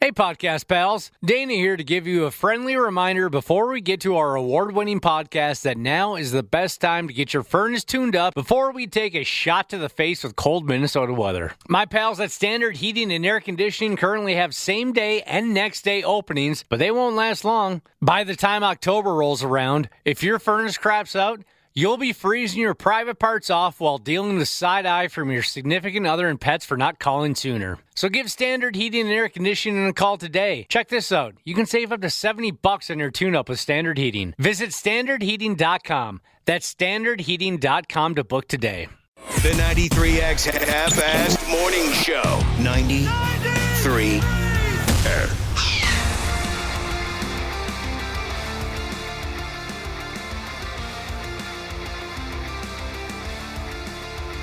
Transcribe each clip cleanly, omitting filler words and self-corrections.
Hey, podcast pals. Dana here to give you a friendly reminder before we get to our award-winning podcast that now is the best time to get your furnace tuned up before we take a shot to the face with cold Minnesota weather. My pals at Standard Heating and Air Conditioning currently have same-day and next-day openings, but they won't last long. By the time October rolls around, if your furnace craps out, you'll be freezing your private parts off while dealing with side eye from your significant other and pets for not calling sooner. So give Standard Heating and Air Conditioning a call today. Check this out. You can save up to $70 on your tune-up with Standard Heating. Visit standardheating.com. That's standardheating.com to book today. The 93X Half-Assed Morning Show. 93.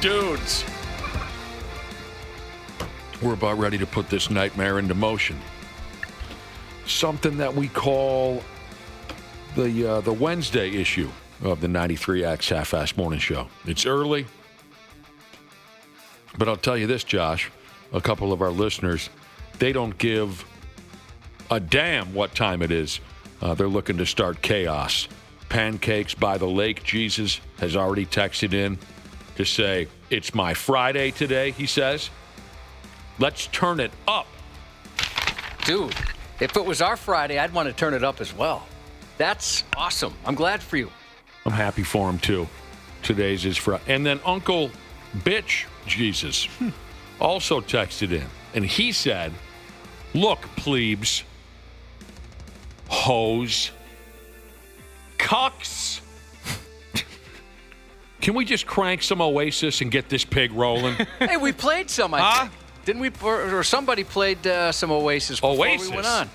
Dudes, we're about ready to put this nightmare into motion. Something that we call the Wednesday issue of the 93X Half-Assed Morning Show. It's early, but I'll tell you this, Josh, a couple of our listeners, they don't give a damn what time it is. They're looking to start chaos. Pancakes by the Lake Jesus has already texted in to say, it's my Friday today, he says. Let's turn it up. Dude, if it was our Friday, I'd want to turn it up as well. That's awesome. I'm glad for you. I'm happy for him, too. Today's is Friday. And then Uncle Bitch Jesus also texted in. And he said, look, plebes, hoes, cucks. Can we just crank some Oasis and get this pig rolling? Hey, we played some, I think. Didn't we? Or somebody played some Oasis before we went on.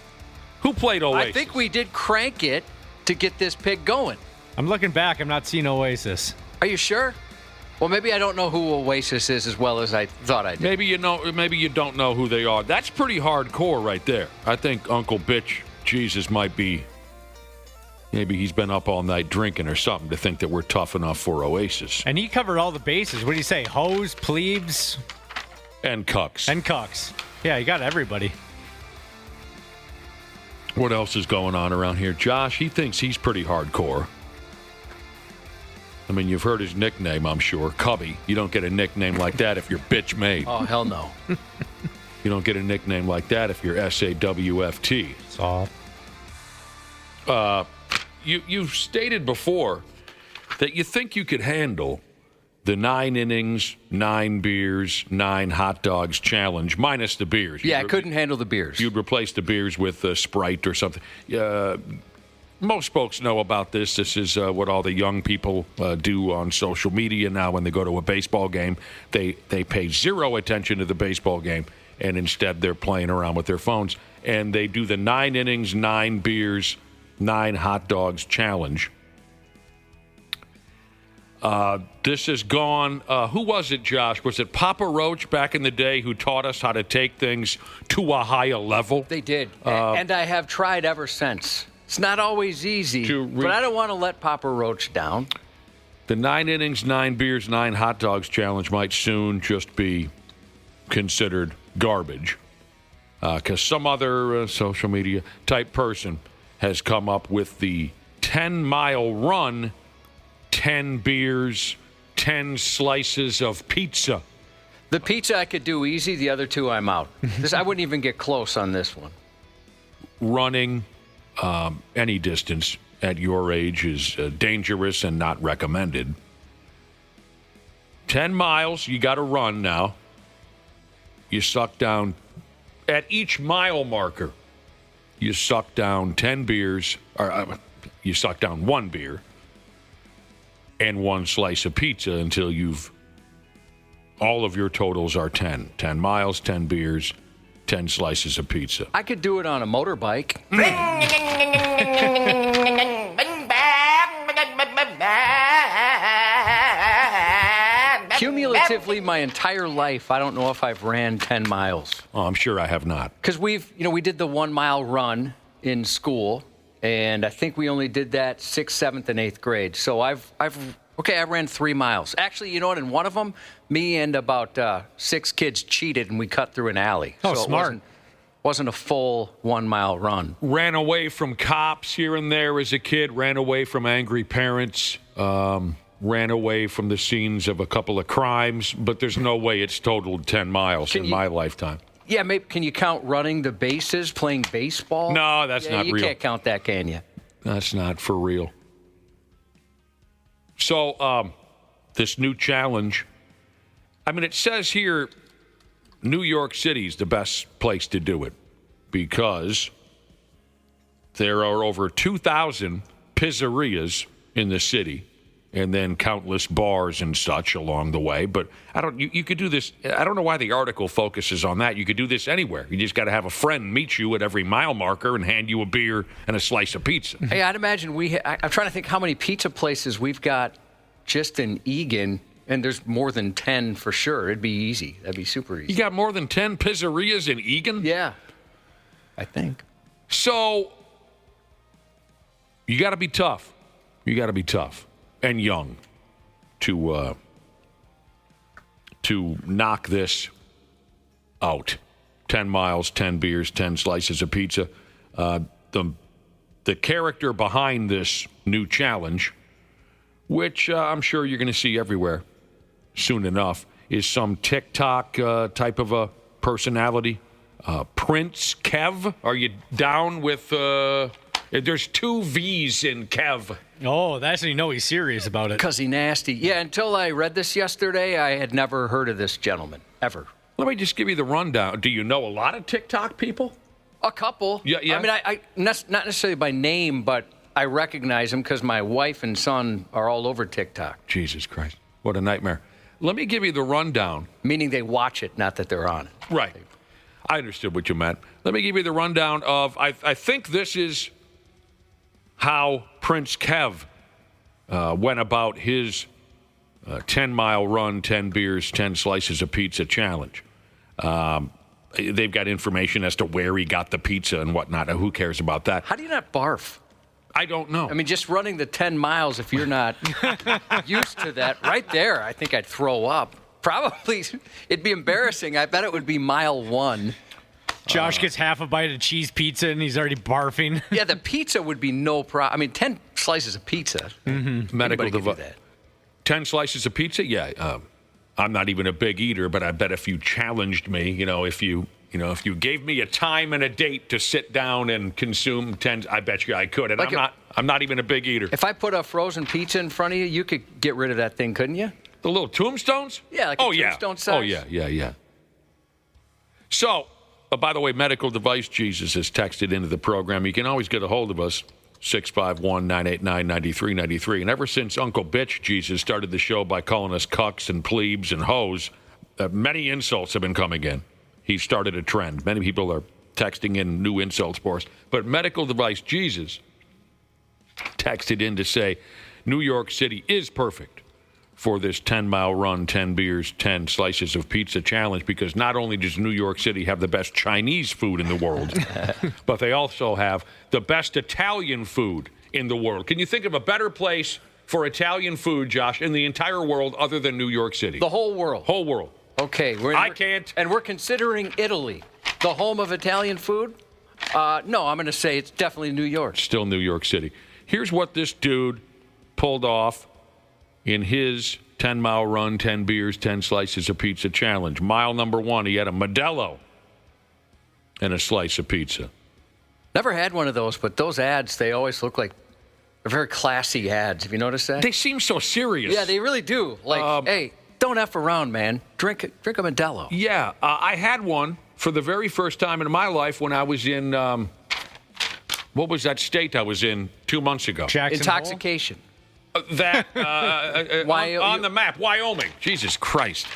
Who played Oasis? I think we did crank it to get this pig going. I'm looking back. I'm not seeing Oasis. Are you sure? Well, maybe I don't know who Oasis is as well as I thought I did. Maybe you don't know who they are. That's pretty hardcore right there. I think Uncle Bitch Jesus might be. Maybe he's been up all night drinking or something to think that we're tough enough for Oasis. And he covered all the bases. What do you say? Hoes, plebes, and cucks. And cucks. Yeah, you got everybody. What else is going on around here? Josh, he thinks he's pretty hardcore. I mean, you've heard his nickname, I'm sure. Cubby. You don't get a nickname like that if you're bitch made. Oh, hell no. You don't get a nickname like that if you're SAWFT. Soft. You've stated before that you think you could handle the 9 innings, 9 beers, 9 hot dogs challenge, minus the beers. Yeah, I couldn't handle the beers. You'd replace the beers with Sprite or something. Most folks know about this. This is what all the young people do on social media now when they go to a baseball game. They pay zero attention to the baseball game, and instead they're playing around with their phones. And they do the 9 innings, 9 beers, 9 hot dogs challenge. This has gone, who was it, Josh? Was it Papa Roach back in the day who taught us how to take things to a higher level? They did, and I have tried ever since. It's not always easy, but I don't want to let Papa Roach down. The 9 innings, 9 beers, 9 hot dogs challenge might soon just be considered garbage because some other social media type person has come up with the 10-mile run, 10 beers, 10 slices of pizza. The pizza I could do easy. The other two, I'm out. I wouldn't even get close on this one. Running any distance at your age is dangerous and not recommended. 10 miles, you got to run now. You suck down, at each mile marker, you suck down 10 beers, or you suck down 1 beer and 1 slice of pizza until all of your totals are 10. 10 miles, 10 beers, 10 slices of pizza. I could do it on a motorbike. Cumulatively, my entire life, I don't know if I've ran 10 miles. Oh, I'm sure I have not. Because we did the 1 mile run in school, and I think we only did that 6th, 7th, and 8th grade. So I ran 3 miles. Actually, you know what? In one of them, me and about 6 kids cheated, and we cut through an alley. Oh, so smart. Wasn't a full 1 mile run. Ran away from cops here and there as a kid, ran away from angry parents, ran away from the scenes of a couple of crimes, but there's no way it's totaled 10 miles in my lifetime. Yeah, maybe. Can you count running the bases, playing baseball? No, that's not real. You can't count that, can you? That's not for real. So, this new challenge, I mean, it says here New York City is the best place to do it because there are over 2,000 pizzerias in the city and then countless bars and such along the way. But you could do this. I don't know why the article focuses on that. You could do this anywhere. You just got to have a friend meet you at every mile marker and hand you a beer and a slice of pizza. Hey, I'd imagine I'm trying to think how many pizza places we've got just in Egan. And there's more than 10 for sure. It'd be easy. That'd be super easy. You got more than 10 pizzerias in Egan? Yeah, I think. So, you got to be tough. You got to be tough and young to knock this out. 10 miles, 10 beers, 10 slices of pizza. The character behind this new challenge, which I'm sure you're going to see everywhere soon enough, is some TikTok type of a personality. Prince Kev. Are you down with... there's 2 V's in Kev. Oh, that's how you know he's serious about it. Because he's nasty. Yeah, until I read this yesterday, I had never heard of this gentleman, ever. Let me just give you the rundown. Do you know a lot of TikTok people? A couple. Yeah. I mean, I not necessarily by name, but I recognize him because my wife and son are all over TikTok. Jesus Christ. What a nightmare. Let me give you the rundown. Meaning they watch it, not that they're on it. Right. I understood what you meant. Let me give you the rundown of, I think this is how Prince Kev went about his 10-mile run, 10 beers, 10 slices of pizza challenge. They've got information as to where he got the pizza and whatnot. Who cares about that? How do you not barf? I don't know. I mean, just running the 10 miles, if you're not used to that, right there, I think I'd throw up. Probably, it'd be embarrassing. I bet it would be mile 1. Josh gets half a bite of cheese pizza and he's already barfing. Yeah, the pizza would be no problem. I mean, 10 slices of pizza. Mm-hmm. Medical device. 10 slices of pizza? Yeah. I'm not even a big eater, but I bet if you challenged me, if you gave me a time and a date to sit down and consume 10, I bet you I could. And I'm not even a big eater. If I put a frozen pizza in front of you, you could get rid of that thing, couldn't you? The little tombstones? Yeah, like a tombstone size. Oh, yeah. So, by the way, Medical Device Jesus has texted into the program. You can always get a hold of us, 651-989-9393. And ever since Uncle Bitch Jesus started the show by calling us cucks and plebes and hoes, many insults have been coming in. He started a trend. Many people are texting in new insults for us. But Medical Device Jesus texted in to say New York City is perfect for this 10-mile run, 10 beers, 10 slices of pizza challenge, because not only does New York City have the best Chinese food in the world, but they also have the best Italian food in the world. Can you think of a better place for Italian food, Josh, in the entire world other than New York City? The whole world. Whole world. Okay. I can't. And we're considering Italy the home of Italian food? No, I'm going to say it's definitely New York. Still New York City. Here's what this dude pulled off in his 10-mile run, 10 beers, 10 slices of pizza challenge. Mile number 1, he had a Modelo and a slice of pizza. Never had one of those, but those ads, they always look like very classy ads. Have you noticed that? They seem so serious. Yeah, they really do. Like, hey, don't F around, man. Drink a Modelo. Yeah, I had one for the very first time in my life when I was in, what was that state I was in 2 months ago? Intoxication. On the map, Wyoming. Jesus Christ.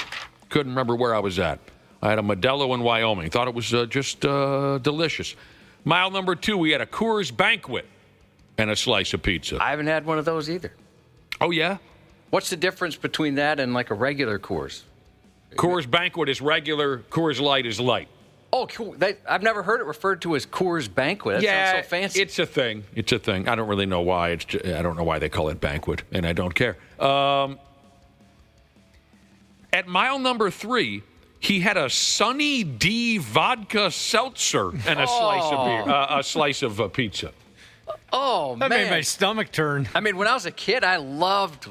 Couldn't remember where I was at. I had a Modelo in Wyoming. Thought it was just delicious. Mile number 2, we had a Coors Banquet and a slice of pizza. I haven't had one of those either. Oh, yeah? What's the difference between that and like a regular Coors? Coors Banquet is regular, Coors Light is light. Oh, cool. I've never heard it referred to as Coors Banquet. That sounds so fancy. It's a thing. It's a thing. I don't really know why. I don't know why they call it banquet, and I don't care. At mile number 3, he had a Sunny D vodka seltzer and a slice of beer, a slice of pizza. Oh, That man. made my stomach turn. I mean, when I was a kid, I loved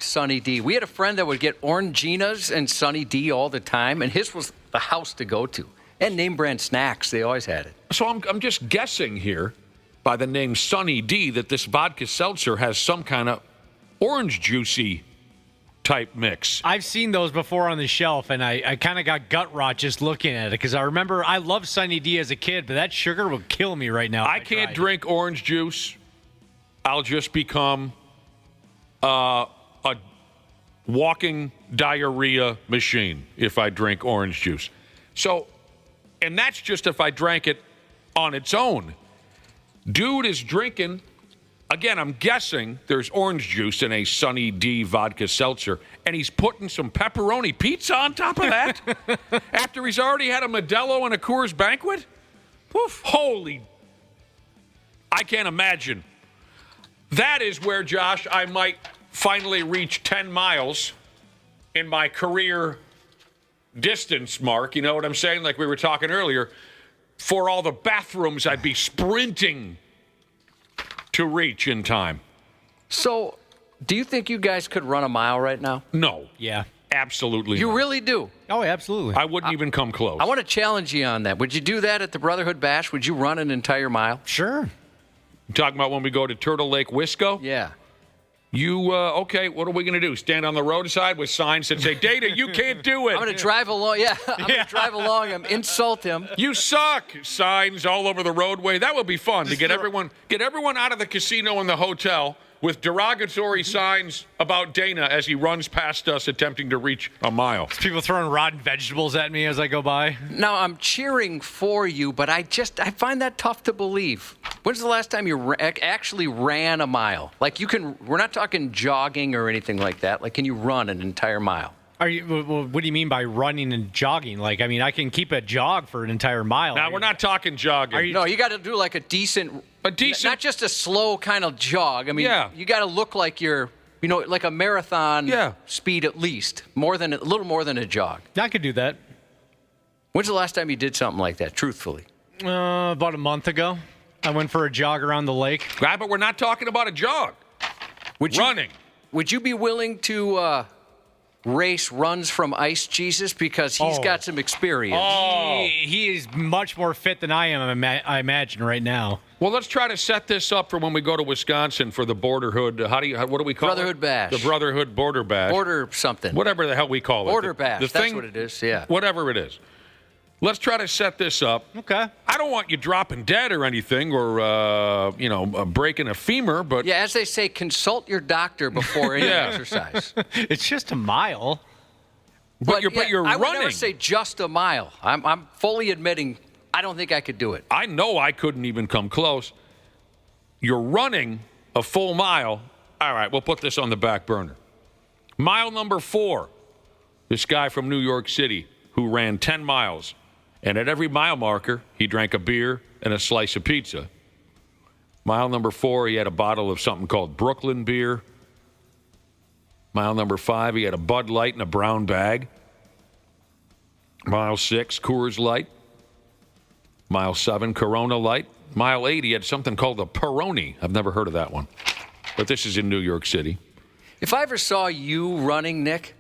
Sunny D. We had a friend that would get Oranginas and Sunny D all the time, and his was the house to go to. And name brand snacks, they always had it. So I'm just guessing here by the name Sunny D that this vodka seltzer has some kind of orange juicy type mix. I've seen those before on the shelf, and I kind of got gut rot just looking at it because I remember I loved Sunny D as a kid, but that sugar would kill me right now. I can't drink orange juice. I'll just become a walking diarrhea machine if I drink orange juice. So, and that's just if I drank it on its own. Dude is drinking, again, I'm guessing there's orange juice in a Sunny D vodka seltzer, and he's putting some pepperoni pizza on top of that after he's already had a Modelo and a Coors Banquet? Woof. Holy, I can't imagine. That is where, Josh, I might finally reach 10 miles in my career distance mark. You know what I'm saying? Like we were talking earlier. For all the bathrooms I'd be sprinting to reach in time. So, do you think you guys could run a mile right now? No. Yeah. Absolutely You not. really do? Oh, absolutely. I wouldn't even come close. I want to challenge you on that. Would you do that at the Brotherhood Bash? Would you run an entire mile? Sure. You talking about when we go to Turtle Lake Wisco? Yeah. You, okay, what are we going to do? Stand on the roadside with signs that say, Data, you can't do it. I'm going to drive along. Yeah, I'm going to drive along him, insult him. You suck. Signs all over the roadway. That would be fun to get everyone out of the casino and the hotel with derogatory signs about Dana as he runs past us attempting to reach a mile. People throwing rotten vegetables at me as I go by. Now, I'm cheering for you, but I find that tough to believe. When's the last time you actually ran a mile? Like we're not talking jogging or anything like that. Like, can you run an entire mile? What do you mean by running and jogging? Like, I mean, I can keep a jog for an entire mile. Now, we're not talking jogging. No, you got to do like a decent, not just a slow kind of jog. I mean, you got to look like you're, like a marathon speed at least, a little more than a jog. I could do that. When's the last time you did something like that, truthfully? About a month ago. I went for a jog around the lake. Right, but we're not talking about a jog. Running. Would you be willing to race runs from Ice Jesus because he's got some experience? He is much more fit than I am, I imagine, right now. Well, let's try to set this up for when we go to Wisconsin for the Borderhood. What do we call Brotherhood it? Bash. The Brotherhood Border Bash. Border something. Whatever the hell we call it. Border Bash. The That's thing, what it is, yeah. Whatever it is. Let's try to set this up. Okay. I don't want you dropping dead or anything or, breaking a femur, but... Yeah, as they say, consult your doctor before any exercise. It's just a mile. But you're I running. would never say just a mile. I'm fully admitting I don't think I could do it. I know I couldn't even come close. You're running a full mile. All right, we'll put this on the back burner. Mile number 4, this guy from New York City who ran 10 miles. And at every mile marker, he drank a beer and a slice of pizza. Mile number 4, he had a bottle of something called Brooklyn beer. Mile number 5, he had a Bud Light in a brown bag. Mile 6, Coors Light. Mile 7, Corona Light. Mile 8, he had something called a Peroni. I've never heard of that one. But this is in New York City. If I ever saw you running, Nick,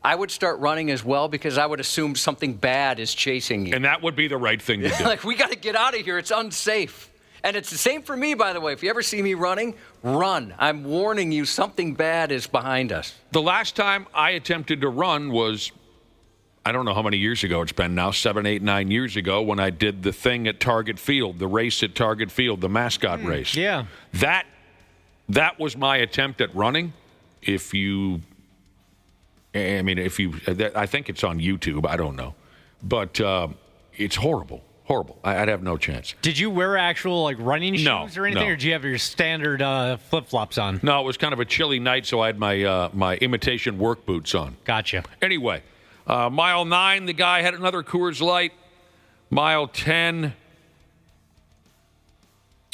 I would start running as well because I would assume something bad is chasing you. And that would be the right thing to do. Like, we got to get out of here. It's unsafe. And it's the same for me, by the way. If you ever see me running, run. I'm warning you, something bad is behind us. The last time I attempted to run was, I don't know how many years ago it's been now, 7, 8, 9 years ago when I did the thing at Target Field, the race at Target Field, the mascot race. Yeah. That was my attempt at running. I think it's on YouTube. I don't know. But it's horrible. Horrible. I'd have no chance. Did you wear actual running shoes or anything, no. or did you have your standard flip-flops on? No, it was kind of a chilly night, so I had my imitation work boots on. Gotcha. Anyway, mile 9, the guy had another Coors Light. Mile 10,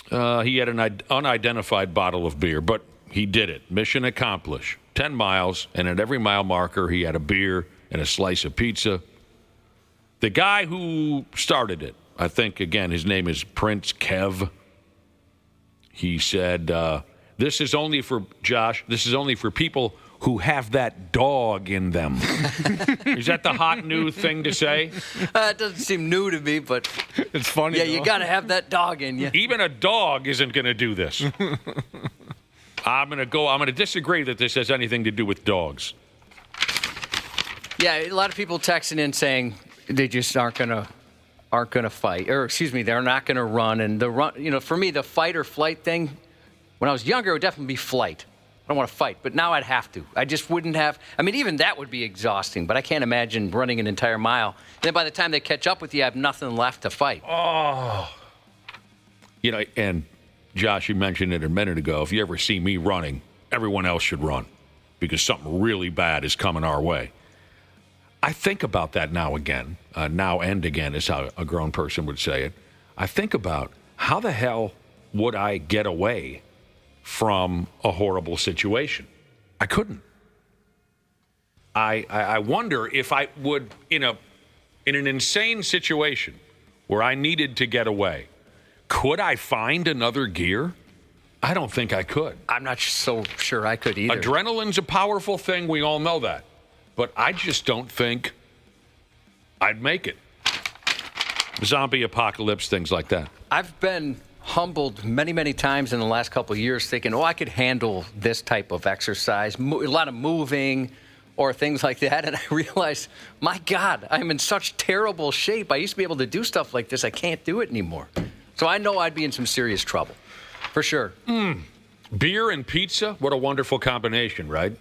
he had an unidentified bottle of beer, but he did it. Mission accomplished. 10 miles, and at every mile marker, he had a beer and a slice of pizza. The guy who started it, I think, again, his name is Prince Kev. He said, this is only for people who have that dog in them. Is that the hot new thing to say? It doesn't seem new to me, but It's funny. yeah, though. you got to have that dog in you. Even a dog isn't going to do this. I'm going to disagree that this has anything to do with dogs. Yeah, a lot of people texting in saying they just aren't gonna fight, or excuse me, they're not gonna run. And the run, for me, the fight or flight thing, when I was younger, it would definitely be flight. I don't want to fight, but now I'd have to. I just wouldn't have. I mean, even that would be exhausting. But I can't imagine running an entire mile. And then by the time they catch up with you, I have nothing left to fight. Oh. And Josh, you mentioned it a minute ago. If you ever see me running, everyone else should run because something really bad is coming our way. I think about that now and again is how a grown person would say it. I think about how the hell would I get away from a horrible situation? I couldn't. I wonder if I would, in an insane situation where I needed to get away, could I find another gear? I don't think I could. I'm not so sure I could either. Adrenaline's a powerful thing. We all know that. But I just don't think I'd make it. Zombie apocalypse, things like that. I've been humbled many, many times in the last couple of years thinking, I could handle this type of exercise, a lot of moving or things like that. And I realized, my God, I'm in such terrible shape. I used to be able to do stuff like this. I can't do it anymore. So I know I'd be in some serious trouble, for sure. Beer and pizza, what a wonderful combination, right?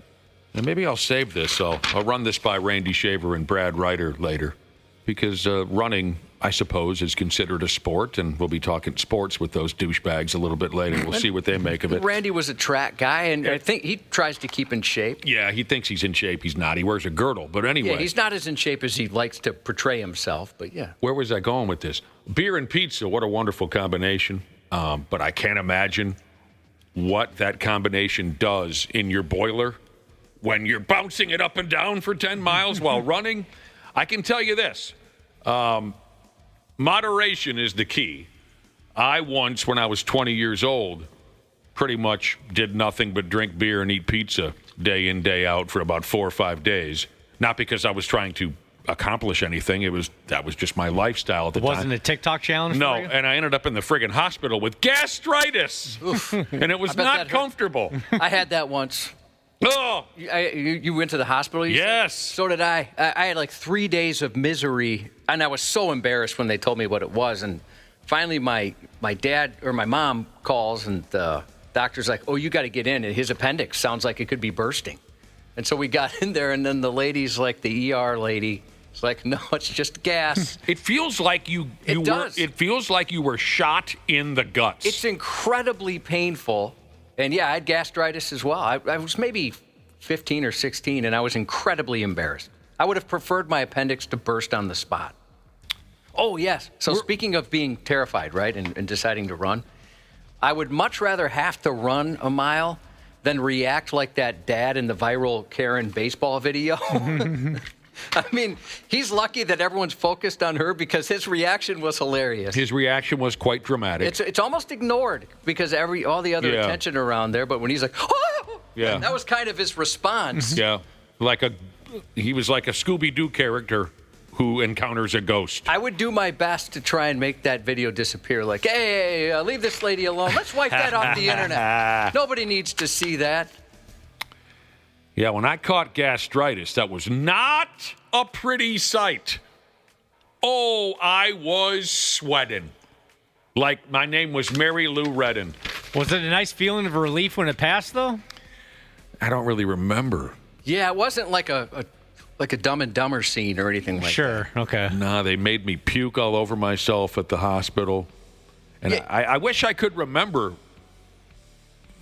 And maybe I'll save this. I'll run this by Randy Shaver and Brad Ryder later because running, I suppose, is considered a sport, and we'll be talking sports with those douchebags a little bit later. We'll see what they make of it. Randy was a track guy, and I think he tries to keep in shape. Yeah, he thinks he's in shape. He's not. He wears a girdle. But anyway. Yeah, he's not as in shape as he likes to portray himself, but yeah. Where was I going with this? Beer and pizza, what a wonderful combination. But I can't imagine what that combination does in your boiler when you're bouncing it up and down for 10 miles while running. I can tell you this. Moderation is the key. I once, when I was 20 years old, pretty much did nothing but drink beer and eat pizza day in, day out for about 4 or 5 days. Not because I was trying to accomplish anything. That was just my lifestyle at the time. Wasn't a TikTok challenge No, for you? and I ended up in the friggin' hospital with gastritis. And it was not comfortable. I had that once. Oh, You went to the hospital? You yes. said? So did I. I had like 3 days of misery, and I was so embarrassed when they told me what it was. And finally, my dad or my mom calls, and the doctor's like, "Oh, you got to get in. His appendix sounds like it could be bursting." And so we got in there, and then the lady's like, the ER lady, it's like, "No, it's just gas." It feels like it feels like you were shot in the guts. It's incredibly painful. And yeah, I had gastritis as well. I was maybe 15 or 16, and I was incredibly embarrassed. I would have preferred my appendix to burst on the spot. Oh, yes. So speaking of being terrified, right, and deciding to run, I would much rather have to run a mile than react like that dad in the viral Karen baseball video. I mean, he's lucky that everyone's focused on her because his reaction was hilarious. His reaction was quite dramatic. It's almost ignored because all the other attention around there. But when he's like, "Oh!" Yeah. that was kind of his response. Yeah, he was like a Scooby-Doo character who encounters a ghost. I would do my best to try and make that video disappear. Like, hey, leave this lady alone. Let's wipe that off the internet. Nobody needs to see that. Yeah, when I caught gastritis, that was not a pretty sight. Oh, I was sweating. Like my name was Mary Lou Redden. Was it a nice feeling of relief when it passed, though? I don't really remember. Yeah, it wasn't like a Dumb and Dumber scene or anything like that. Sure, okay. Nah, they made me puke all over myself at the hospital. And Yeah. I wish I could remember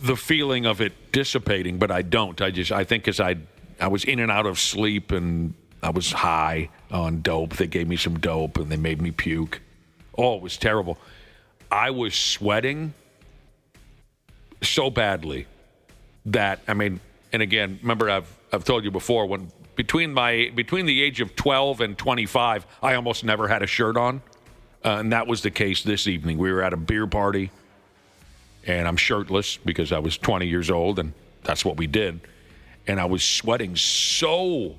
the feeling of it dissipating, but I don't. I think because I was in and out of sleep and I was high on dope. They gave me some dope and they made me puke. Oh, it was terrible. I was sweating so badly that, and again, remember I've told you before, when between the age of 12 and 25, I almost never had a shirt on. And that was the case this evening. We were at a beer party, and I'm shirtless because I was 20 years old, and that's what we did. And I was sweating so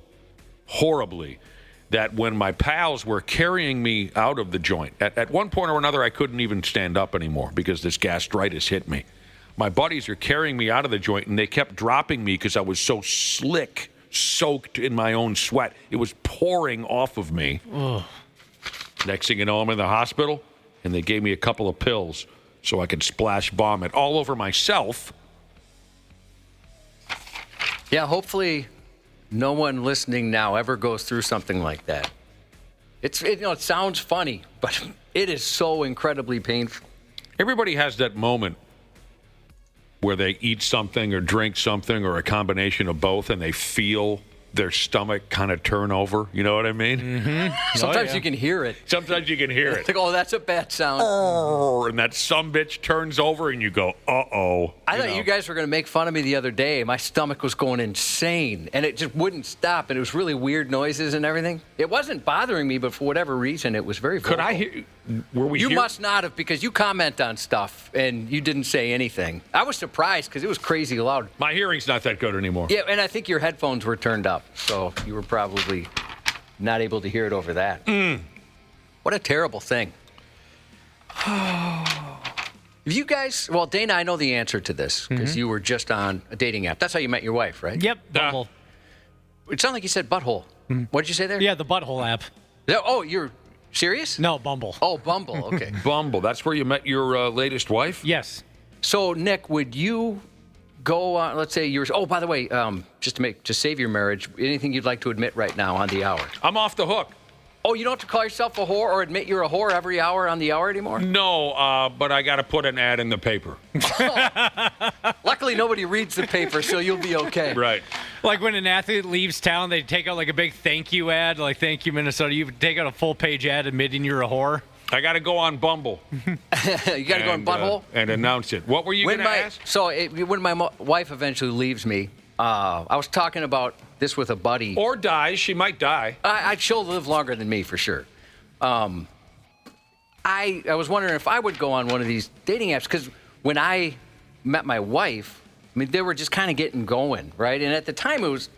horribly that when my pals were carrying me out of the joint, at one point or another, I couldn't even stand up anymore because this gastritis hit me. My buddies are carrying me out of the joint, and they kept dropping me because I was so slick, soaked in my own sweat. It was pouring off of me. Ugh. Next thing you know, I'm in the hospital, and they gave me a couple of pills so I could splash vomit all over myself. Yeah, hopefully no one listening now ever goes through something like that. It sounds funny, but it is so incredibly painful. Everybody has that moment where they eat something or drink something or a combination of both, and they feel their stomach kind of turn over. You know what I mean? Mm-hmm. Sometimes you can hear it. Sometimes you can hear it. It's like, oh, that's a bad sound. And that sumbitch turns over, and you go, uh-oh. I thought you guys were going to make fun of me the other day. My stomach was going insane, and it just wouldn't stop, and it was really weird noises and everything. It wasn't bothering me, but for whatever reason, it was very vocal. Could I hear? Were we? You must not have, because you comment on stuff, and you didn't say anything. I was surprised, because it was crazy loud. My hearing's not that good anymore. Yeah, and I think your headphones were turned up, so you were probably not able to hear it over that. What a terrible thing. You guys, well, Dana, I know the answer to this, because you were just on a dating app. That's how you met your wife, right? Yep, Bumble. It sounded like you said butthole. What did you say there? Yeah, the Butthole app. Oh, you're serious? No, Bumble. Oh, Bumble, okay. Bumble, that's where you met your latest wife? Yes. So, Nick, would you go on, let's say you're, oh, by the way, to save your marriage, anything you'd like to admit right now on the hour? I'm off the hook. Oh, you don't have to call yourself a whore or admit you're a whore every hour on the hour anymore? No, but I got to put an ad in the paper. Luckily, nobody reads the paper, so you'll be okay. Right. Like when an athlete leaves town, they take out like a big thank you ad, like thank you, Minnesota. You take out a full-page ad admitting you're a whore. I got to go on Bumble. You got to go on Butthole? And announce it. What were you going to ask? So when my wife eventually leaves me, I was talking about this with a buddy. Or dies. She might die. She'll live longer than me for sure. I was wondering if I would go on one of these dating apps, because when I met my wife, I mean, they were just kind of getting going, right? And at the time, it was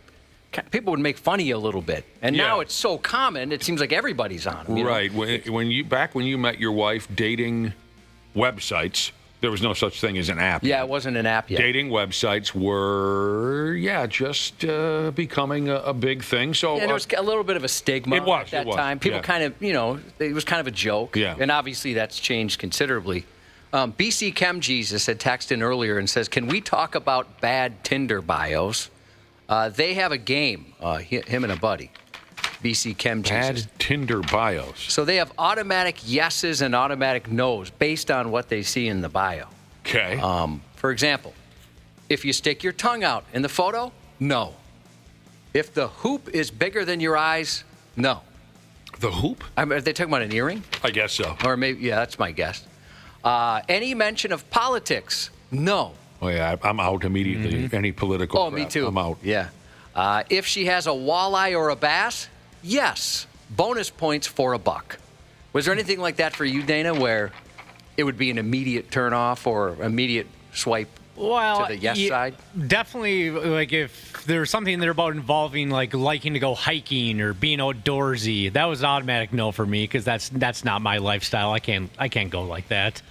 people would make fun of you a little bit, and now it's so common. It seems like everybody's on them. Right. When you met your wife, dating websites. There was no such thing as an app. Yeah, it wasn't an app yet. Dating websites were, just becoming a big thing. So and there was a little bit of a stigma at that time. People kind of, it was kind of a joke. Yeah. And obviously that's changed considerably. BC Chem Jesus had texted in earlier and says, can we talk about bad Tinder bios? They have a game, him and a buddy. BC Chem Jesus. Bad Tinder bios. So they have automatic yeses and automatic nos based on what they see in the bio. Okay. For example, if you stick your tongue out in the photo, no. If the hoop is bigger than your eyes, no. The hoop? Are they talking about an earring? I guess so. Or maybe, that's my guess. Any mention of politics? No. Oh, yeah, I'm out immediately. Any political crap, me too. I'm out. Yeah. If she has a walleye or a bass, yes. Bonus points for $1. Was there anything like that for you, Dana, where it would be an immediate turnoff or immediate swipe to the yes side? Definitely, like if there's something there about involving like liking to go hiking or being outdoorsy, that was an automatic no for me, because that's not my lifestyle. I can't go like that.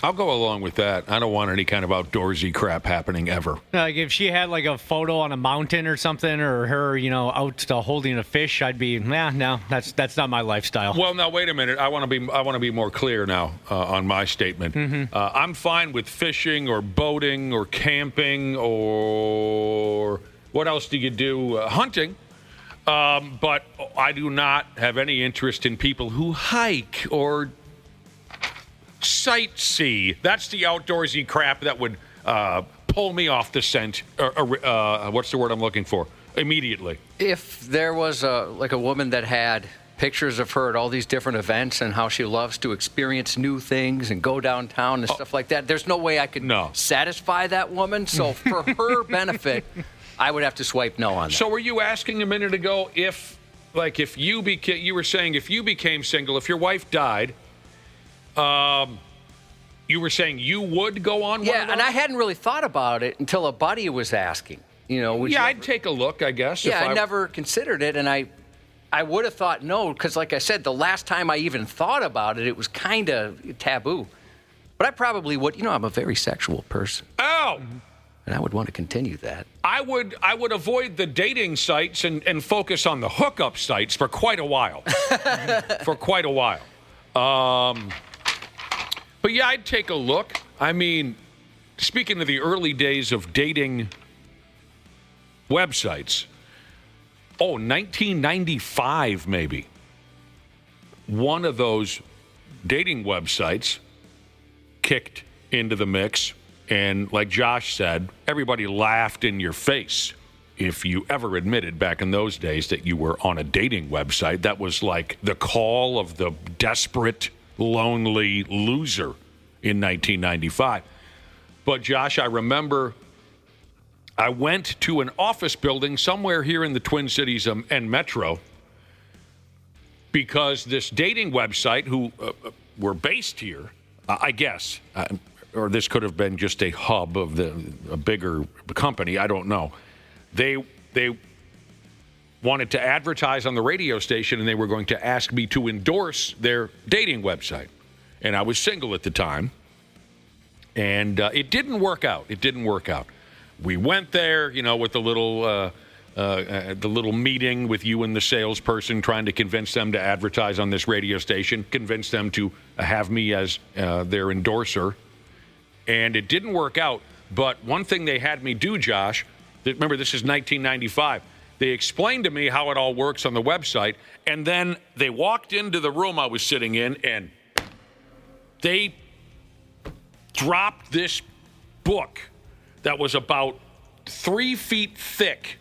I'll go along with that. I don't want any kind of outdoorsy crap happening ever. Like if she had like a photo on a mountain or something, or her, out holding a fish, I'd be, no, that's not my lifestyle. Well, now wait a minute. I want to be more clear now on my statement. I'm fine with fishing or boating or camping or what else do you do? Hunting. But I do not have any interest in people who hike or sightsee. That's the outdoorsy crap that would pull me off the scent. What's the word I'm looking for? Immediately. If there was a woman that had pictures of her at all these different events and how she loves to experience new things and go downtown and stuff like that, there's no way I could satisfy that woman. So for her benefit, I would have to swipe no on that. So were you asking a minute ago if you became, you were saying if you became single, if your wife died, you were saying you would go on one of those? And I hadn't really thought about it until a buddy was asking. I'd take a look, I guess. Yeah, I never considered it, and I would have thought no, because like I said, the last time I even thought about it, it was kind of taboo. But I probably would. I'm a very sexual person. Oh! And I would want to continue that. I would avoid the dating sites and focus on the hookup sites for quite a while. But yeah, I'd take a look. I mean, speaking of the early days of dating websites, 1995 maybe. One of those dating websites kicked into the mix, and like Josh said, everybody laughed in your face if you ever admitted back in those days that you were on a dating website. That was like the call of the desperate, lonely loser in 1995. But Josh, I remember I went to an office building somewhere here in the Twin Cities and Metro because this dating website, who were based here, I guess, or this could have been just a hub of a bigger company, I don't know. They wanted to advertise on the radio station, and they were going to ask me to endorse their dating website. And I was single at the time, and it didn't work out. We went there, with the little meeting with you and the salesperson, trying to convince them to advertise on this radio station, convince them to have me as their endorser. And it didn't work out. But one thing they had me do, Josh, remember this is 1995, they explained to me how it all works on the website, and then they walked into the room I was sitting in, and they dropped this book that was about 3 feet thick,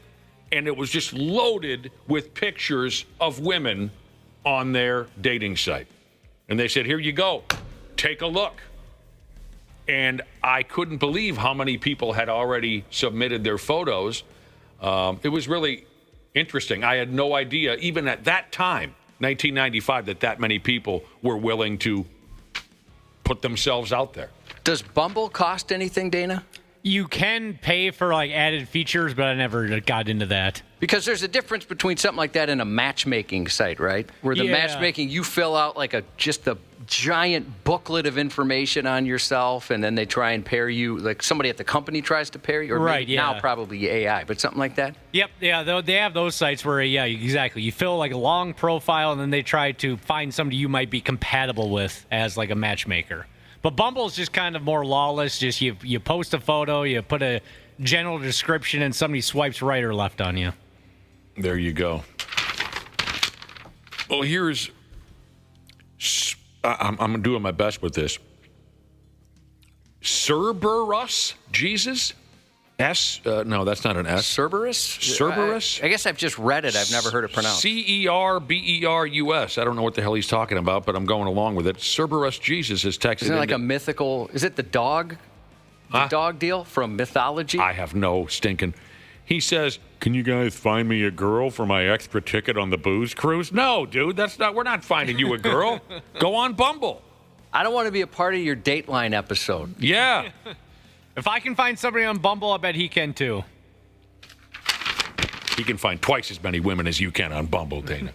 and it was just loaded with pictures of women on their dating site. And they said, here you go, take a look. And I couldn't believe how many people had already submitted their photos. It was really interesting. I had no idea, even at that time, 1995, that many people were willing to put themselves out there. Does Bumble cost anything, Dana? You can pay for added features, but I never got into that. Because there's a difference between something like that and a matchmaking site, right? Where the matchmaking, you fill out just a giant booklet of information on yourself, and then they try and pair you, like somebody at the company tries to pair you, or right, now probably AI, but something like that? Yep, yeah, they have those sites where, exactly. You fill a long profile, and then they try to find somebody you might be compatible with as a matchmaker. But Bumble is just kind of more lawless. Just you post a photo, you put a general description, and somebody swipes right or left on you. There you go. Well, here's... I'm doing my best with this. Cerberus Jesus? No, that's not an S. Cerberus? I guess I've just read it. I've never heard it pronounced. Cerberus. I don't know what the hell he's talking about, but I'm going along with it. Cerberus Jesus is texted. Isn't it like a mythical... Is it the dog? The dog deal from mythology? I have no stinking... He says, can you guys find me a girl for my extra ticket on the booze cruise? No, dude, we're not finding you a girl. Go on Bumble. I don't want to be a part of your Dateline episode. Yeah. If I can find somebody on Bumble, I bet he can too. He can find twice as many women as you can on Bumble, Dana.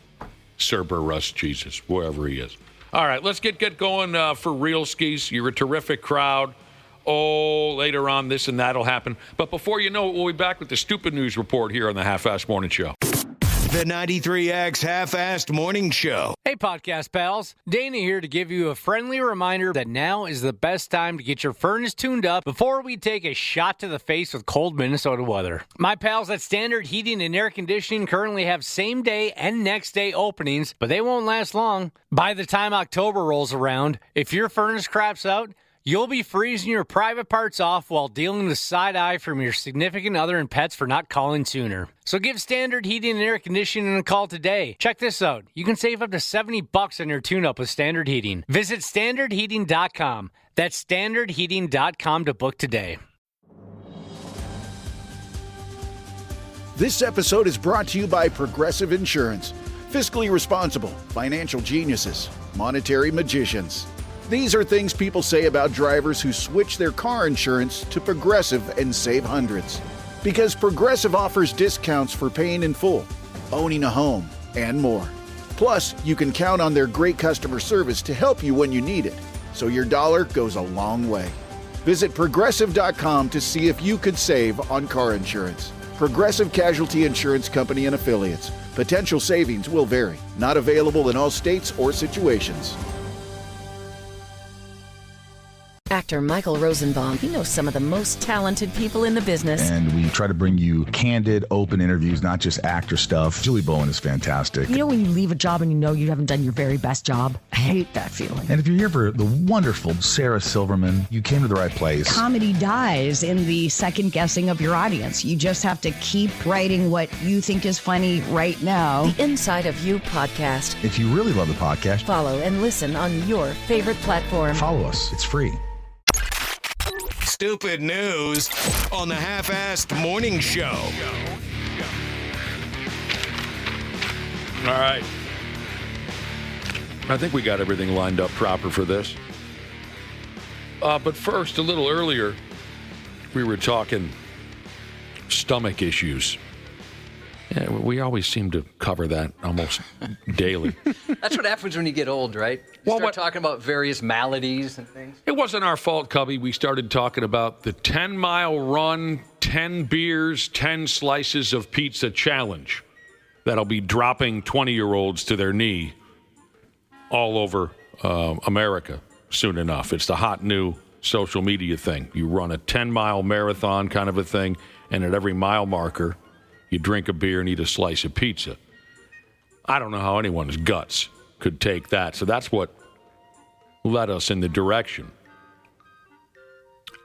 Cerberus Jesus, wherever he is. All right, let's get going for real skis. You're a terrific crowd. Later on, this and that'll happen. But before you know it, we'll be back with the Stupid News Report here on the Half-Assed Morning Show. The 93X Half-Assed Morning Show. Hey, podcast pals. Dana here to give you a friendly reminder that now is the best time to get your furnace tuned up before we take a shot to the face with cold Minnesota weather. My pals at Standard Heating and Air Conditioning currently have same-day and next-day openings, but they won't last long. By the time October rolls around, if your furnace craps out, you'll be freezing your private parts off while dealing with side eye from your significant other and pets for not calling sooner. So give Standard Heating and Air Conditioning a call today. Check this out. You can save up to $70 on your tune-up with Standard Heating. Visit standardheating.com. That's standardheating.com to book today. This episode is brought to you by Progressive Insurance. Fiscally responsible, financial geniuses, monetary magicians. These are things people say about drivers who switch their car insurance to Progressive and save hundreds. Because Progressive offers discounts for paying in full, owning a home, and more. Plus, you can count on their great customer service to help you when you need it, so your dollar goes a long way. Visit Progressive.com to see if you could save on car insurance. Progressive Casualty Insurance Company and Affiliates. Potential savings will vary. Not available in all states or situations. Actor Michael Rosenbaum. He knows some of the most talented people in the business. And we try to bring you candid, open interviews, not just actor stuff. Julie Bowen is fantastic. You know when you leave a job and you know you haven't done your very best job? I hate that feeling. And if you're here for the wonderful Sarah Silverman, you came to the right place. Comedy dies in the second guessing of your audience. You just have to keep writing what you think is funny right now. The Inside of You podcast. If you really love the podcast, Follow and listen on your favorite platform. follow us. It's free. Stupid news on the Half-Assed Morning Show. All right. I think we got everything lined up proper for this. But first, a little earlier, we were talking stomach issues. Yeah, we always seem to cover that almost daily. That's what happens when you get old, right? You start talking about various maladies and things. It wasn't our fault, Cubby. We started talking about the 10-mile run, 10 beers, 10 slices of pizza challenge that'll be dropping 20-year-olds to their knee all over America soon enough. It's the hot new social media thing. You run a 10-mile marathon kind of a thing, and at every mile marker, you drink a beer and eat a slice of pizza. I don't know how anyone's guts could take that. So that's what led us in the direction.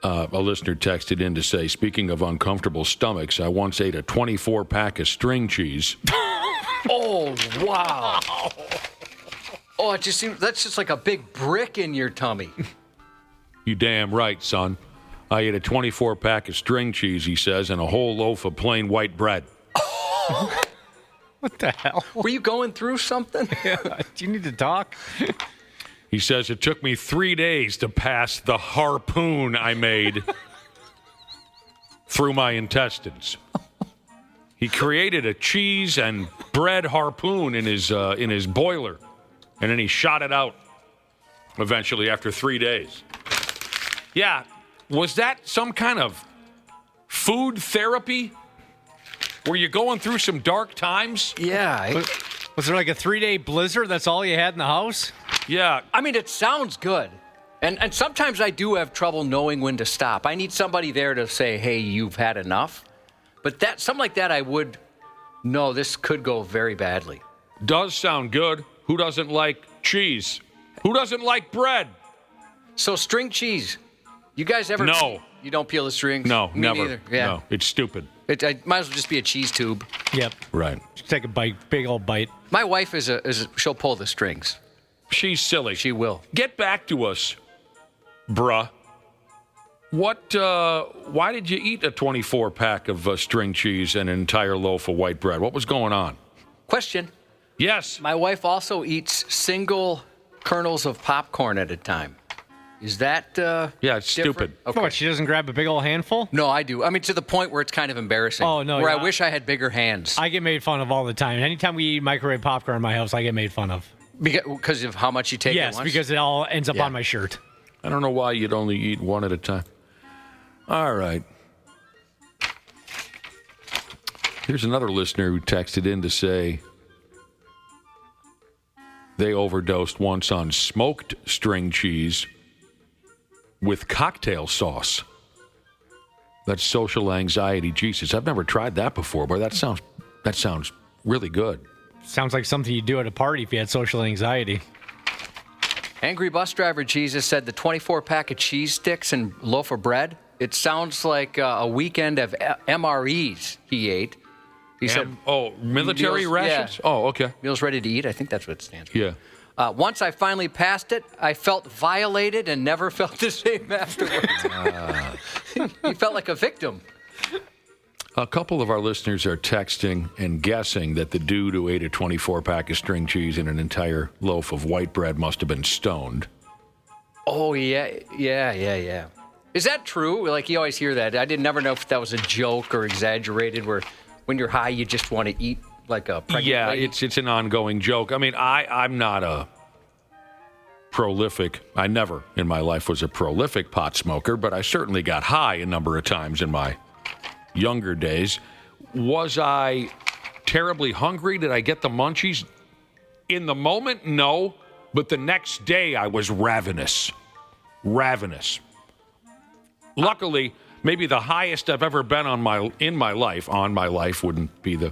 A listener texted in to say, speaking of uncomfortable stomachs, I once ate a 24-pack of string cheese. Oh, wow. Oh, it just seems that's just like a big brick in your tummy. You damn right, son. I ate a 24-pack of string cheese, he says, and a whole loaf of plain white bread. What the hell? Were you going through something? Do you need to talk? He says, it took me 3 days to pass the harpoon I made through my intestines. He created a cheese and bread harpoon in his boiler, and then he shot it out eventually after 3 days. Yeah, was that some kind of food therapy? Were you going through some dark times? Yeah. Was there like a 3-day blizzard? That's all you had in the house? Yeah. I mean, it sounds good. And sometimes I do have trouble knowing when to stop. I need somebody there to say, hey, you've had enough. But something like that, I would know this could go very badly. Does sound good. Who doesn't like cheese? Who doesn't like bread? So string cheese. You guys ever? No. You don't peel the strings? No, Me never. neither. Yeah. No, it's stupid. It might as well just be a cheese tube. Yep. Right. Just take a bite, big old bite. My wife she'll pull the strings. She's silly. She will. Get back to us, bruh. Why did you eat a 24-pack of string cheese and an entire loaf of white bread? What was going on? Question. Yes. My wife also eats single kernels of popcorn at a time. Is that Yeah, it's different? stupid. Okay. What, she doesn't grab a big old handful? No, I do. I mean, to the point where it's kind of embarrassing. Oh, no, Where yeah. I wish I had bigger hands. I get made fun of all the time. Anytime we eat microwave popcorn in my house, I get made fun of. Because of how much you take at Yes, once? because it all ends up Yeah. on my shirt. I don't know why you'd only eat one at a time. All right. Here's another listener who texted in to say they overdosed once on smoked string cheese with cocktail sauce. That's social anxiety. Jesus, I've never tried that before, but that sounds really good. Sounds like something you do at a party if you had social anxiety. Angry Bus Driver Jesus said the 24-pack of cheese sticks and loaf of bread, it sounds like a weekend of MREs he ate. He said, military meals, rations? yeah. Oh, okay. Meals ready to eat. I think that's what it stands for. Yeah. Once I finally passed it, I felt violated and never felt the same afterwards. He felt like a victim. A couple of our listeners are texting and guessing that the dude who ate a 24-pack of string cheese and an entire loaf of white bread must have been stoned. Oh, yeah. Is that true? Like, you always hear that. I never know if that was a joke or exaggerated, where when you're high, you just want to eat like a pregnant lady. It's an ongoing joke. I mean, I'm not a prolific, I never in my life was a prolific pot smoker, but I certainly got high a number of times in my younger days. Was I terribly hungry? Did I get the munchies? In the moment, no. But the next day, I was ravenous. Ravenous. Luckily, maybe the highest I've ever been on my life wouldn't be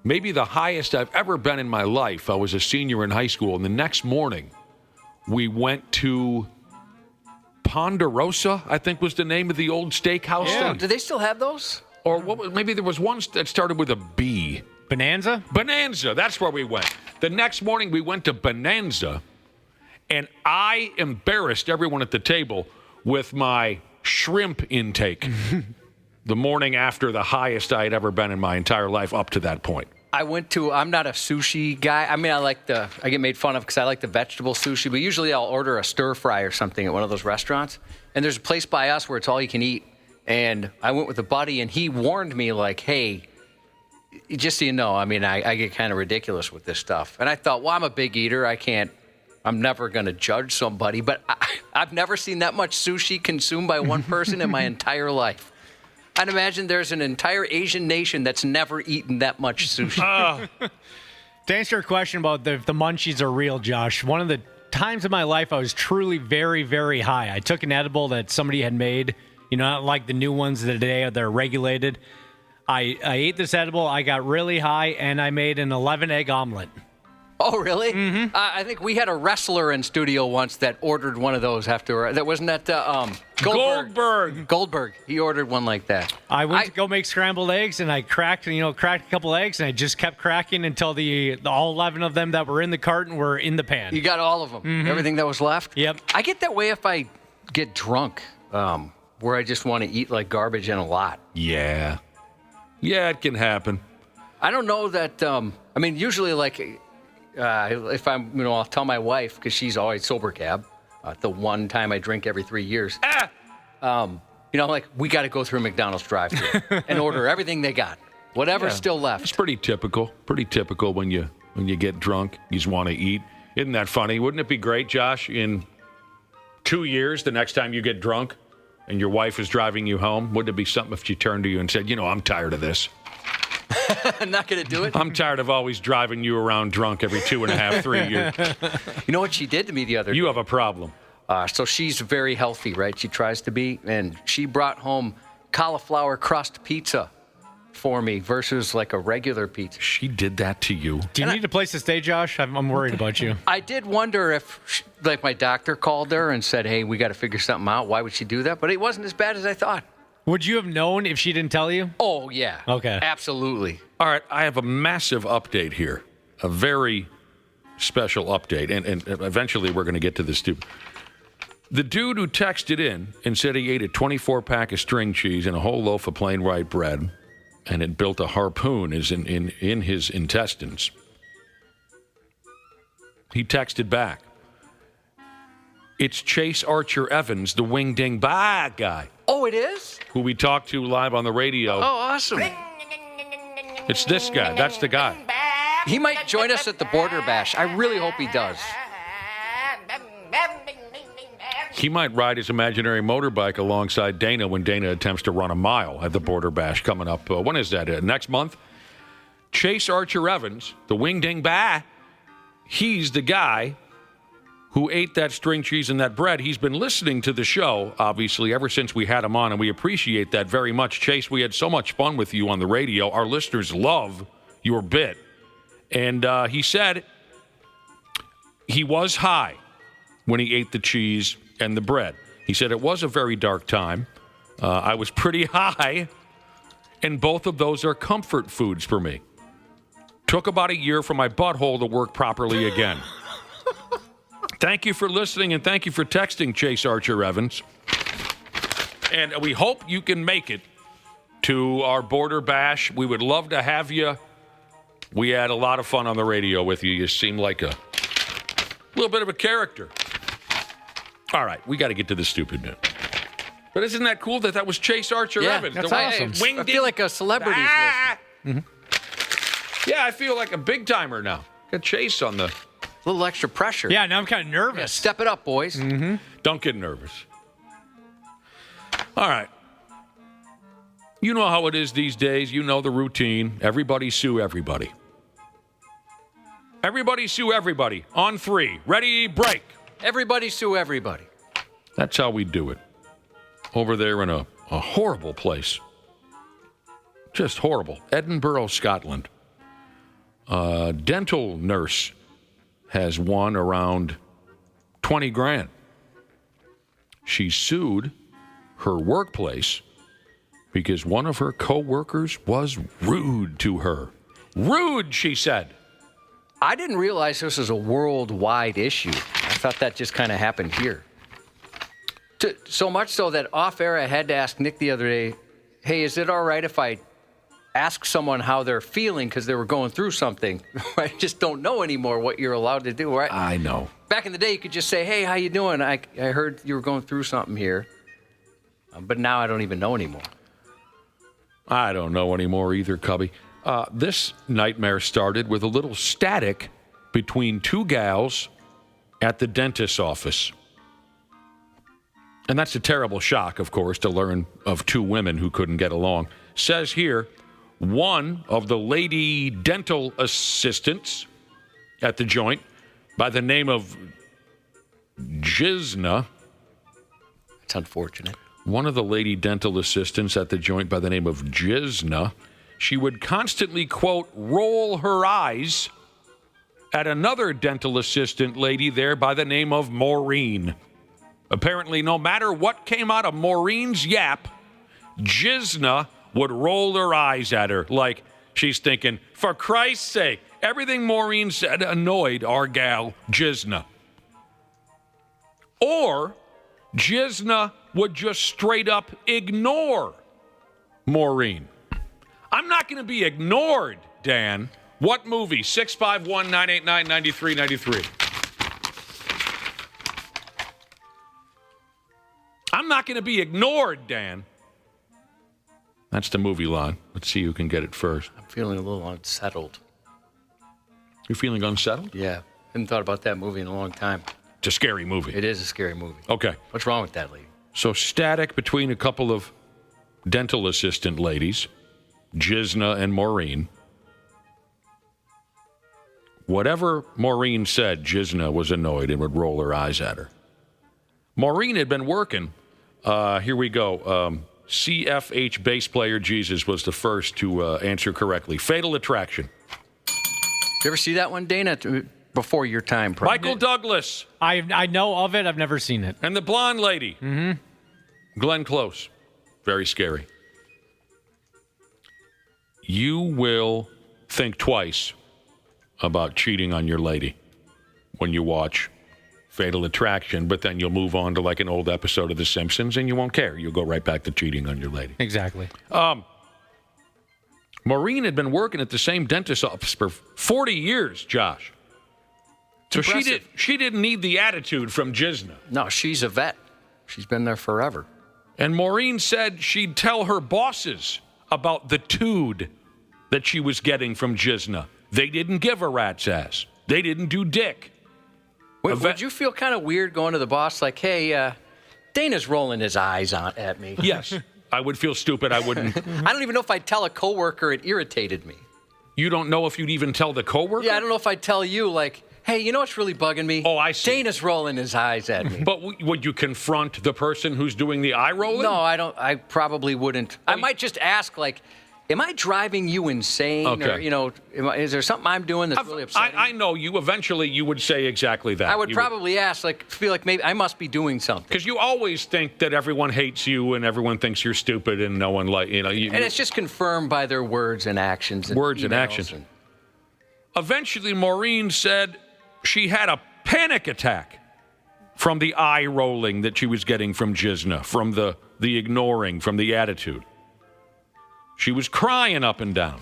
maybe the highest I've ever been in my life. I was a senior in high school, and the next morning, we went to Ponderosa, I think was the name of the old steakhouse. Yeah. Do they still have those? Or maybe there was one that started with a B. Bonanza? Bonanza, that's where we went. The next morning we went to Bonanza, and I embarrassed everyone at the table with my shrimp intake the morning after the highest I had ever been in my entire life up to that point. I'm not a sushi guy. I mean, I get made fun of because I like the vegetable sushi, but usually I'll order a stir fry or something at one of those restaurants. And there's a place by us where it's all you can eat. And I went with a buddy, and he warned me, like, hey, just so you know, I mean, I get kind of ridiculous with this stuff. And I thought, well, I'm a big eater. I'm never going to judge somebody. But I've never seen that much sushi consumed by one person in my entire life. I'd imagine there's an entire Asian nation that's never eaten that much sushi. To answer your question about if the munchies are real, Josh, one of the times in my life I was truly very, very high. I took an edible that somebody had made, not like the new ones today, they're regulated. I ate this edible, I got really high, and I made an 11-egg omelet. Oh, really? Mm-hmm. I think we had a wrestler in studio once that ordered one of those after. That wasn't that Goldberg. He ordered one like that. I went to go make scrambled eggs, and I cracked a couple eggs, and I just kept cracking until all 11 of them that were in the carton were in the pan. You got all of them? Mm-hmm. Everything that was left? Yep. I get that way if I get drunk, where I just want to eat like garbage and a lot. Yeah. Yeah, it can happen. I don't know that, usually like... if I'm, I'll tell my wife, because she's always sober cab, the one time I drink every 3 years. Like, we got to go through McDonald's drive-thru and order everything they got, whatever's still left. It's pretty typical. Pretty typical when you get drunk, you just want to eat. Isn't that funny? Wouldn't it be great, Josh, in 2 years, the next time you get drunk and your wife is driving you home? Wouldn't it be something if she turned to you and said, I'm tired of this? I'm not going to do it. I'm tired of always driving you around drunk every 2.5, 3 years. You know what she did to me the other day? You have a problem. So she's very healthy, right? She tries to be. And she brought home cauliflower crust pizza for me versus like a regular pizza. She did that to you? Do you need a place to stay, Josh? I'm worried about you. I did wonder if, my doctor called her and said, hey, we got to figure something out. Why would she do that? But it wasn't as bad as I thought. Would you have known if she didn't tell you? Oh, yeah. Okay. Absolutely. All right, I have a massive update here. A very special update. And eventually we're going to get to this, too. The dude who texted in and said he ate a 24-pack of string cheese and a whole loaf of plain white bread and it built a harpoon in his intestines. He texted back. It's Chase Archer Evans, the Wing Ding Ba guy. Oh, it is? Who we talked to live on the radio. Oh, awesome. It's this guy. That's the guy. He might join us at the Border Bash. I really hope he does. He might ride his imaginary motorbike alongside Dana when Dana attempts to run a mile at the Border Bash coming up. When is that? Next month? Chase Archer Evans, the Wing Ding Ba, he's the guy who ate that string cheese and that bread. He's been listening to the show, obviously, ever since we had him on, and we appreciate that very much. Chase, we had so much fun with you on the radio. Our listeners love your bit. And he said he was high when he ate the cheese and the bread. He said it was a very dark time. I was pretty high, and both of those are comfort foods for me. Took about a year for my butthole to work properly again. Thank you for listening, and thank you for texting, Chase Archer Evans. And we hope you can make it to our border bash. We would love to have you. We had a lot of fun on the radio with you. You seem like a little bit of a character. All right, we got to get to the stupid news. But isn't that cool that was Chase Archer Evans? That's awesome. I feel like a celebrity. Yeah, I feel like a big timer now. Got Chase on the... A little extra pressure. Yeah, now I'm kind of nervous. Yeah, step it up, boys. Mm-hmm. Don't get nervous. All right. You know how it is these days. You know the routine. Everybody sue everybody. Everybody sue everybody. On 3. Ready, break. Everybody sue everybody. That's how we do it. Over there in a horrible place. Just horrible. Edinburgh, Scotland. A dental nurse has won around 20 grand. She sued her workplace because one of her co-workers was rude to her. Rude, she said. I didn't realize this was a worldwide issue. I thought that just kind of happened here. So much so that off air I had to ask Nick the other day, hey, is it all right if I ask someone how they're feeling because they were going through something? I just don't know anymore what you're allowed to do, right? I know. Back in the day, you could just say, hey, how you doing? I heard you were going through something here. But now I don't even know anymore. I don't know anymore either, Cubby. This nightmare started with a little static between two gals at the dentist's office. And that's a terrible shock, of course, to learn of two women who couldn't get along. Says here, one of the lady dental assistants at the joint by the name of Jizna. It's unfortunate. One of the lady dental assistants at the joint by the name of Jizna, she would constantly, quote, roll her eyes at another dental assistant lady there by the name of Maureen. Apparently, no matter what came out of Maureen's yap, Jizna would roll her eyes at her like she's thinking, for Christ's sake, everything Maureen said annoyed our gal, Jizna. Or Jizna would just straight up ignore Maureen. I'm not going to be ignored, Dan. What movie? 651-989-9393. I'm not going to be ignored, Dan. That's the movie line. Let's see who can get it first. I'm feeling a little unsettled. You're feeling unsettled? Yeah. Hadn't thought about that movie in a long time. It's a scary movie. It is a scary movie. Okay. What's wrong with that lady? So static between a couple of dental assistant ladies, Jizna and Maureen. Whatever Maureen said, Jizna was annoyed and would roll her eyes at her. Maureen had been working. Here we go. CFH bass player Jesus was the first to answer correctly. Fatal Attraction. Did you ever see that one, Dana? Before your time, probably. Michael Douglas. I know of it. I've never seen it. And the blonde lady. Mm-hmm. Glenn Close. Very scary. You will think twice about cheating on your lady when you watch Fatal Attraction, but then you'll move on to like an old episode of The Simpsons and you won't care. You'll go right back to cheating on your lady. Exactly. Maureen had been working at the same dentist office for 40 years, Josh. So she didn't need the attitude from Jizna. No, she's a vet. She's been there forever. And Maureen said she'd tell her bosses about the tood that she was getting from Jizna. They didn't give a rat's ass. They didn't do dick. Would you feel kind of weird going to the boss like, hey, Dana's rolling his eyes at me? Yes. I would feel stupid. I wouldn't. I don't even know if I'd tell a coworker it irritated me. You don't know if you'd even tell the coworker? Yeah, I don't know if I'd tell you, like, hey, you know what's really bugging me? Oh, I see. Dana's rolling his eyes at me. But would you confront the person who's doing the eye rolling? No, I don't. I probably wouldn't. I might just ask, like, am I driving you insane? Okay. Or, is there something I'm doing that's really upsetting? I know you. Eventually, you would say exactly that. I would probably ask, feel like maybe I must be doing something. Because you always think that everyone hates you and everyone thinks you're stupid and no one and it's just confirmed by their words and actions. Words and actions. Eventually, Maureen said she had a panic attack from the eye rolling that she was getting from Jizna, from the ignoring, from the attitude. She was crying up and down.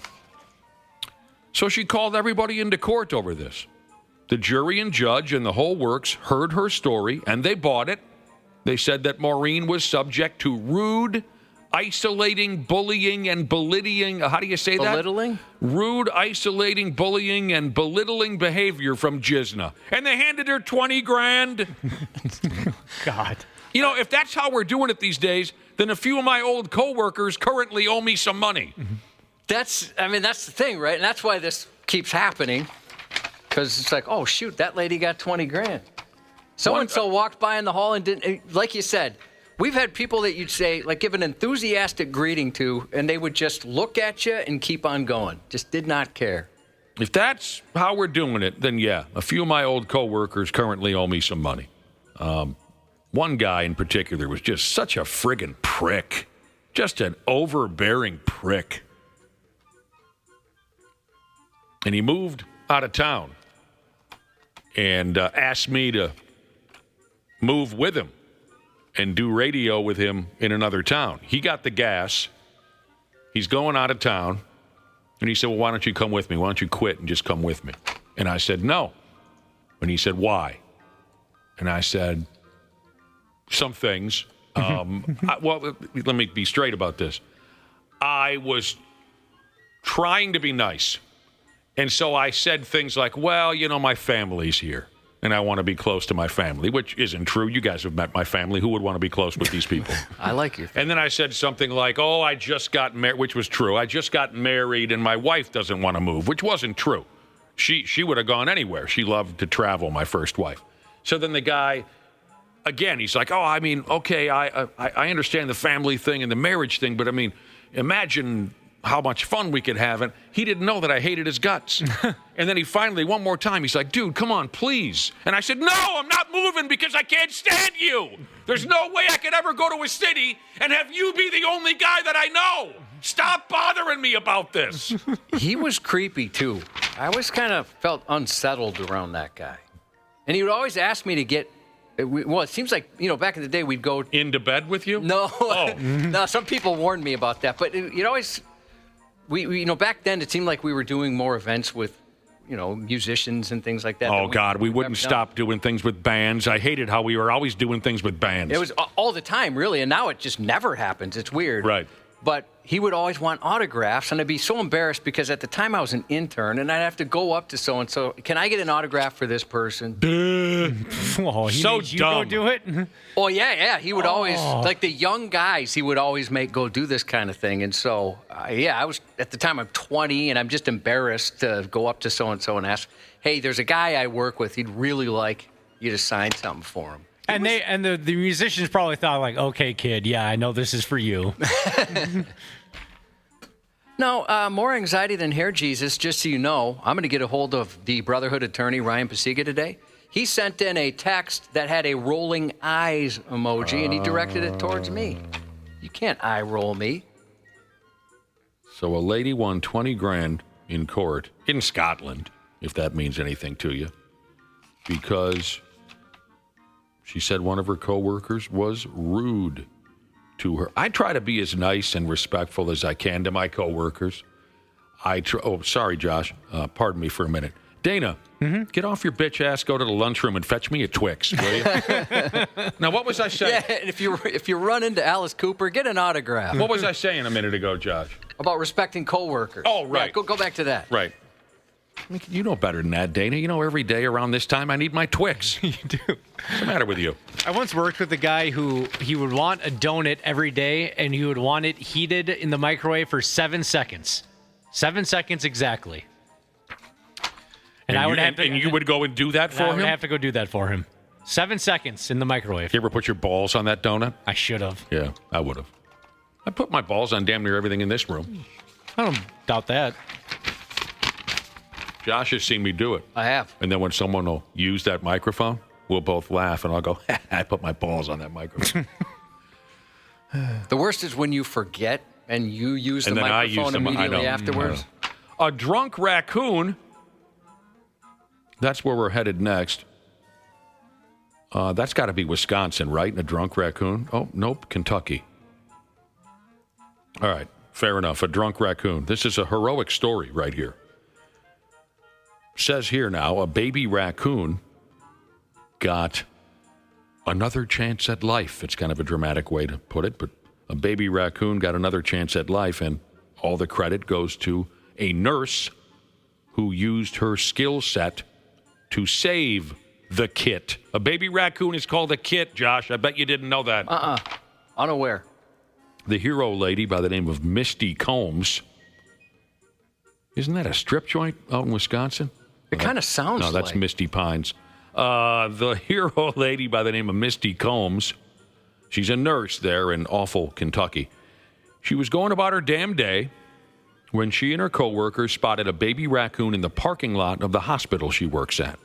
So she called everybody into court over this. The jury and judge and the whole works heard her story, and they bought it. They said that Maureen was subject to rude, isolating, bullying, and belittling. How do you say that? Belittling? Rude, isolating, bullying, and belittling behavior from Gisna. And they handed her $20,000. God. You know, if that's how we're doing it these days, then a few of my old coworkers currently owe me some money. That's the thing, right? And that's why this keeps happening. Because it's like, oh, shoot, that lady got $20,000. So-and-so walked by in the hall and didn't, like you said, we've had people that you'd say, like, give an enthusiastic greeting to, and they would just look at you and keep on going. Just did not care. If that's how we're doing it, then yeah, a few of my old coworkers currently owe me some money. One guy in particular was just such a friggin' prick. Just an overbearing prick. And he moved out of town and asked me to move with him and do radio with him in another town. He got the gas. He's going out of town. And he said, well, why don't you come with me? Why don't you quit and just come with me? And I said, no. And he said, why? And I said, some things. Well, let me be straight about this. I was trying to be nice. And so I said things like, well, you know, my family's here. And I want to be close to my family, which isn't true. You guys have met my family. Who would want to be close with these people? I like you. And then I said something like, oh, I just got married, which was true. I just got married and my wife doesn't want to move, which wasn't true. She would have gone anywhere. She loved to travel, my first wife. So then the guy, again, he's like, oh, I mean, okay, I understand the family thing and the marriage thing, but I mean, imagine how much fun we could have. And he didn't know that I hated his guts. And then he finally, one more time, he's like, dude, come on, please. And I said, no, I'm not moving because I can't stand you. There's no way I could ever go to a city and have you be the only guy that I know. Stop bothering me about this. He was creepy, too. I always kind of felt unsettled around that guy. And he would always ask me to get, well, it seems like, you know, back in the day, we'd go into bed with you? No. Oh. No, some people warned me about that. But you'd always... We, you know, back then it seemed like we were doing more events with, you know, musicians and things like that. Oh, God, we wouldn't stop doing things with bands. I hated how we were always doing things with bands. It was all the time, really, and now it just never happens. It's weird. Right. But he would always want autographs, and I'd be so embarrassed because at the time I was an intern, and I'd have to go up to so-and-so, can I get an autograph for this person? Oh, he so made you dumb. go do it? Oh, yeah. He would always, like the young guys, he would always make go do this kind of thing. And so, I was, at the time, I'm 20, and I'm just embarrassed to go up to so-and-so and ask, hey, there's a guy I work with. He'd really like you to sign something for him. And the musicians probably thought, like, okay, kid, yeah, I know this is for you. No, more anxiety than hair, Jesus. Just so you know, I'm going to get a hold of the Brotherhood attorney, Ryan Pasiga, today. He sent in a text that had a rolling eyes emoji, and he directed it towards me. You can't eye roll me. So a lady won $20,000 in court in Scotland, if that means anything to you, because she said one of her coworkers was rude to her. I try to be as nice and respectful as I can to my coworkers. Oh, sorry, Josh. Pardon me for a minute. Dana, get off your bitch ass, go to the lunchroom and fetch me a Twix, will you? Now, what was I saying? Yeah, and if you run into Alice Cooper, get an autograph. What was I saying a minute ago, Josh? About respecting coworkers. Oh, right. Yeah, go back to that. Right. I mean, you know better than that, Dana. You know every day around this time I need my Twix. You do. What's the matter with you? I once worked with a guy who he would want a donut every day, and he would want it heated in the microwave for 7 seconds. 7 seconds exactly. And I would have to. And you would go and do that for him? I would have to go do that for him. 7 seconds in the microwave. You ever put your balls on that donut? I should have. Yeah, I would have. I put my balls on damn near everything in this room. I don't doubt that. Josh has seen me do it. I have. And then when someone will use that microphone, we'll both laugh, and I'll go, I put my balls on that microphone. The worst is when you forget and you use the microphone immediately afterwards. A drunk raccoon. That's where we're headed next. That's got to be Wisconsin, right? A drunk raccoon? Oh, nope, Kentucky. All right. Fair enough. A drunk raccoon. This is a heroic story right here. Says here now, a baby raccoon got another chance at life. It's kind of a dramatic way to put it, but a baby raccoon got another chance at life, and all the credit goes to a nurse who used her skill set to save the kit. A baby raccoon is called a kit, Josh. I bet you didn't know that. Unaware. The hero lady by the name of Misty Combs. Isn't that a strip joint out in Wisconsin? It kind of sounds like. No, that's Misty Pines. The hero lady by the name of Misty Combs. She's a nurse there in awful Kentucky. She was going about her damn day when she and her coworkers spotted a baby raccoon in the parking lot of the hospital she works at.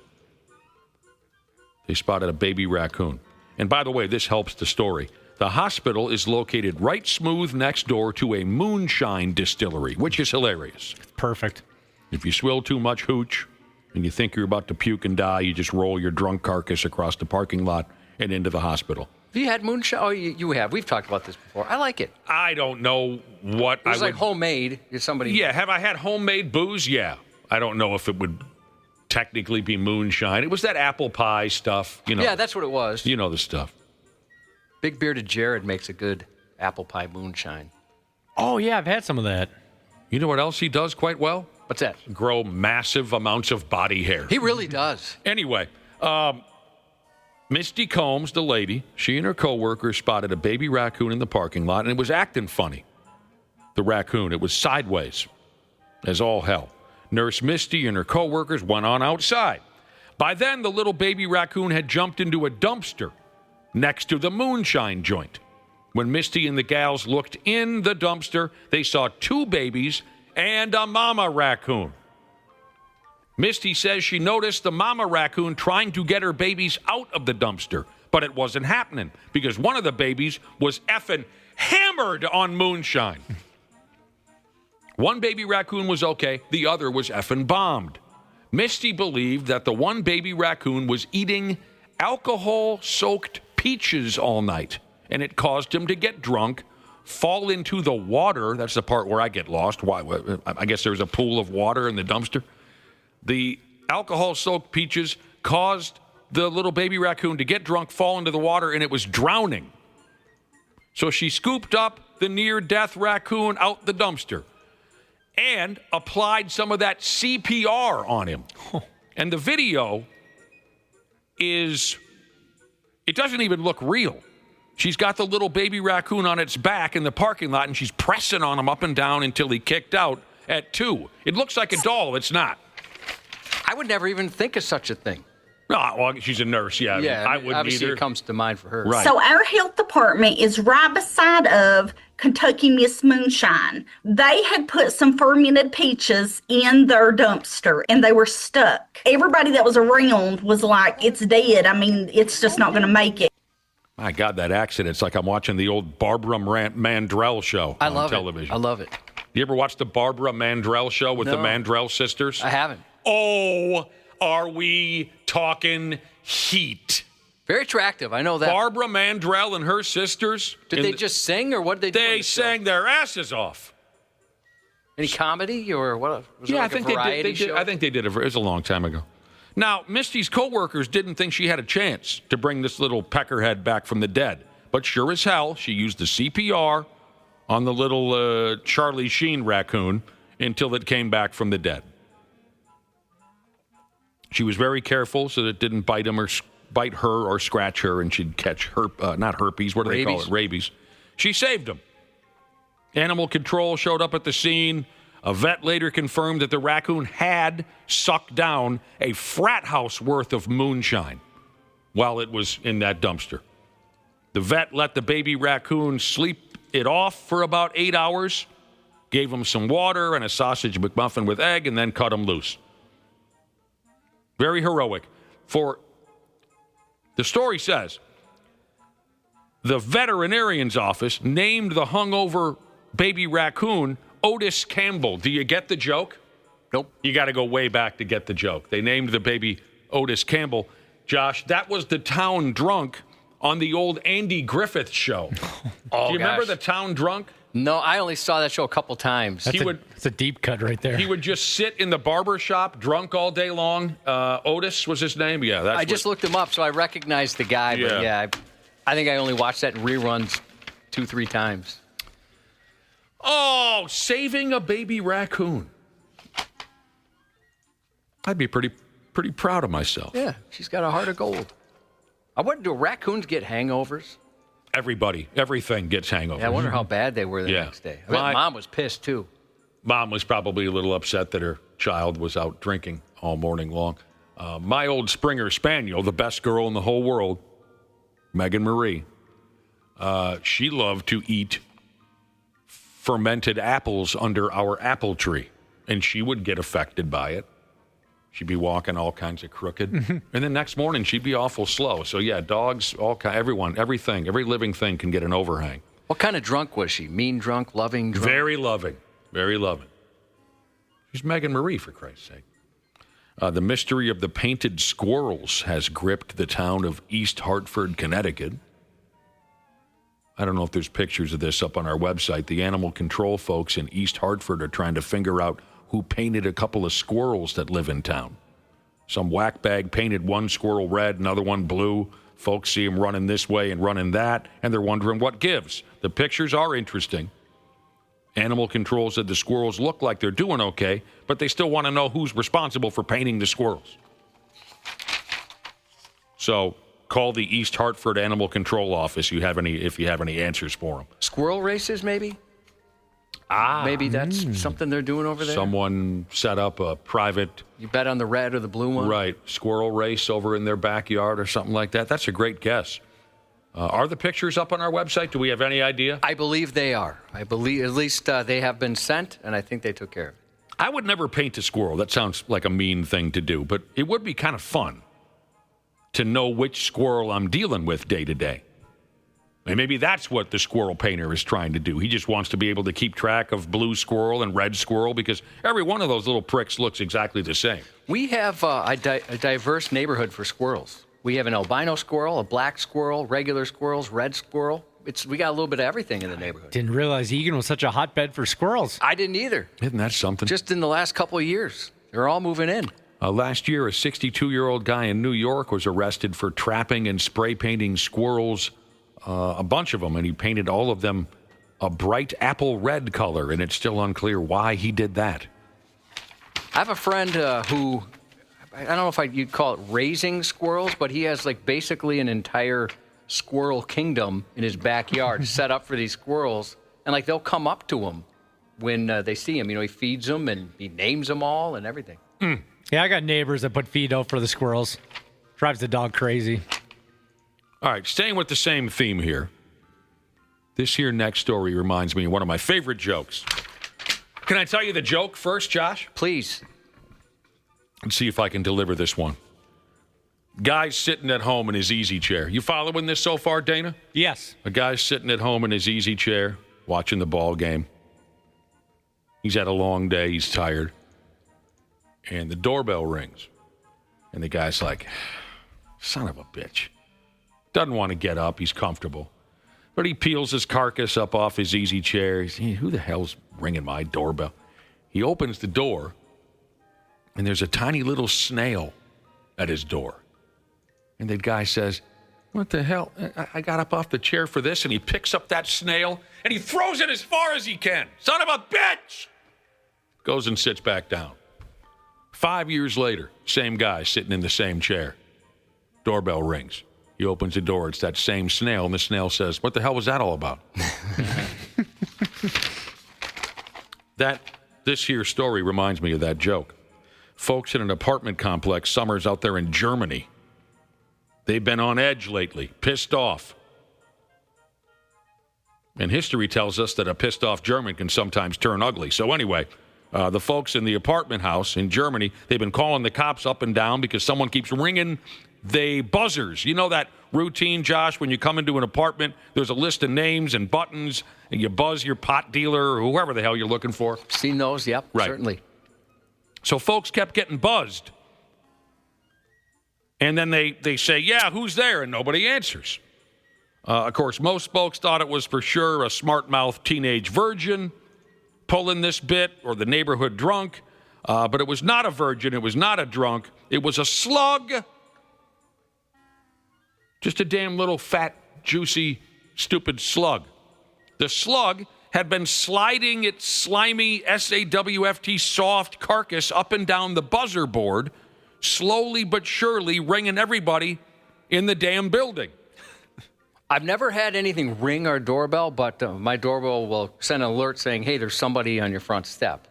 They spotted a baby raccoon. And by the way, this helps the story. The hospital is located right smooth next door to a moonshine distillery, which is hilarious. Perfect. If you swill too much hooch and you think you're about to puke and die, you just roll your drunk carcass across the parking lot and into the hospital. Have you had moonshine? Oh, you have. We've talked about this before. I like it. I don't know what I would... like homemade. If somebody... Yeah, have I had homemade booze? Yeah. I don't know if it would technically be moonshine. It was that apple pie stuff, you know. Yeah, that's what it was. You know the stuff. Big Bearded Jared makes a good apple pie moonshine. Oh, yeah, I've had some of that. You know what else he does quite well? What's that? Grow massive amounts of body hair. He really does. Anyway, Misty Combs, the lady, she and her coworkers spotted a baby raccoon in the parking lot, and it was acting funny. The raccoon, it was sideways, as all hell. Nurse Misty and her coworkers went on outside. By then, the little baby raccoon had jumped into a dumpster next to the moonshine joint. When Misty and the gals looked in the dumpster, they saw 2 babies and a mama raccoon. Misty says she noticed the mama raccoon trying to get her babies out of the dumpster, but it wasn't happening because one of the babies was effing hammered on moonshine. One baby raccoon was okay, the other was effing bombed. Misty believed that the one baby raccoon was eating alcohol-soaked peaches all night, and it caused him to get drunk, fall into the water. That's the part where I get lost. Why? I guess there's a pool of water in the dumpster. The alcohol-soaked peaches caused the little baby raccoon to get drunk, fall into the water, and it was drowning. So she scooped up the near-death raccoon out the dumpster and applied some of that CPR on him. And the video is... it doesn't even look real. She's got the little baby raccoon on its back in the parking lot, and she's pressing on him up and down until he kicked out at 2. It looks like a doll. It's not. I would never even think of such a thing. No, well, she's a nurse, yeah. I wouldn't obviously either. It comes to mind for her. Right. So our health department is right beside of Kentucky Miss Moonshine. They had put some fermented peaches in their dumpster, and they were stuck. Everybody that was around was like, it's dead. I mean, it's just not going to make it. My God, that accent. It's like I'm watching the old Barbara Mandrell show on television. I love it. You ever watch the Barbara Mandrell show with the Mandrell sisters? I haven't. Oh, are we talking heat? Very attractive. I know that. Barbara Mandrell and her sisters. Did they just sing, or what did they do? They sang their asses off. Any comedy or what? Was it Yeah, like I think a variety show? I think they did. It was a long time ago. Now, Misty's coworkers didn't think she had a chance to bring this little peckerhead back from the dead, but sure as hell, she used the CPR on the little Charlie Sheen raccoon until it came back from the dead. She was very careful so that it didn't bite her or scratch her, and she'd catch not herpes. What do they call it? Rabies. She saved him. Animal control showed up at the scene. A vet later confirmed that the raccoon had sucked down a frat house worth of moonshine while it was in that dumpster. The vet let the baby raccoon sleep it off for about 8 hours, gave him some water and a sausage McMuffin with egg, and then cut him loose. Very heroic. For the story says, the veterinarian's office named the hungover baby raccoon Otis Campbell. Do you get the joke? Nope. You got to go way back to get the joke. They named the baby Otis Campbell. Josh, that was the town drunk on the old Andy Griffith show. Oh, do you remember gosh. the Town Drunk? No, I only saw that show a couple times. That's a deep cut right there. He would just sit in the barber shop drunk all day long. Otis was his name. Yeah, I just looked him up, so I recognized the guy. Yeah. But yeah, I think I only watched that in reruns 2-3 times. Oh, saving a baby raccoon. I'd be pretty proud of myself. Yeah, she's got a heart of gold. I wonder, do raccoons get hangovers? Everything gets hangovers. Yeah, I wonder how bad they were the next day. I bet Mom was pissed, too. Mom was probably a little upset that her child was out drinking all morning long. My old Springer Spaniel, the best girl in the whole world, Megan Marie, she loved to eat fermented apples under our apple tree, and she would get affected by it. She'd be walking all kinds of crooked, and then next morning she'd be awful slow. So yeah, dogs, everything, every living thing can get an overhang. What kind of drunk was she? Mean drunk, loving drunk? Very loving, very loving. She's Megan Marie, for Christ's sake. The mystery of the painted squirrels has gripped the town of East Hartford, Connecticut. I don't know if there's pictures of this up on our website. The animal control folks in East Hartford are trying to figure out who painted a couple of squirrels that live in town. Some whackbag painted one squirrel red, another one blue. Folks see them running this way and running that, and they're wondering what gives. The pictures are interesting. Animal control said the squirrels look like they're doing okay, but they still want to know who's responsible for painting the squirrels. So call the East Hartford Animal Control Office if you have any answers for them. Squirrel races, maybe? Maybe that's something they're doing over there? Someone set up a private... You bet on the red or the blue one? Right. Squirrel race over in their backyard or something like that. That's a great guess. Are the pictures up on our website? Do we have any idea? I believe they are. I believe at least they have been sent, and I think they took care of it. I would never paint a squirrel. That sounds like a mean thing to do, but it would be kind of fun to know which squirrel I'm dealing with day to day. And maybe that's what the squirrel painter is trying to do. He just wants to be able to keep track of blue squirrel and red squirrel because every one of those little pricks looks exactly the same. We have a diverse neighborhood for squirrels. We have an albino squirrel, a black squirrel, regular squirrels, red squirrel. We got a little bit of everything in the neighborhood. Didn't realize Egan was such a hotbed for squirrels. I didn't either. Isn't that something? Just in the last couple of years. They're all moving in. Last year, a 62-year-old guy in New York was arrested for trapping and spray painting squirrels, a bunch of them, and he painted all of them a bright apple red color, and it's still unclear why he did that. I have a friend who, I don't know if you'd call it raising squirrels, but he has like basically an entire squirrel kingdom in his backyard set up for these squirrels, and like they'll come up to him when they see him. You know, he feeds them and he names them all and everything. Yeah, I got neighbors that put feed out for the squirrels. Drives the dog crazy. All right, staying with the same theme here. This here next story reminds me of one of my favorite jokes. Can I tell you the joke first, Josh? Please. Let's see if I can deliver this one. Guy's sitting at home in his easy chair. You following this so far, Dana? Yes. A guy's sitting at home in his easy chair, watching the ball game. He's had a long day. He's tired. And the doorbell rings. And the guy's like, son of a bitch. Doesn't want to get up. He's comfortable. But he peels his carcass up off his easy chair. He's, who the hell's ringing my doorbell? He opens the door, and there's a tiny little snail at his door. And the guy says, what the hell? I got up off the chair for this. And he picks up that snail, and he throws it as far as he can. Son of a bitch! Goes and sits back down. 5 years later, same guy sitting in the same chair. Doorbell rings. He opens the door. It's that same snail, and the snail says, what the hell was that all about? This here story reminds me of that joke. Folks in an apartment complex, summers out there in Germany. They've been on edge lately, pissed off. And history tells us that a pissed off German can sometimes turn ugly. So anyway, the folks in the apartment house in Germany, they've been calling the cops up and down because someone keeps ringing the buzzers. You know that routine, Josh, when you come into an apartment, there's a list of names and buttons, and you buzz your pot dealer or whoever the hell you're looking for. Seen those, yep, right. Certainly. So folks kept getting buzzed. And then they say, yeah, who's there? And nobody answers. Of course, most folks thought it was for sure a smart-mouthed teenage virgin pulling this bit, or the neighborhood drunk. But it was not a virgin. It was not a drunk. It was a slug. Just a damn little fat, juicy, stupid slug. The slug had been sliding its slimy SAWFT soft carcass up and down the buzzer board, slowly but surely ringing everybody in the damn building. I've never had anything ring our doorbell, but my doorbell will send an alert saying, hey, there's somebody on your front step.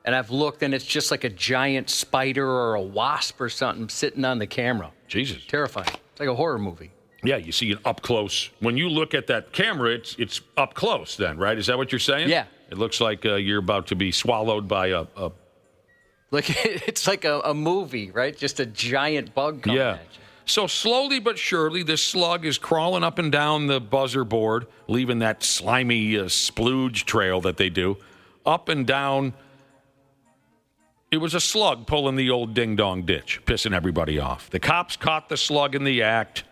And I've looked, and it's just like a giant spider or a wasp or something sitting on the camera. Jesus. Terrifying. It's like a horror movie. Yeah, you see it up close. When you look at that camera, it's up close then, right? Is that what you're saying? Yeah. It looks like you're about to be swallowed by a... Like it's like a movie, right? Just a giant bug coming at you. So slowly but surely, this slug is crawling up and down the buzzer board, leaving that slimy splooge trail that they do, up and down. It was a slug pulling the old ding-dong ditch, pissing everybody off. The cops caught the slug in the act,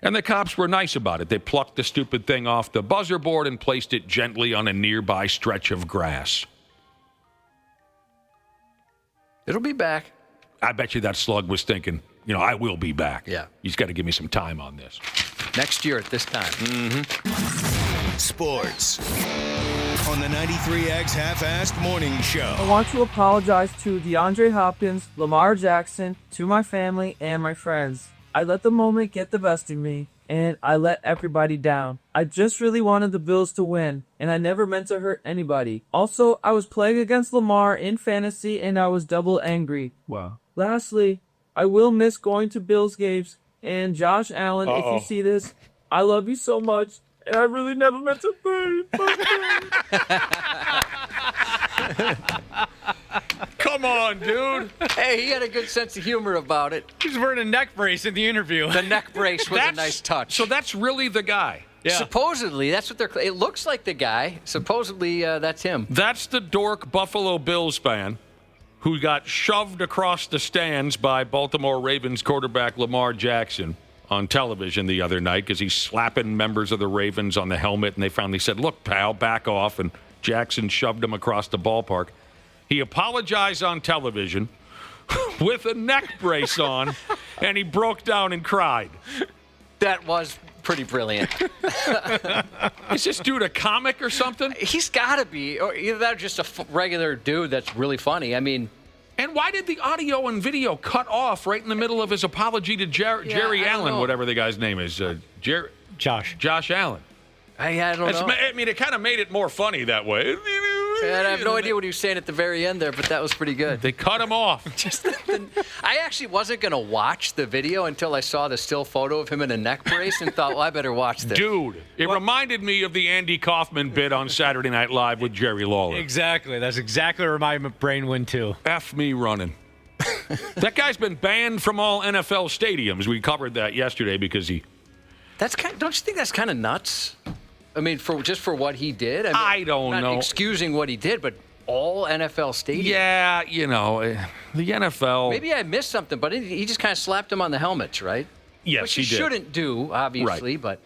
and the cops were nice about it. They plucked the stupid thing off the buzzer board and placed it gently on a nearby stretch of grass. It'll be back. I bet you that slug was thinking, I will be back. Yeah. He's got to give me some time on this. Next year at this time. Mm-hmm. Sports on the 93X Half-Assed Morning Show. I want to apologize to DeAndre Hopkins, Lamar Jackson, to my family and my friends. I let the moment get the best of me, and I let everybody down. I just really wanted the Bills to win, and I never meant to hurt anybody. Also, I was playing against Lamar in fantasy, and I was double angry. Wow. Lastly, I will miss going to Bills games, and Josh Allen, if you see this, I love you so much, and I really never meant to Come on, dude. Hey, he had a good sense of humor about it. He's wearing a neck brace in the interview. The neck brace was a nice touch. So that's really the guy. Yeah. Supposedly, that's what it looks like the guy. Supposedly, that's him. That's the dork Buffalo Bills fan who got shoved across the stands by Baltimore Ravens quarterback Lamar Jackson on television the other night because he's slapping members of the Ravens on the helmet, and they finally said, look, pal, back off, and Jackson shoved him across the ballpark. He apologized on television with a neck brace on, and he broke down and cried. That was pretty brilliant. Is this dude a comic or something? He's got to be. Or either that or just a regular dude that's really funny. I mean... And why did the audio and video cut off right in the middle of his apology to Jerry Allen, whatever the guy's name is? Josh Allen. I don't know. I mean, it kind of made it more funny that way. And I have no idea what he was saying at the very end there, but that was pretty good. They cut him off. I actually wasn't going to watch the video until I saw the still photo of him in a neck brace and thought, well, I better watch this. Dude, it reminded me of the Andy Kaufman bit on Saturday Night Live with Jerry Lawler. Exactly. That's exactly where my brain went to. F me running. That guy's been banned from all NFL stadiums. We covered that yesterday because he... Don't you think that's kind of nuts? I mean, for what he did? I don't know. Not excusing what he did, but all NFL stadiums. Yeah, the NFL... Maybe I missed something, but he just kind of slapped him on the helmets, right? Yes, Which he did. Shouldn't do, obviously, right. But...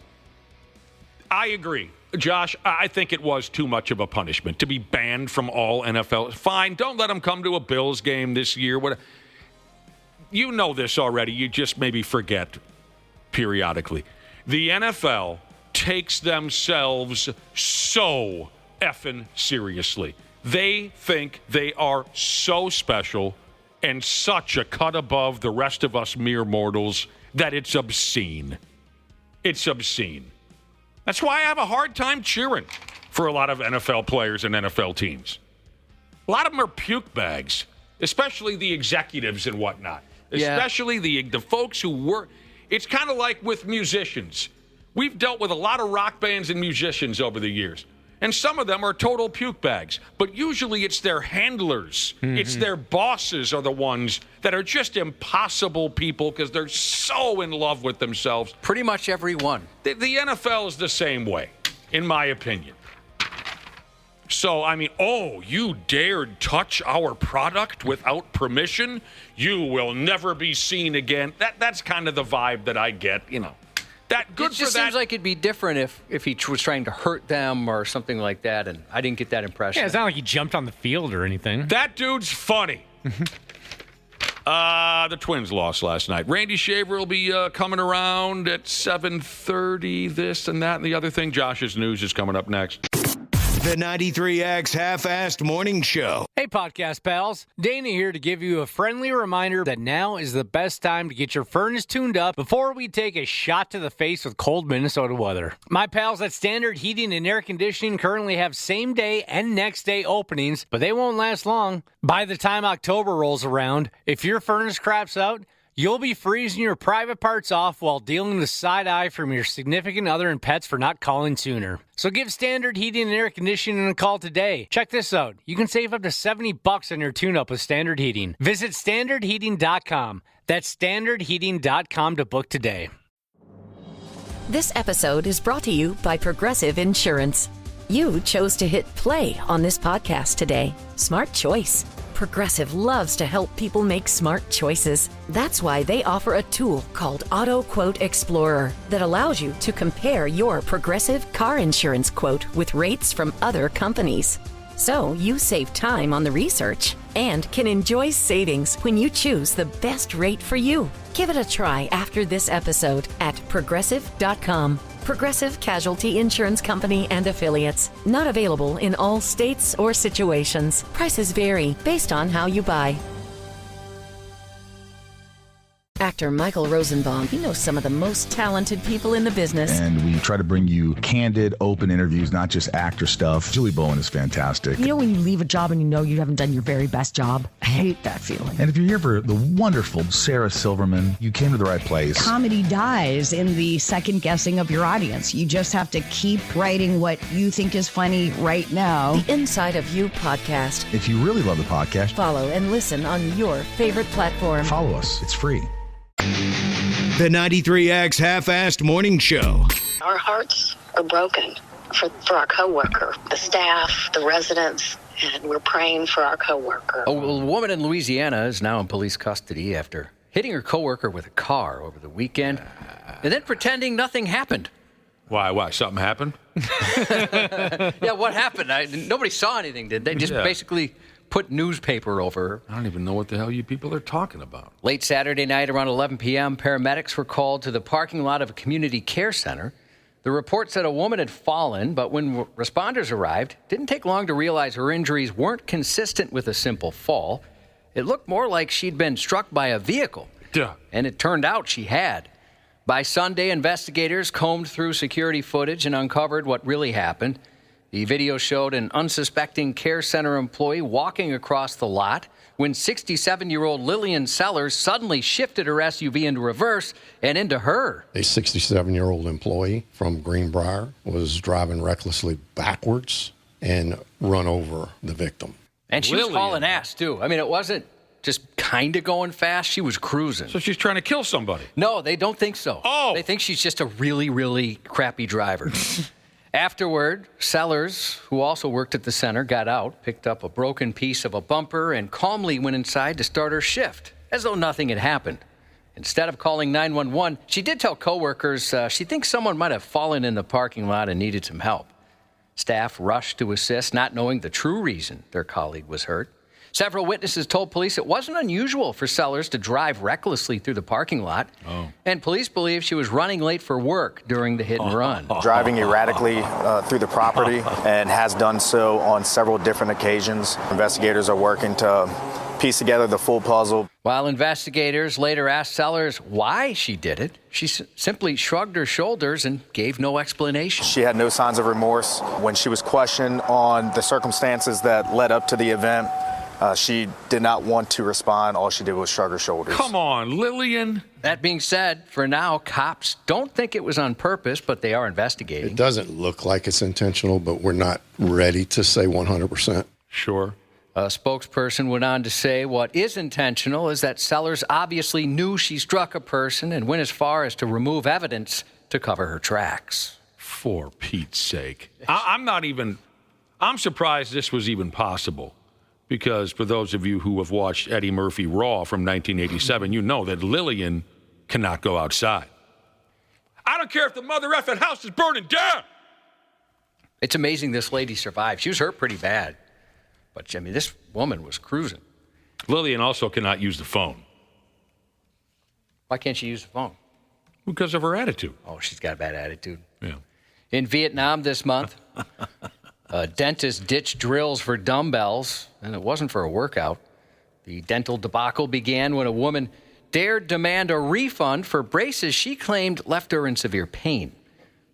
I agree. Josh, I think it was too much of a punishment to be banned from all NFL. Fine, don't let him come to a Bills game this year. You know this already. You just maybe forget periodically. The NFL takes themselves so effing seriously. They think they are so special and such a cut above the rest of us mere mortals that it's obscene. It's obscene. That's why I have a hard time cheering for a lot of NFL players and NFL teams. A lot of them are puke bags, especially the executives and whatnot. Especially the folks who work. It's kind of like with musicians. We've dealt with a lot of rock bands and musicians over the years, and some of them are total puke bags, but usually it's their handlers. Mm-hmm. It's their bosses are the ones that are just impossible people because they're so in love with themselves. Pretty much every one. The NFL is the same way, in my opinion. So, I mean, you dared touch our product without permission? You will never be seen again. That's kind of the vibe that I get, good it just for that. seems like it'd be different if he was trying to hurt them or something like that, and I didn't get that impression. Yeah, it's not like he jumped on the field or anything. That dude's funny. The Twins lost last night. Randy Shaver will be coming around at 7:30, this and that and the other thing. Josh's news is coming up next. The 93X Half-Assed Morning Show. Hey, podcast pals. Dana here to give you a friendly reminder that now is the best time to get your furnace tuned up before we take a shot to the face with cold Minnesota weather. My pals at Standard Heating and Air Conditioning currently have same-day and next-day openings, but they won't last long. By the time October rolls around, if your furnace craps out, you'll be freezing your private parts off while dealing with side eye from your significant other and pets for not calling sooner. So give Standard Heating and Air Conditioning a call today. Check this out. You can save up to $70 on your tune-up with Standard Heating. Visit standardheating.com. That's standardheating.com to book today. This episode is brought to you by Progressive Insurance. You chose to hit play on this podcast today. Smart choice. Progressive loves to help people make smart choices. That's why they offer a tool called Auto Quote Explorer that allows you to compare your Progressive car insurance quote with rates from other companies. So you save time on the research and can enjoy savings when you choose the best rate for you. Give it a try after this episode at progressive.com. Progressive Casualty Insurance Company and Affiliates. Not available in all states or situations. Prices vary based on how you buy. Actor Michael Rosenbaum, he knows some of the most talented people in the business. And we try to bring you candid, open interviews, not just actor stuff. Julie Bowen is fantastic. You know when you leave a job and you know you haven't done your very best job? I hate that feeling. And if you're here for the wonderful Sarah Silverman, you came to the right place. Comedy dies in the second guessing of your audience. You just have to keep writing what you think is funny right now. The Inside of You podcast. If you really love the podcast, Follow and listen on your favorite platform. follow us. It's free. The 93X Half-Assed Morning Show. Our hearts are broken for our coworker, the staff, the residents, and we're praying for our coworker. A woman in Louisiana is now in police custody after hitting her coworker with a car over the weekend and then pretending nothing happened. Why? Something happened? Yeah, what happened? Nobody saw anything, did they? Just basically put newspaper over her. I don't even know what the hell you people are talking about. Late Saturday night around 11 p.m., paramedics were called to the parking lot of a community care center. The report said a woman had fallen, but when responders arrived, it didn't take long to realize her injuries weren't consistent with a simple fall. It looked more like she'd been struck by a vehicle. Duh. And it turned out she had. By Sunday, investigators combed through security footage and uncovered what really happened. The video showed an unsuspecting care center employee walking across the lot when 67-year-old Lillian Sellers suddenly shifted her SUV into reverse and into her. A 67-year-old employee from Greenbrier was driving recklessly backwards and run over the victim. And she was hauling ass, too. I mean, it wasn't just kind of going fast. She was cruising. So she's trying to kill somebody? No, they don't think so. Oh. They think she's just a really, really crappy driver. Afterward, Sellers, who also worked at the center, got out, picked up a broken piece of a bumper, and calmly went inside to start her shift, as though nothing had happened. Instead of calling 911, she did tell coworkers she thinks someone might have fallen in the parking lot and needed some help. Staff rushed to assist, not knowing the true reason their colleague was hurt. Several witnesses told police it wasn't unusual for Sellers to drive recklessly through the parking lot. And police believe she was running late for work during the hit and run. Driving erratically through the property and has done so on several different occasions. Investigators are working to piece together the full puzzle. While investigators later asked Sellers why she did it, she simply shrugged her shoulders and gave no explanation. She had no signs of remorse. When she was questioned on the circumstances that led up to the event, she did not want to respond. All she did was shrug her shoulders. Come on, Lillian. That being said, for now, cops don't think it was on purpose, but they are investigating. It doesn't look like it's intentional, but we're not ready to say 100%. Sure. A spokesperson went on to say what is intentional is that Sellers obviously knew she struck a person and went as far as to remove evidence to cover her tracks. For Pete's sake. I'm surprised this was even possible. Because for those of you who have watched Eddie Murphy Raw from 1987, you know that Lillian cannot go outside. I don't care if the mother effing house is burning down. It's amazing this lady survived. She was hurt pretty bad. But, I mean, this woman was cruising. Lillian also cannot use the phone. Why can't she use the phone? Because of her attitude. Oh, she's got a bad attitude. Yeah. In Vietnam this month, a dentist ditched drills for dumbbells, and it wasn't for a workout. The dental debacle began when a woman dared demand a refund for braces she claimed left her in severe pain.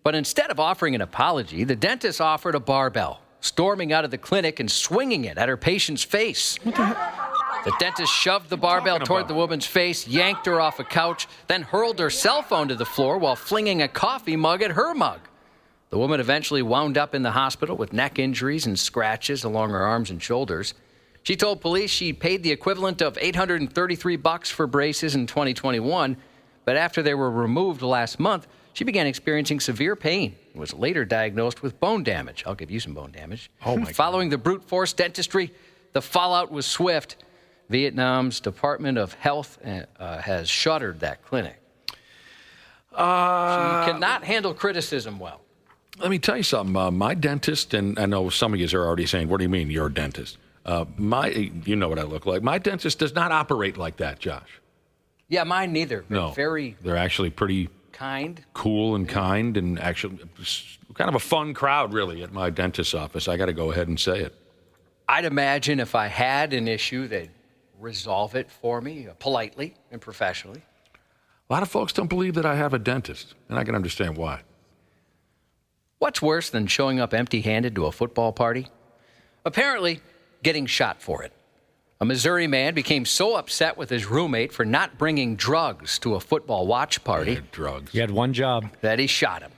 But instead of offering an apology, the dentist offered a barbell, storming out of the clinic and swinging it at her patient's face. What the heck? The dentist shoved the barbell toward the woman's face, yanked her off a couch, then hurled her cell phone to the floor while flinging a coffee mug at her mug. The woman eventually wound up in the hospital with neck injuries and scratches along her arms and shoulders. She told police she paid the equivalent of $833 for braces in 2021, but after they were removed last month, she began experiencing severe pain and was later diagnosed with bone damage. I'll give you some bone damage. Oh, my God. Following the brute force dentistry, the fallout was swift. Vietnam's Department of Health has shuttered that clinic. She cannot handle criticism well. Let me tell you something. My dentist, and I know some of you are already saying, what do you mean, you're a dentist? You know what I look like. My dentist does not operate like that, Josh. Yeah, mine neither. No. They're actually pretty kind, cool and kind, and actually kind of a fun crowd, really, at my dentist's office. I got to go ahead and say it. I'd imagine if I had an issue, they'd resolve it for me politely and professionally. A lot of folks don't believe that I have a dentist, and I can understand why. What's worse than showing up empty-handed to a football party? Apparently, getting shot for it. A Missouri man became so upset with his roommate for not bringing drugs to a football watch party. Drugs. He had one job. That he shot him.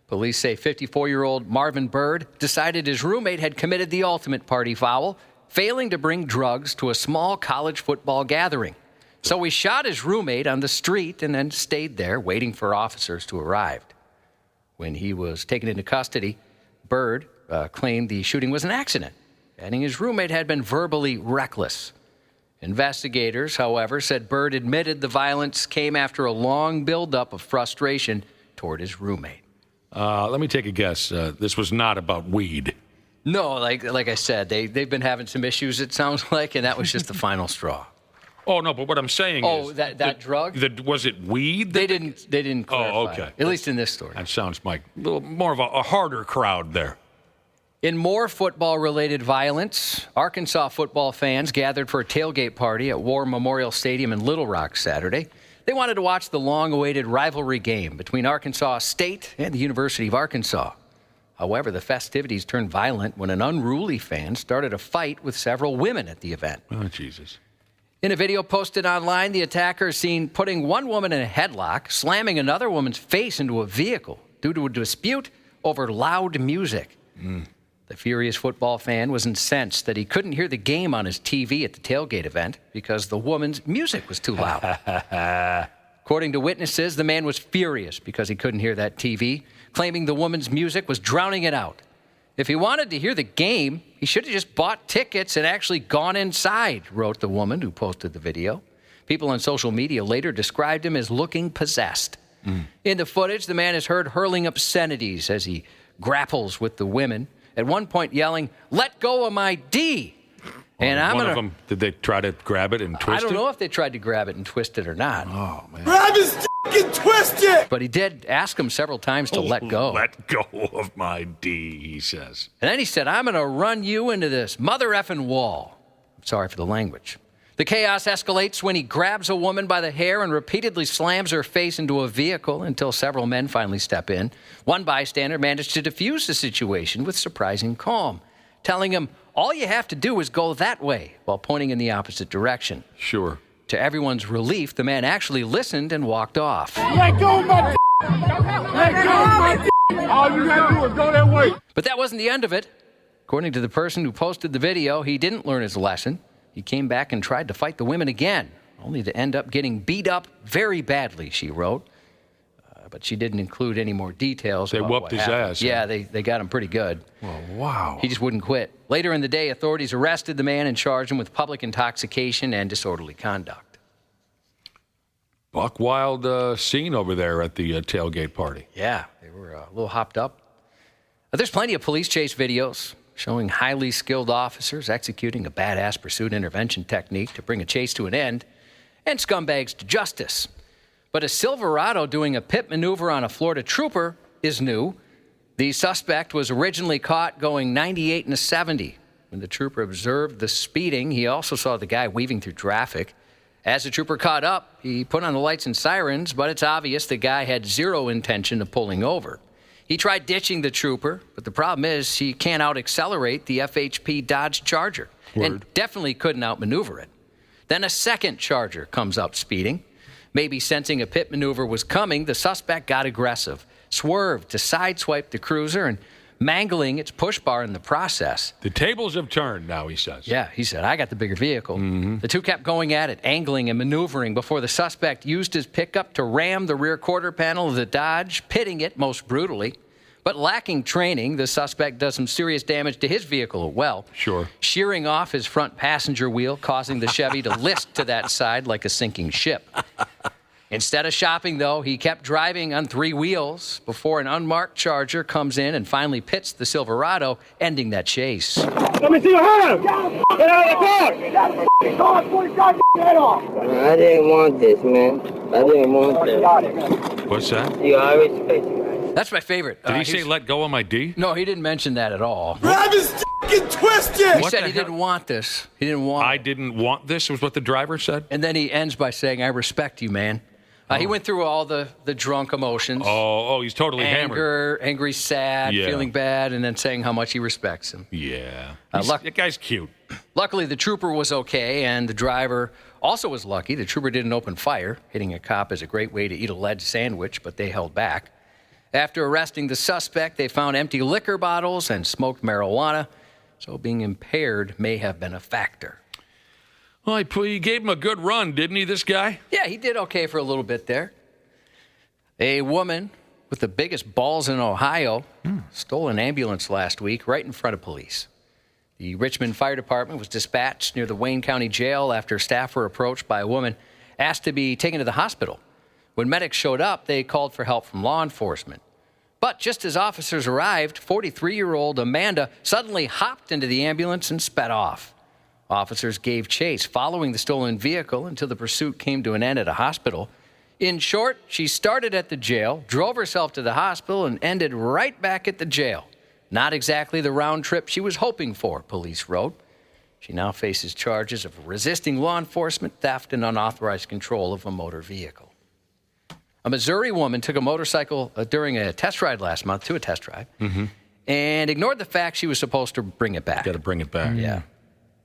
Police say 54-year-old Marvin Bird decided his roommate had committed the ultimate party foul, failing to bring drugs to a small college football gathering. So he shot his roommate on the street and then stayed there waiting for officers to arrive. When he was taken into custody, Bird claimed the shooting was an accident, adding his roommate had been verbally reckless. Investigators, however, said Bird admitted the violence came after a long buildup of frustration toward his roommate. Let me take a guess. This was not about weed. No, like I said, they've been having some issues, it sounds like, and that was just the final straw. Oh, no, but what I'm saying is... Oh, that drug? Was it weed? They didn't clarify. Oh, okay. At least in this story. That sounds like a little more of a harder crowd there. In more football-related violence, Arkansas football fans gathered for a tailgate party at War Memorial Stadium in Little Rock Saturday. They wanted to watch the long-awaited rivalry game between Arkansas State and the University of Arkansas. However, the festivities turned violent when an unruly fan started a fight with several women at the event. Oh, Jesus. In a video posted online, the attacker is seen putting one woman in a headlock, slamming another woman's face into a vehicle due to a dispute over loud music. The furious football fan was incensed that he couldn't hear the game on his TV at the tailgate event because the woman's music was too loud. According to witnesses, the man was furious because he couldn't hear that TV, claiming the woman's music was drowning it out. If he wanted to hear the game, he should have just bought tickets and actually gone inside, wrote the woman who posted the video. People on social media later described him as looking possessed. In the footage, the man is heard hurling obscenities as he grapples with the women, at one point yelling, "Let go of my D!" And one of them, did they try to grab it and twist it? I don't know if they tried to grab it and twist it or not. Oh, man. Grab his dick and twist it! But he did ask him several times to let go. Let go of my D, he says. And then he said, "I'm going to run you into this mother effing wall." I'm sorry for the language. The chaos escalates when he grabs a woman by the hair and repeatedly slams her face into a vehicle until several men finally step in. One bystander managed to defuse the situation with surprising calm, telling him, "All you have to do is go that way," while pointing in the opposite direction. Sure. To everyone's relief, the man actually listened and walked off. Let go of my dick! Let go of my dick! All you gotta do is go that way. But that wasn't the end of it. According to the person who posted the video, he didn't learn his lesson. He came back and tried to fight the women again, only to end up getting beat up very badly, she wrote. But she didn't include any more details. They about whooped what his happened. ass. Yeah, they got him pretty good. Oh, wow. He just wouldn't quit. Later in the day, authorities arrested the man and charged him with public intoxication and disorderly conduct. Buck wild scene over there at the tailgate party. Yeah, they were a little hopped up. There's plenty of police chase videos showing highly skilled officers executing a badass pursuit intervention technique to bring a chase to an end and scumbags to justice. But a Silverado doing a pit maneuver on a Florida trooper is new. The suspect was originally caught going 98 and a 70. When the trooper observed the speeding, he also saw the guy weaving through traffic. As the trooper caught up, he put on the lights and sirens, but it's obvious the guy had zero intention of pulling over. He tried ditching the trooper, but the problem is he can't out-accelerate the FHP Dodge Charger and definitely couldn't outmaneuver it. Then a second Charger comes up speeding. Maybe sensing a pit maneuver was coming, the suspect got aggressive, swerved to sideswipe the cruiser and mangling its push bar in the process. The tables have turned now, he says. Yeah, he said, I got the bigger vehicle. The two kept going at it, angling and maneuvering before the suspect used his pickup to ram the rear quarter panel of the Dodge, pitting it most brutally. But lacking training, the suspect does some serious damage to his vehicle as well. Sure. Shearing off his front passenger wheel, causing the Chevy to list to that side like a sinking ship. Instead of shopping, though, he kept driving on three wheels before an unmarked Charger comes in and finally pits the Silverado, ending that chase. Let me see your hands! Get out of the car! I didn't want this, man. I didn't want this. What's that? I respect you. That's my favorite. Did he say let go of my D? No, he didn't mention that at all. Grab his fucking twisted! He said he didn't want this. He didn't want I didn't want this, was what the driver said? And then he ends by saying, I respect you, man. He went through all the drunk emotions. Oh, he's totally hammered. Angry, sad, feeling bad, and then saying how much he respects him. Yeah. That guy's cute. Luckily, the trooper was okay, and the driver also was lucky. The trooper didn't open fire. Hitting a cop is a great way to eat a lead sandwich, but they held back. After arresting the suspect, they found empty liquor bottles and smoked marijuana, so being impaired may have been a factor. Well, he gave him a good run, didn't he, this guy? Yeah, he did okay for a little bit there. A woman with the biggest balls in Ohio stole an ambulance last week right in front of police. The Richmond Fire Department was dispatched near the Wayne County Jail after staff were approached by a woman asked to be taken to the hospital. When medics showed up, they called for help from law enforcement. But just as officers arrived, 43-year-old Amanda suddenly hopped into the ambulance and sped off. Officers gave chase, following the stolen vehicle until the pursuit came to an end at a hospital. In short, she started at the jail, drove herself to the hospital, and ended right back at the jail. Not exactly the round trip she was hoping for, police wrote. She now faces charges of resisting law enforcement, theft, and unauthorized control of a motor vehicle. A Missouri woman took a motorcycle during a test ride last month, to a test ride, and ignored the fact she was supposed to bring it back. Got to bring it back. Yeah.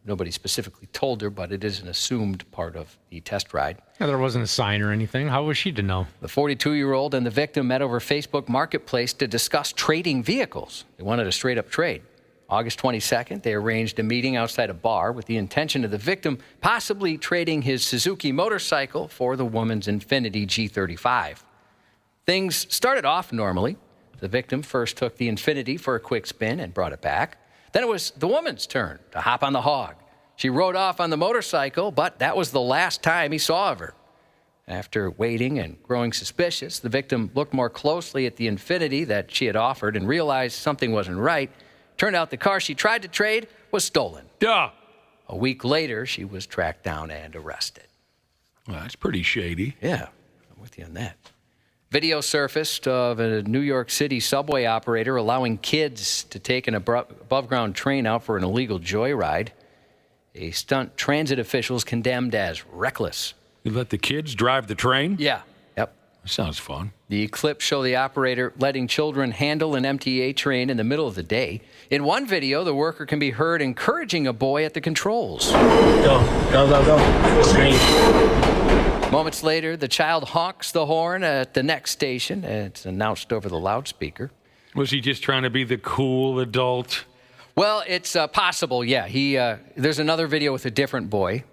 Nobody specifically told her, but it is an assumed part of the test ride. Yeah, there wasn't a sign or anything. How was she to know? The 42-year-old and the victim met over Facebook Marketplace to discuss trading vehicles. They wanted a straight-up trade. August 22nd, they arranged a meeting outside a bar with the intention of the victim possibly trading his Suzuki motorcycle for the woman's Infiniti G35. Things started off normally. The victim first took the Infiniti for a quick spin and brought it back. Then it was the woman's turn to hop on the hog. She rode off on the motorcycle, but that was the last time he saw of her. After waiting and growing suspicious, the victim looked more closely at the Infiniti that she had offered and realized something wasn't right. Turned out the car she tried to trade was stolen. Duh. A week later, she was tracked down and arrested. Well, that's pretty shady. Yeah, I'm with you on that. Video surfaced of a New York City subway operator allowing kids to take an above-ground train out for an illegal joyride. A stunt transit officials condemned as reckless. You let the kids drive the train? Yeah. Yep. That sounds fun. The clips show the operator letting children handle an MTA train in the middle of the day. In one video, the worker can be heard encouraging a boy at the controls. Go. Scream. Moments later, the child honks the horn at the next station, and it's announced over the loudspeaker. Was he just trying to be the cool adult? Well, it's possible, yeah. There's another video with a different boy.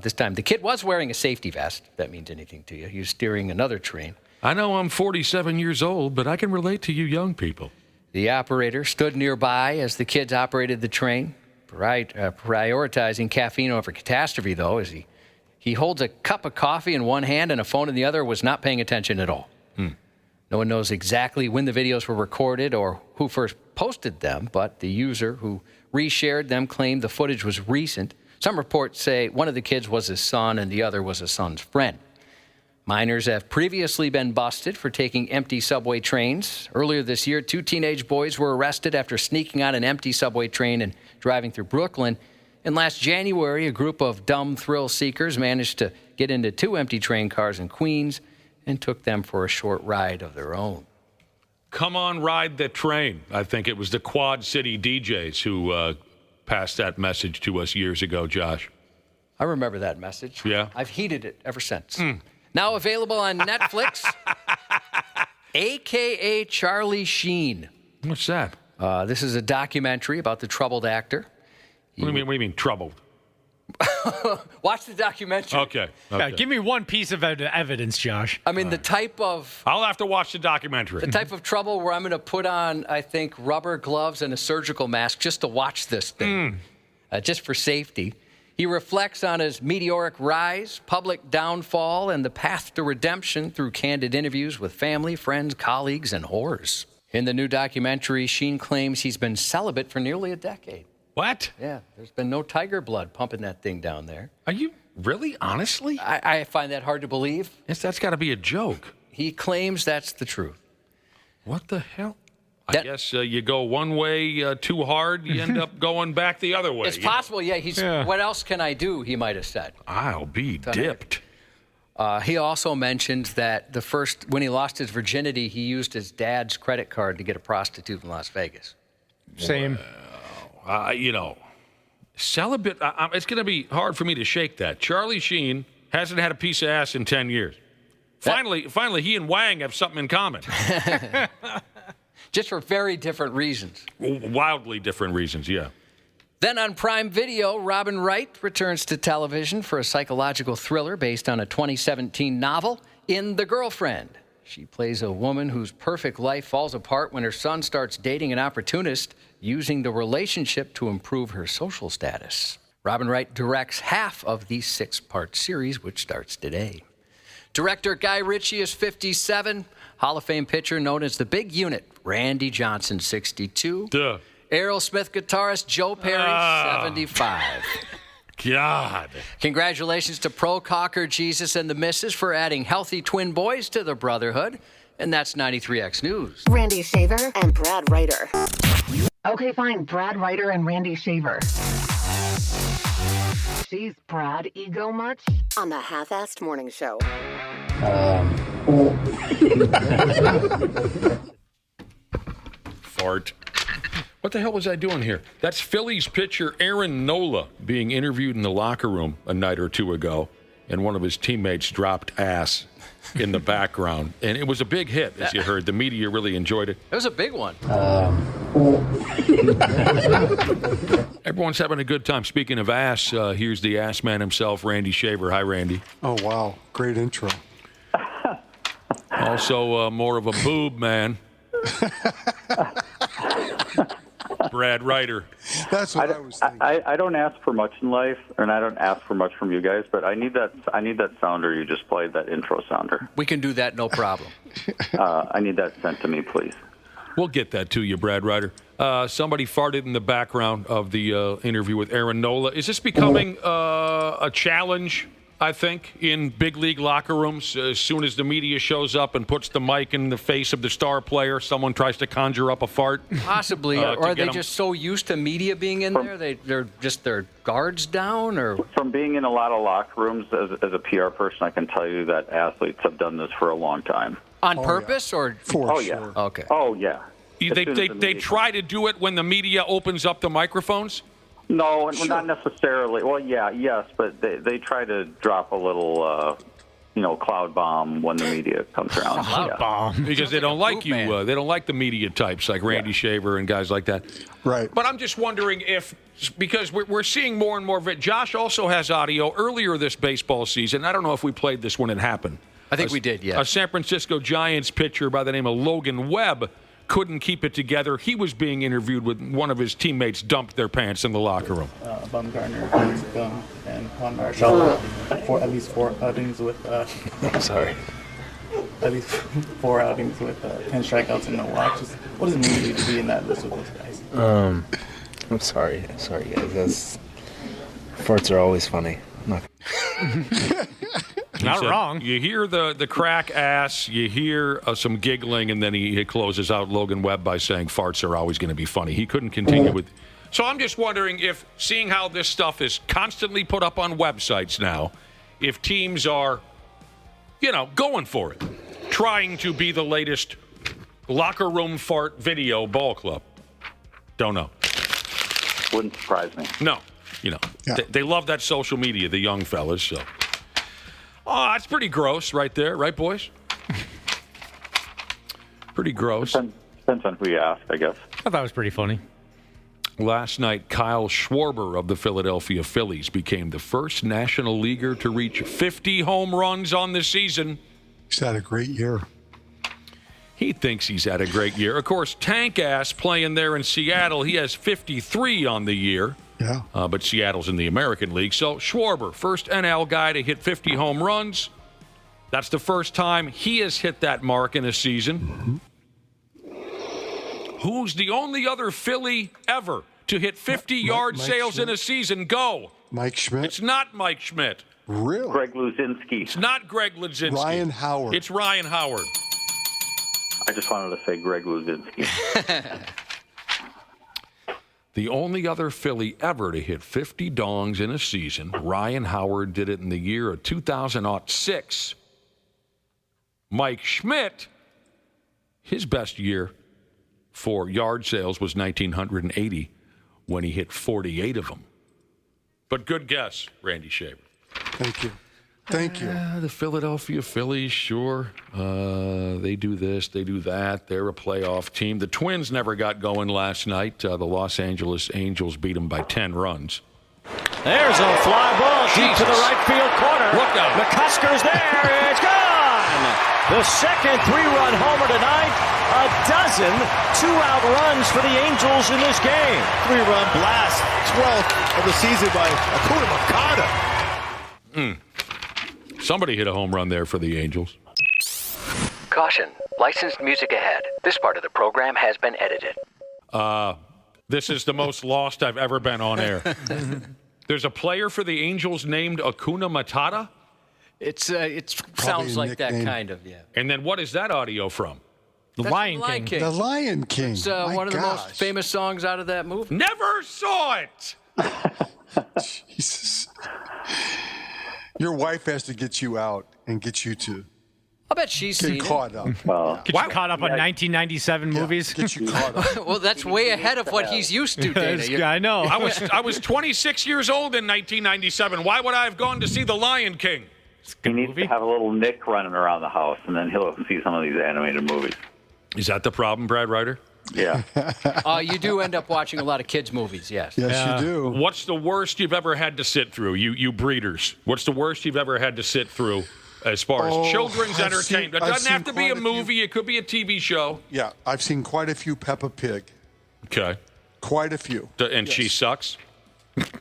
This time, the kid was wearing a safety vest, if that means anything to you. He was steering another train. I know I'm 47 years old, but I can relate to you young people. The operator stood nearby as the kids operated the train, prioritizing caffeine over catastrophe, though, as he He holds a cup of coffee in one hand and a phone in the other, was not paying attention at all. No one knows exactly when the videos were recorded or who first posted them, but the user who reshared them claimed the footage was recent. Some reports say one of the kids was his son and the other was his son's friend. Minors have previously been busted for taking empty subway trains. Earlier this year, 2 teenage boys were arrested after sneaking on an empty subway train and driving through Brooklyn. And last January, a group of dumb thrill seekers managed to get into 2 empty train cars in Queens and took them for a short ride of their own. Come on, ride the train. I think it was the Quad City DJs who passed that message to us years ago, Josh. I remember that message. Yeah. I've heeded it ever since. Now available on Netflix, a.k.a. Charlie Sheen. What's that? This is a documentary about the troubled actor. What do you mean troubled? Watch the documentary. Okay. Yeah, give me one piece of evidence, Josh. I mean, the type of... I'll have to watch the documentary. The type of trouble where I'm going to put on, I think, rubber gloves and a surgical mask just to watch this thing, just for safety. He reflects on his meteoric rise, public downfall, and the path to redemption through candid interviews with family, friends, colleagues, and whores. In the new documentary, Sheen claims he's been celibate for nearly a decade. What? Yeah, there's been no tiger blood pumping that thing down there. Are you really? Honestly? I find that hard to believe. Yes, that's got to be a joke. He claims that's the truth. What the hell? I guess you go one way too hard, you end up going back the other way. It's possible, yeah. What else can I do, he might have said. I'll be dipped. He also mentioned that when he lost his virginity, he used his dad's credit card to get a prostitute in Las Vegas. Same. Celibate, it's going to be hard for me to shake that. Charlie Sheen hasn't had a piece of ass in 10 years. Finally, he and Wang have something in common. Just for very different reasons. Wildly different reasons, yeah. Then on Prime Video, Robin Wright returns to television for a psychological thriller based on a 2017 novel, In the Girlfriend. She plays a woman whose perfect life falls apart when her son starts dating an opportunist, using the relationship to improve her social status. Robin Wright directs half of the 6-part series, which starts today. Director Guy Ritchie is 57. Hall of Fame pitcher known as the Big Unit, Randy Johnson, 62. Duh. Aerosmith guitarist Joe Perry, 75. God. Congratulations to Pro Cocker Jesus and the Missus for adding healthy twin boys to the brotherhood. And that's 93X News. Randy Shaver and Brad Ryder. Okay, fine. Brad Ryder and Randy Shaver. She's Brad ego much? On the Half-Assed Morning Show. Fart. What the hell was I doing here? That's Phillies pitcher Aaron Nola being interviewed in the locker room a night or two ago, and one of his teammates dropped ass in the background. And it was a big hit, as you heard. The media really enjoyed it. It was a big one. Everyone's having a good time. Speaking of ass, here's the ass man himself, Randy Shaver. Hi, Randy. Oh, wow. Great intro. Also, more of a boob man. Brad Ryder. That's what I was thinking. I don't ask for much in life, and I don't ask for much from you guys, but I need that sounder you just played, that intro sounder. We can do that, no problem. I need that sent to me, please. We'll get that to you, Brad Ryder. Somebody farted in the background of the interview with Aaron Nola. Is this becoming a challenge, I think, in big league locker rooms? As soon as the media shows up and puts the mic in the face of the star player, someone tries to conjure up a fart? Possibly. Or are they just so used to media being in there, they're just their guards down? Or from being in a lot of locker rooms as a PR person, I can tell you that athletes have done this for a long time. On purpose? Yeah. Or for yeah. sure. Okay. Oh, yeah. They try to do it when the media opens up the microphones? No, not necessarily. Well, yes, but they try to drop a little, cloud bomb when the media comes around. Cloud bomb. Because they don't like you. They don't like the media types like Randy Shaver and guys like that. Right. But I'm just wondering because we're seeing more and more of it. Josh also has audio earlier this baseball season. I don't know if we played this when it happened. I think we did, yeah. A San Francisco Giants pitcher by the name of Logan Webb couldn't keep it together. He was being interviewed with one of his teammates dumped their pants in the locker room. Bumgarner, Gum, and Juan Marichal. At least 4 outings with. I'm sorry. At least 4 outings with 10 strikeouts and no walks. What does it mean to you to be in that list with those guys? I'm sorry. Sorry, guys. Farts are always funny. Not wrong. You hear the crack ass, you hear some giggling, and then he closes out Logan Webb by saying farts are always going to be funny. He couldn't continue with. So I'm just wondering if, seeing how this stuff is constantly put up on websites now, if teams are, going for it, trying to be the latest locker room fart video ball club. Don't know. Wouldn't surprise me. No. They love that social media, the young fellas. So, that's pretty gross right there, right, boys? Pretty gross. Depends on who you ask, I guess. I thought it was pretty funny. Last night, Kyle Schwarber of the Philadelphia Phillies became the first National Leaguer to reach 50 home runs on the season. He's had a great year. He thinks he's had a great year. Of course, Tank Ass playing there in Seattle, he has 53 on the year. Yeah. But Seattle's in the American League. So Schwarber, first NL guy to hit 50 home runs. That's the first time he has hit that mark in a season. Mm-hmm. Who's the only other Philly ever to hit 50 yard sales in a season? Go. Mike Schmidt? It's not Mike Schmidt. Really? Greg Luzinski. It's not Greg Luzinski. Ryan Howard. It's Ryan Howard. I just wanted to say Greg Luzinski. The only other Philly ever to hit 50 dongs in a season, Ryan Howard did it in the year of 2006. Mike Schmidt, his best year for yard sales was 1980 when he hit 48 of them. But good guess, Randy Shaver. Thank you. Thank you. The Philadelphia Phillies, sure. They do this, they do that. They're a playoff team. The Twins never got going last night. The Los Angeles Angels beat them by 10 runs. There's a fly ball deep to the right field corner. Look out. McCusker's there. It's gone. The second 3-run homer tonight. A dozen 2-out runs for the Angels in this game. 3-run blast. 12th of the season by Acuna Makata. Somebody hit a home run there for the Angels. Caution. Licensed music ahead. This part of the program has been edited. This is the most lost I've ever been on air. There's a player for the Angels named Acuna Matata? It sounds like that kind of, yeah. And then what is that audio from? The Lion King. The Lion King. It's one of the most famous songs out of that movie. Never saw it! Jesus. Your wife has to get you out and get you to I bet she's seen get caught up. Get you caught up on 1997 movies? Get you caught up. Well, that's way ahead of what he's used to, Dana. I know. I was 26 years old in 1997. Why would I have gone to see The Lion King? He needs to have a little Nick running around the house, and then he'll see some of these animated movies. Is that the problem, Brad Ryder? Yeah. You do end up watching a lot of kids' movies, yes. Yes, you do. What's the worst you've ever had to sit through, you breeders? What's the worst you've ever had to sit through as far as children's entertainment? It doesn't have to be a movie. It could be a TV show. Yeah, I've seen quite a few Peppa Pig. Okay. Quite a few. And she sucks?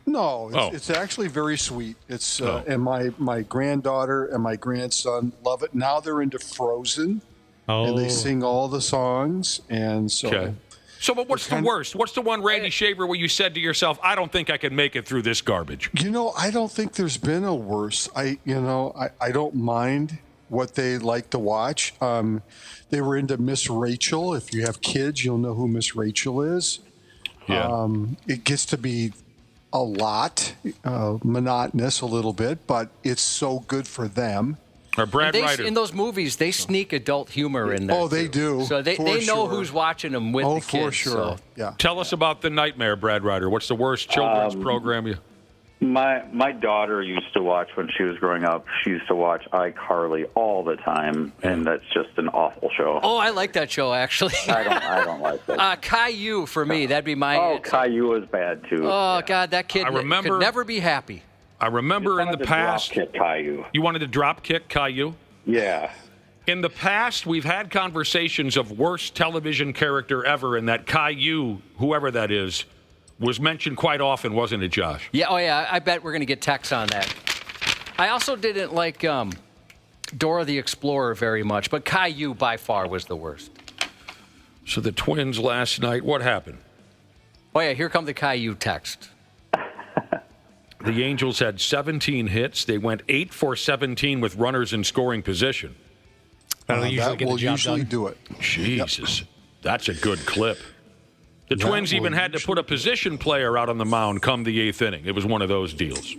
No, it's actually very sweet. It's and my granddaughter and my grandson love it. Now they're into Frozen. And they sing all the songs, and so. Okay. So, but what's the worst? What's the one, Randy Shaver, where you said to yourself, "I don't think I can make it through this garbage"? I don't think there's been a worse. I don't mind what they like to watch. They were into Miss Rachel. If you have kids, you'll know who Miss Rachel is. Yeah. It gets to be a lot monotonous a little bit, but it's so good for them. Or Brad Ryder. In those movies, they sneak adult humor in there. Oh, they do. So they know who's watching them with the kids. Oh, for sure. So. Yeah. Tell us about The Nightmare, Brad Ryder. What's the worst children's program you... My daughter used to watch when she was growing up. She used to watch iCarly all the time, and that's just an awful show. Oh, I like that show, actually. I don't like that. Caillou, for me, that'd be my... Oh, Caillou was bad, too. Oh, God, that kid could never be happy. I remember in the past... Drop kick Caillou. You wanted to drop kick Caillou? Yeah. In the past, we've had conversations of worst television character ever, and that Caillou, whoever that is, was mentioned quite often, wasn't it, Josh? Yeah, oh yeah, I bet we're going to get texts on that. I also didn't like Dora the Explorer very much, but Caillou by far was the worst. So the Twins last night, what happened? Oh yeah, here come the Caillou text. The Angels had 17 hits. They went 8 for 17 with runners in scoring position. That will usually do it. Jesus, that's a good clip. The Twins even had to put a position player out on the mound come the 8th inning. It was one of those deals.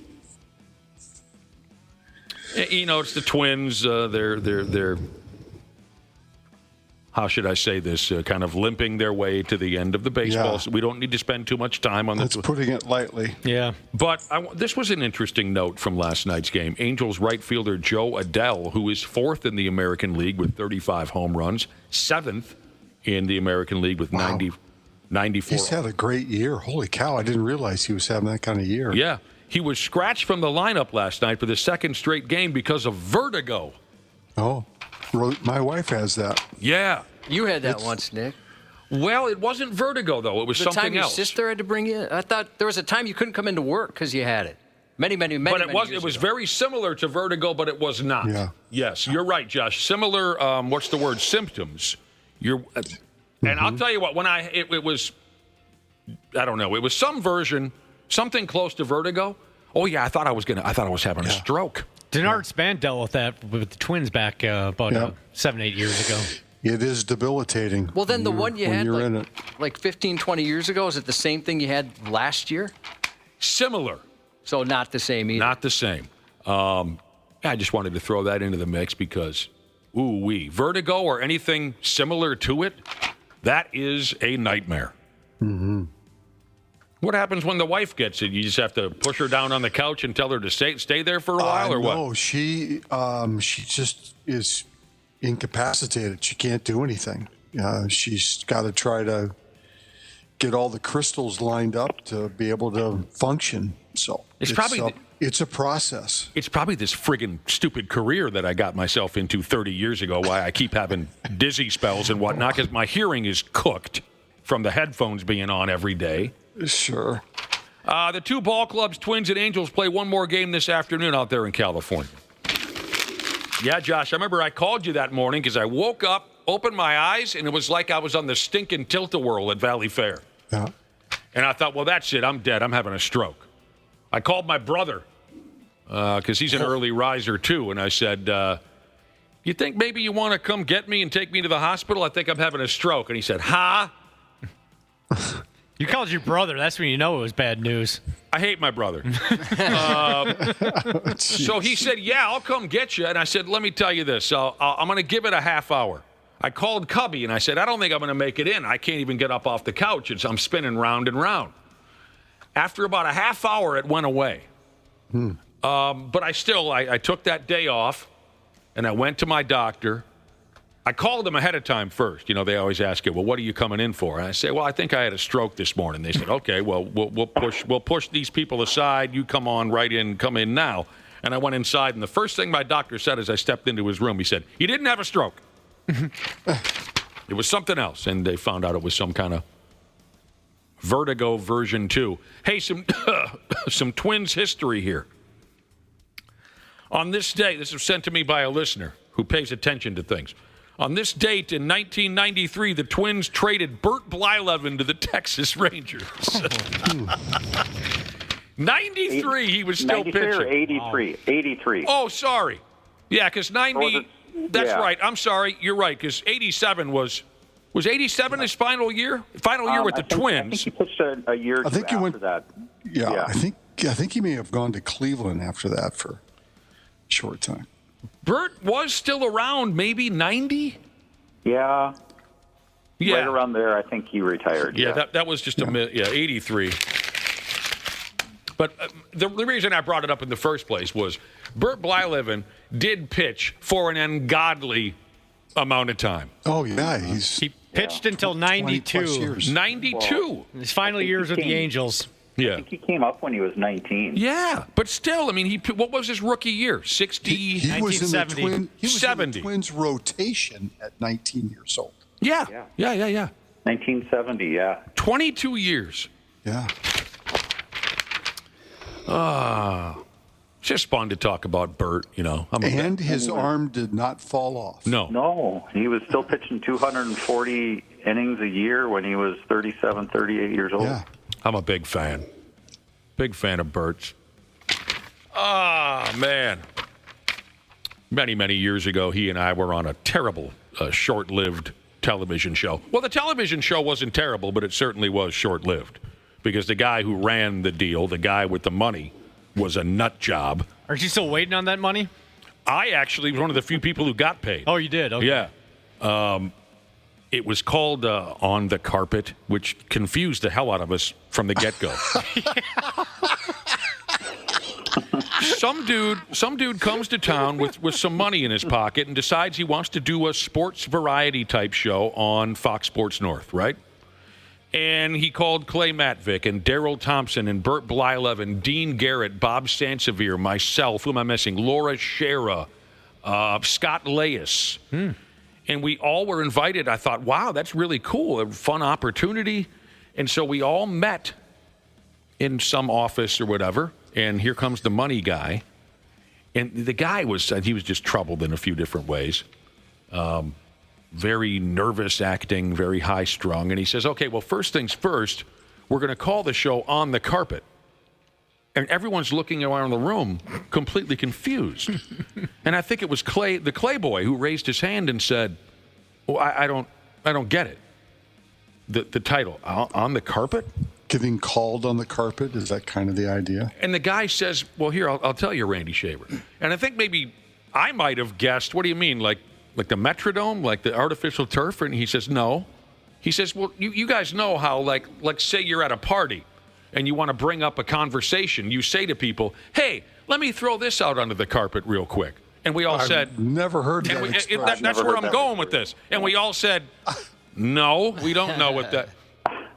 You know, it's the Twins. They're how should I say this? Kind of limping their way to the end of the baseball. Yeah. So we don't need to spend too much time on this. That's putting it lightly. Yeah. But this was an interesting note from last night's game. Angels right fielder Joe Adell, who is 4th in the American League with 35 home runs, 7th in the American League with 94. He's had a great year. Holy cow, I didn't realize he was having that kind of year. Yeah. He was scratched from the lineup last night for the second straight game because of vertigo. Oh, my wife has that. Yeah. You had that once, Nick. Well, it wasn't vertigo, though. It was the something time your else. sister had to bring you in? I thought there was a time you couldn't come into work because you had it. Many But it was very similar to vertigo, but it was not. Yeah. Yes, you're right, Josh. Similar, symptoms. And I'll tell you what, when it was, I don't know, it was some version, something close to vertigo. Oh yeah, I thought I was having a stroke. Denard Span dealt with that with the Twins back about 7-8 years ago. It is debilitating. Well, then the one you had like 15, 20 years ago, is it the same thing you had last year? Similar. So not the same either. Not the same. I just wanted to throw that into the mix because, vertigo or anything similar to it, that is a nightmare. Mm-hmm. What happens when the wife gets it? You just have to push her down on the couch and tell her to stay there for a while, or what? No, she just is incapacitated. She can't do anything. She's got to try to get all the crystals lined up to be able to function. So it's a process. It's probably this friggin' stupid career that I got myself into 30 years ago, why I keep having dizzy spells and whatnot, because my hearing is cooked from the headphones being on every day. Sure. The two ball clubs, Twins and Angels, play one more game this afternoon out there in California. Yeah, Josh, I remember I called you that morning because I woke up, opened my eyes, and it was like I was on the stinking tilt-a-whirl at Valley Fair. Yeah. And I thought, well, that's it. I'm dead. I'm having a stroke. I called my brother because he's an early riser, too, and I said, you think maybe you want to come get me and take me to the hospital? I think I'm having a stroke. And he said, huh? You called your brother. That's when you know it was bad news. I hate my brother. So he said, yeah, I'll come get you. And I said, let me tell you this. I'm going to give it a half hour. I called Cubby, and I said, I don't think I'm going to make it in. I can't even get up off the couch. I'm spinning round and round. After about a half hour, it went away. But I took that day off, and I went to my doctor. I called them ahead of time first. You know, they always ask you, well, what are you coming in for? And I say, well, I think I had a stroke this morning. They said, okay, well, we'll push these people aside. You come in now. And I went inside, and the first thing my doctor said as I stepped into his room, he said, you didn't have a stroke. It was something else, and they found out it was some kind of vertigo version 2. Hey, some Twins history here. On this day, this was sent to me by a listener who pays attention to things. On this date in 1993, the Twins traded Bert Blyleven to the Texas Rangers. 93, he was still 93 pitching. Or 83? 83. Oh, sorry. Yeah, because 90, that's right. I'm sorry. You're right, because 87 was 87 his final year? Final year with the Twins. I think he pitched a year or two after that. Yeah, I think he may have gone to Cleveland after that for a short time. Bert was still around, maybe 90? Yeah. Right around there, I think he retired. Yeah, that was just 83. But the reason I brought it up in the first place was Bert Blyleven did pitch for an ungodly amount of time. Oh, yeah. He pitched until 92. 92. His final years with the Angels. Yeah. I think he came up when he was 19. Yeah, but still, I mean, what was his rookie year? 60? He was in the Twins rotation at 19 years old. Yeah. 1970, yeah. 22 years. Yeah. It's just fun to talk about Bert, you know. And his arm did not fall off. No, he was still pitching 240 innings a year when he was 37, 38 years old. Yeah. I'm a big fan. Big fan of Bert's. Man. Many, many years ago, he and I were on a terrible, short-lived television show. Well, the television show wasn't terrible, but it certainly was short-lived. Because the guy who ran the deal, the guy with the money, was a nut job. Aren't you still waiting on that money? I actually was one of the few people who got paid. Oh, you did? Okay. Yeah. It was called On the Carpet, which confused the hell out of us from the get-go. Some dude comes to town with some money in his pocket and decides he wants to do a sports variety type show on Fox Sports North, right? And he called Clay Matvick and Daryl Thompson and Bert Blylev and Dean Garrett, Bob Sansevier, myself, who am I missing? Laura Schera, Scott Leyes. And we all were invited. I thought, wow, that's really cool, a fun opportunity. And so we all met in some office or whatever, and here comes the money guy. And the guy he was just troubled in a few different ways. Very nervous acting, very high-strung. And he says, okay, well, first things first, we're going to call the show On the Carpet. And everyone's looking around the room completely confused. And I think it was the Clay boy who raised his hand and said, well, I don't get it. The title, On the Carpet? Getting called on the carpet, is that kind of the idea? And the guy says, well, here, I'll tell you, Randy Shaver. And I think maybe I might have guessed, what do you mean, like the Metrodome, like the artificial turf? And he says, no. He says, well, you guys know how, like say you're at a party and you want to bring up a conversation. You say to people, hey, let me throw this out onto the carpet real quick. And we all said, never heard that expression. That's where I'm going with this. And we all said, no, we don't know what that.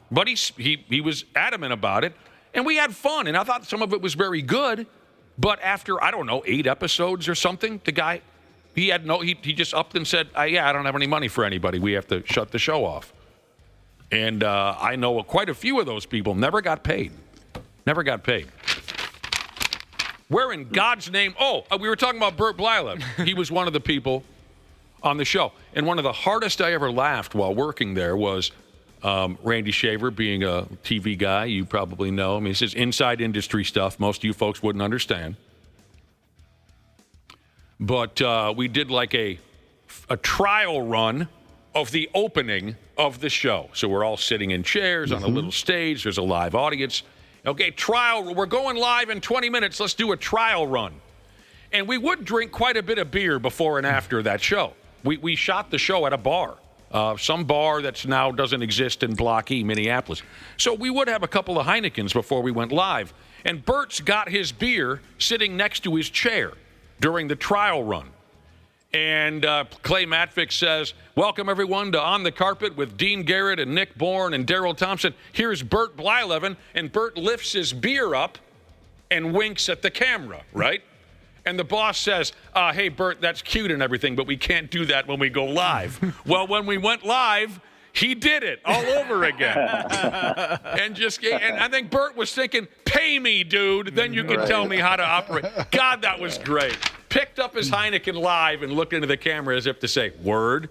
But he was adamant about it. And we had fun. And I thought some of it was very good. But after, 8 episodes or something, the guy, he just upped and said, I don't have any money for anybody. We have to shut the show off. And I know quite a few of those people never got paid. Never got paid. Where in God's name? We were talking about Bert Blylev. He was one of the people on the show. And one of the hardest I ever laughed while working there was Randy Shaver, being a TV guy. You probably know. I mean, this is inside industry stuff. Most of you folks wouldn't understand. But we did like a trial run of the opening of the show. So we're all sitting in chairs on a little stage. There's a live audience. Okay, trial. We're going live in 20 minutes. Let's do a trial run. And we would drink quite a bit of beer before and after that show. We shot the show at a bar. Some bar that's now doesn't exist in Block E, Minneapolis. So we would have a couple of Heinekens before we went live. And Bert's got his beer sitting next to his chair during the trial run. And Clay Matvick says, welcome, everyone, to On the Carpet with Dean Garrett and Nick Bourne and Daryl Thompson. Here's Bert Blyleven. And Bert lifts his beer up and winks at the camera, right? And the boss says, hey, Bert, that's cute and everything, but we can't do that when we go live. Well, when we went live, he did it all over again. And I think Bert was thinking, pay me, dude. Then you can tell me how to operate. God, that was great. Picked up his Heineken live and looked into the camera as if to say, word.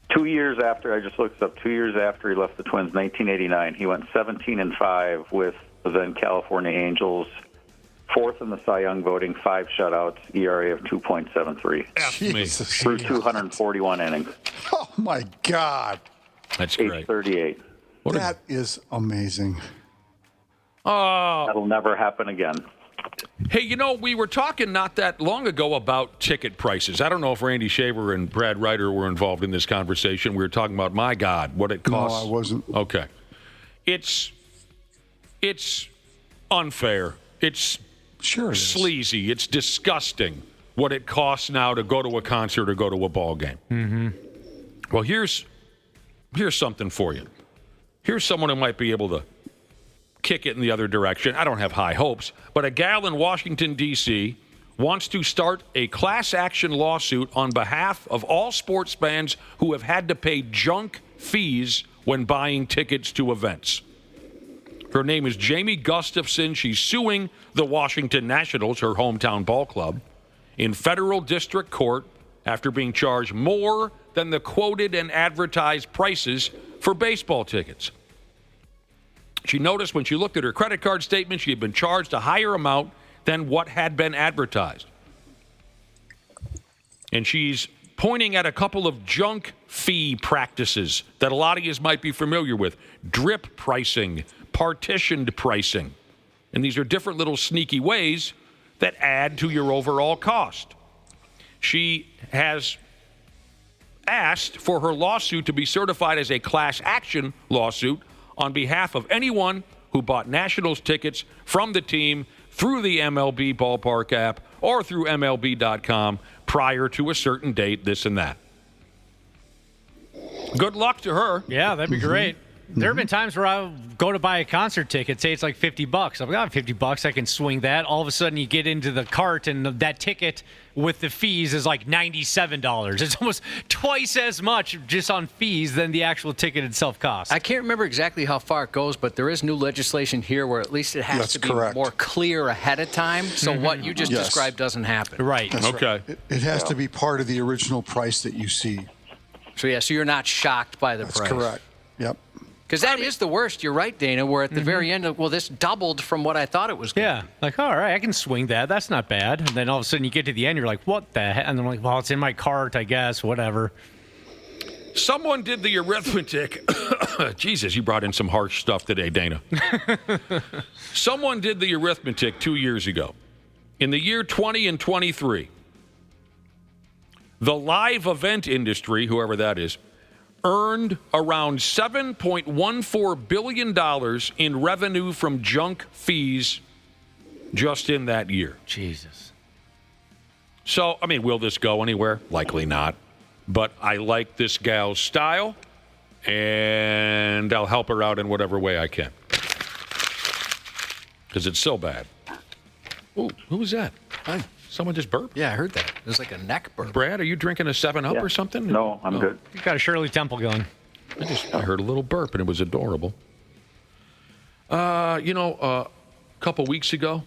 2 years after, I just looked up, 2 years after he left the Twins, 1989, he went 17-5 with the then California Angels. Fourth in the Cy Young voting, 5 shutouts, ERA of 2.73. Through 241 innings. Oh, my God. That's great. Age 38. That is amazing. That'll never happen again. Hey, we were talking not that long ago about ticket prices. I don't know if Randy Shaver and Brad Ryder were involved in this conversation. We were talking about, my God, what it costs. No, I wasn't. Okay. It's unfair. It's sleazy. It's disgusting what it costs now to go to a concert or go to a ball game. Mm-hmm. Well, here's something for you. Here's someone who might be able to kick it in the other direction. I don't have high hopes, but a gal in Washington, D.C. wants to start a class action lawsuit on behalf of all sports fans who have had to pay junk fees when buying tickets to events. Her name is Jamie Gustafson. She's suing the Washington Nationals, her hometown ball club, in federal district court after being charged more than the quoted and advertised prices for baseball tickets. She noticed when she looked at her credit card statement, she had been charged a higher amount than what had been advertised. And she's pointing at a couple of junk fee practices that a lot of you might be familiar with. Drip pricing, partitioned pricing. And these are different little sneaky ways that add to your overall cost. She has asked for her lawsuit to be certified as a class action lawsuit on behalf of anyone who bought Nationals tickets from the team through the MLB Ballpark app or through MLB.com prior to a certain date, this and that. Good luck to her. Yeah, that'd be great. There have been times where I go to buy a concert ticket, say it's like $50. I've got $50, I can swing that. All of a sudden, you get into the cart, and that ticket with the fees is like $97. It's almost twice as much just on fees than the actual ticket itself costs. I can't remember exactly how far it goes, but there is new legislation here where at least it has to be more clear ahead of time, so what you just described doesn't happen. Right. That's right. It has to be part of the original price that you see. So you're not shocked by the price. That's correct. Yep. Because that is the worst. You're right, Dana, where at the very end, this doubled from what I thought it was going to be. Like, all right, I can swing that. That's not bad. And then all of a sudden you get to the end, you're like, what the heck? And I'm like, well, it's in my cart, I guess, whatever. Someone did the arithmetic. Jesus, you brought in some harsh stuff today, Dana. Someone did the arithmetic 2 years ago. In the year 20 and 23, the live event industry, whoever that is, earned around $7.14 billion in revenue from junk fees just in that year. Jesus. So, I mean, will this go anywhere? Likely not. But I like this gal's style, and I'll help her out in whatever way I can. Because it's so bad. Ooh, who was that? Hi. Someone just burped? Yeah, I heard that. It was like a neck burp. Brad, are you drinking a 7-Up or something? No, I'm good. You got a Shirley Temple going. I heard a little burp, and it was adorable. A couple weeks ago,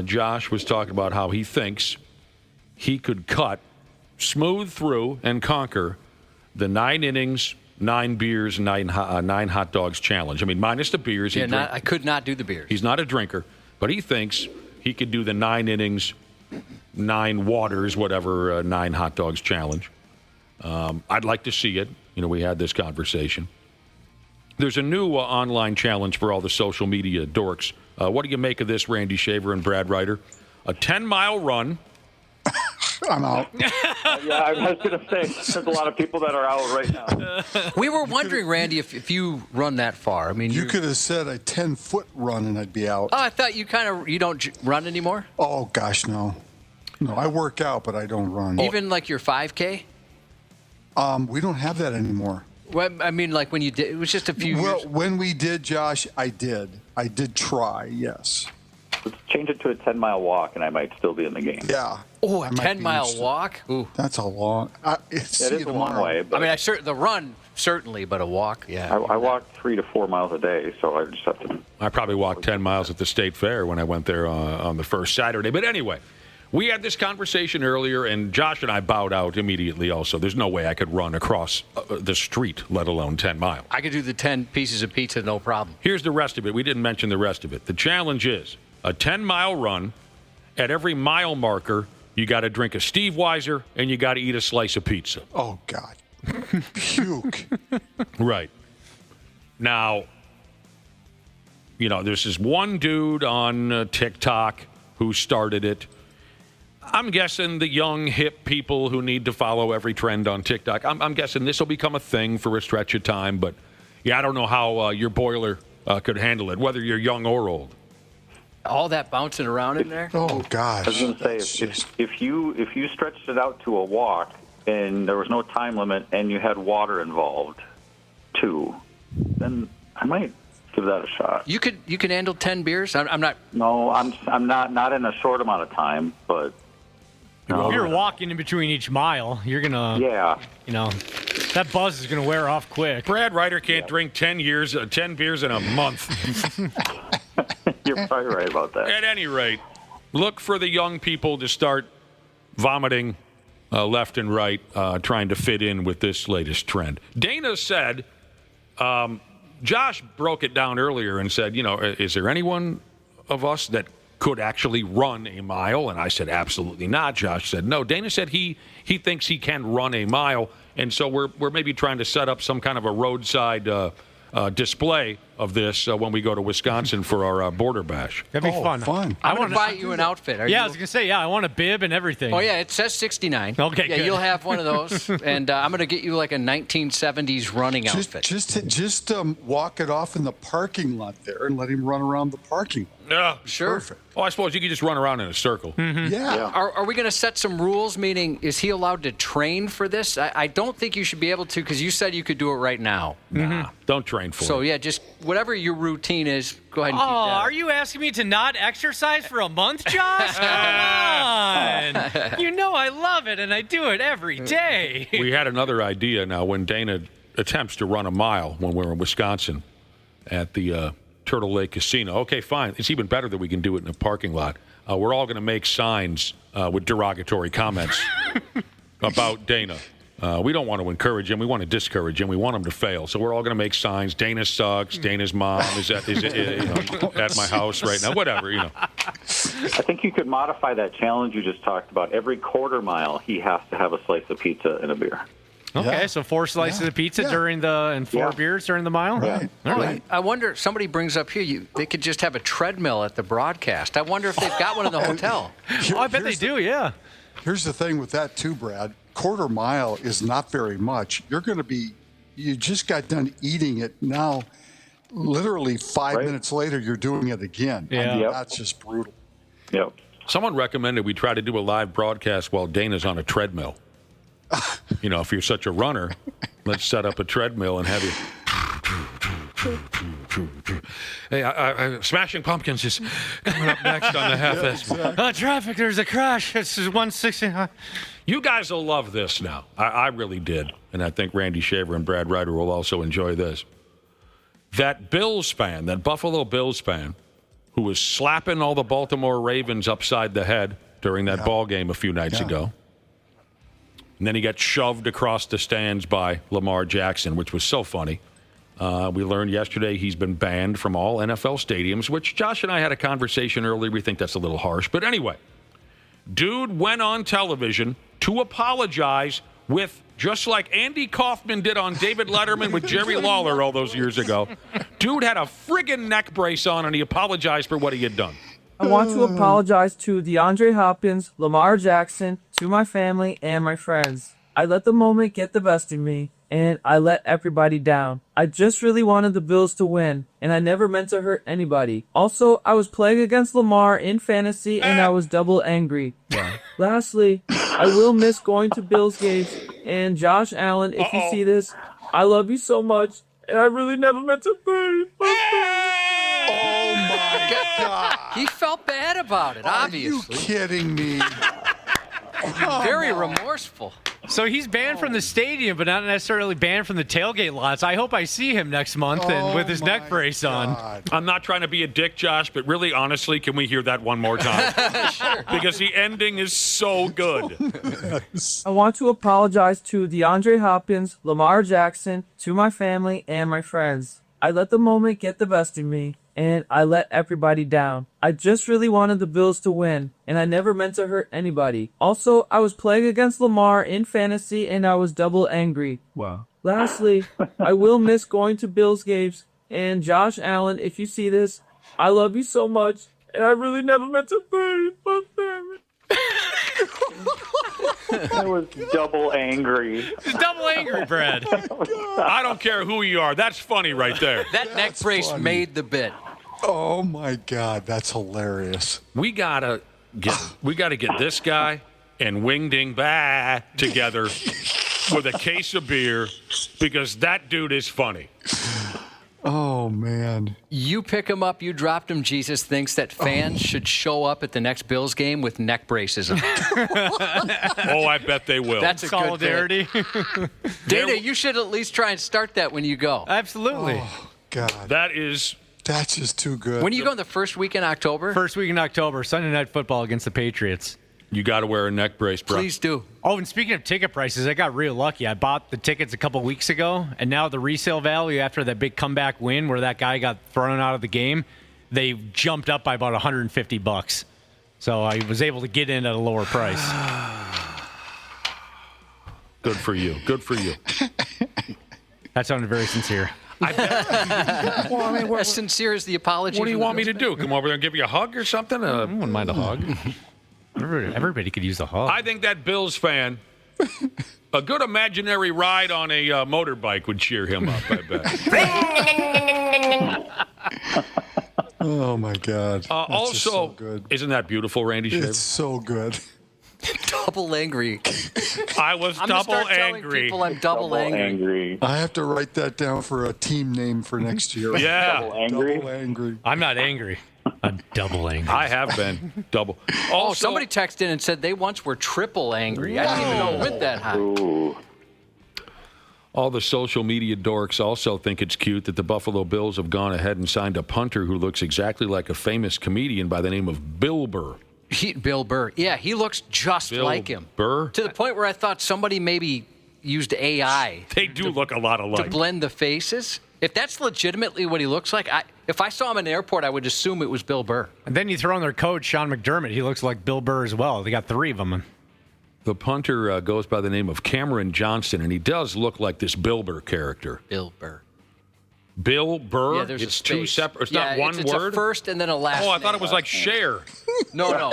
Josh was talking about how he thinks he could smooth through, and conquer the 9 innings, 9 beers, 9 hot dogs challenge. I mean, minus the beers. I could not do the beers. He's not a drinker, but he thinks he could do the 9 innings, 9 waters, whatever, 9 hot dogs challenge. I'd like to see it. We had this conversation. There's a new online challenge for all the social media dorks. What do you make of this, Randy Shaver and Brad Ryder? A 10-mile run. I'm out. Yeah, I was going to say, there's a lot of people that are out right now. We were wondering, Randy, if you run that far. I mean, you could have said a 10-foot run and I'd be out. Oh, I thought you don't run anymore? Oh, gosh, no. No, I work out, but I don't run. Even like your 5K? We don't have that anymore. Well, I mean, like when you did, it was just a few years. When we did, Josh, I did. I did try, yes. Let's change it to a 10-mile walk, and I might still be in the game. Yeah. Oh, a 10-mile walk? Ooh. That's a long... it is a long way. But I mean, the run, certainly, but a walk, yeah. I walk 3 to 4 miles a day, so I just have to... I probably walked 10 miles at the State Fair when I went there on the first Saturday. But anyway, we had this conversation earlier, and Josh and I bowed out immediately also. There's no way I could run across the street, let alone 10 miles. I could do the 10 pieces of pizza, no problem. Here's the rest of it. We didn't mention the rest of it. The challenge is a 10-mile run. At every mile marker, you got to drink a Steve Weiser, and you got to eat a slice of pizza. Oh, God. Puke. Right. Now, there's this one dude on TikTok who started it. I'm guessing the young, hip people who need to follow every trend on TikTok, I'm guessing this will become a thing for a stretch of time. But, yeah, I don't know how your boiler could handle it, whether you're young or old. All that bouncing around in there? Oh, gosh. I was going to say, if you stretched it out to a walk and there was no time limit and you had water involved, too, then I might give that a shot. You can handle 10 beers? I'm not... No, I'm not in a short amount of time, but... If you're walking in between each mile, you're going to... Yeah. That buzz is going to wear off quick. Brad Ryder can't drink 10 beers in a month. You're probably right about that. At any rate, look for the young people to start vomiting left and right, trying to fit in with this latest trend. Dana said, Josh broke it down earlier and said, is there anyone of us that could actually run a mile? And I said, absolutely not. Josh said, no. Dana said he thinks he can run a mile, and so we're maybe trying to set up some kind of a roadside display of this when we go to Wisconsin for our border bash. That'd be fun. I want to buy you an outfit. I was going to say, I want a bib and everything. Oh, yeah, it says 69. Okay, yeah, good. You'll have one of those, and I'm going to get you like a 1970s running outfit. Just walk it off in the parking lot there and let him run around the parking lot. Yeah, sure. Perfect. Oh, I suppose you could just run around in a circle. Mm-hmm. Yeah. Are we going to set some rules, meaning is he allowed to train for this? I don't think you should be able to, because you said you could do it right now. Nah, don't train for it. So, yeah, just whatever your routine is, go ahead and keep that. Are you asking me to not exercise for a month, Josh? Come on. You know I love it, and I do it every day. We had another idea now when Dana attempts to run a mile when we're in Wisconsin at the Turtle Lake Casino. Okay, fine. It's even better that we can do it in a parking lot. We're all going to make signs with derogatory comments about Dana. We don't want to encourage him. We want to discourage him. We want him to fail. So we're all going to make signs. Dana sucks. Dana's mom is at my house right now. Whatever, I think you could modify that challenge you just talked about. Every quarter mile, he has to have a slice of pizza and a beer. Okay, so 4 slices of pizza and 4 beers during the mile? Right. All right. I wonder, somebody brings up here, they could just have a treadmill at the broadcast. I wonder if they've got one in the hotel. I bet they do, yeah. Here's the thing with that too, Brad. Quarter mile is not very much. You just got done eating it. Now, literally 5 minutes later, you're doing it again. Yeah. That's just brutal. Yep. Someone recommended we try to do a live broadcast while Dana's on a treadmill. If you're such a runner, let's set up a treadmill and have you. Hey, Smashing Pumpkins is coming up next on the half-S. Traffic, there's a crash. It's 160. You guys will love this now. I really did. And I think Randy Shaver and Brad Ryder will also enjoy this. That Bills fan, that Buffalo Bills fan, who was slapping all the Baltimore Ravens upside the head during that ball game a few nights ago. And then he got shoved across the stands by Lamar Jackson, which was so funny. We learned yesterday he's been banned from all NFL stadiums, which Josh and I had a conversation earlier. We think that's a little harsh. But anyway, dude went on television to apologize with, just like Andy Kaufman did on David Letterman with Jerry Lawler all those years ago. Dude had a friggin' neck brace on, and he apologized for what he had done. I want to apologize to DeAndre Hopkins, Lamar Jackson, to my family and my friends. I let the moment get the best of me, and I let everybody down. I just really wanted the Bills to win, and I never meant to hurt anybody. Also, I was playing against Lamar in fantasy, and I was double angry. Lastly, I will miss going to Bills games, and Josh Allen, if you see this, I love you so much, and I really never meant to hurt you. Oh, my God. He felt bad about it, obviously. Are you kidding me? Very remorseful. So he's banned from the stadium, but not necessarily banned from the tailgate lots. I hope I see him next month and with his neck brace on. I'm not trying to be a dick, Josh, but really, honestly, can we hear that one more time? Sure. Because the ending is so good. I want to apologize to DeAndre Hopkins, Lamar Jackson, to my family and my friends. I let the moment get the best of me, and I let everybody down. I just really wanted the Bills to win, and I never meant to hurt anybody. Also, I was playing against Lamar in fantasy, and I was double angry. Wow. Lastly, I will miss going to Bills games, and Josh Allen, if you see this, I love you so much, and I really never meant to hurt my family. I was double angry. He's double angry, Brad. I don't care who you are. That's funny right there. That neck brace made the bit. Oh, my God. That's hilarious. We gotta get this guy and Wingding together with a case of beer because that dude is funny. Oh, man. You pick him up, you dropped him. Jesus thinks that fans should show up at the next Bills game with neck braces on. I bet they will. That's a solidarity. Good Dana, you should at least try and start that when you go. Absolutely. Oh, God. That's just too good. When are you going, the first week in October? First week in October, Sunday Night Football against the Patriots. You got to wear a neck brace, bro. Please do. Oh, and speaking of ticket prices, I got real lucky. I bought the tickets a couple weeks ago, and now the resale value after that big comeback win where that guy got thrown out of the game, they jumped up by about $150. So I was able to get in at a lower price. Good for you. Good for you. That sounded very sincere. As sincere as the apology. What do you want me to do? Come over there and give you a hug or something? I wouldn't mind a hug. Everybody could use a hug. I think that Bills fan, a good imaginary ride on a motorbike would cheer him up, I bet. Oh, my God. Also, so good. Isn't that beautiful, Randy Shaver? It's so good. Double angry. I was I'm double start angry. Telling people I'm double angry. I have to write that down for a team name for next year. Yeah. Double angry. I'm not angry. I'm double angry. I have been double. Also, somebody texted in and said they once were triple angry. I didn't even know it went that high. Ooh. All the social media dorks also think it's cute that the Buffalo Bills have gone ahead and signed a punter who looks exactly like a famous comedian by the name of Bill Burr. Bill Burr. Yeah, he looks just like him. Burr? To the point where I thought somebody maybe used AI. They do look a lot alike. To blend the faces. If that's legitimately what he looks like, if I saw him in the airport, I would assume it was Bill Burr. And then you throw in their coach, Sean McDermott. He looks like Bill Burr as well. They got three of them. The punter goes by the name of Cameron Johnston, and he does look like this Bill Burr character. Bill Burr. Bill Burr? Yeah, there's it's a space. two separate. It's yeah, not one it's word? It's a first and then a last I thought name. it was like Cher. No.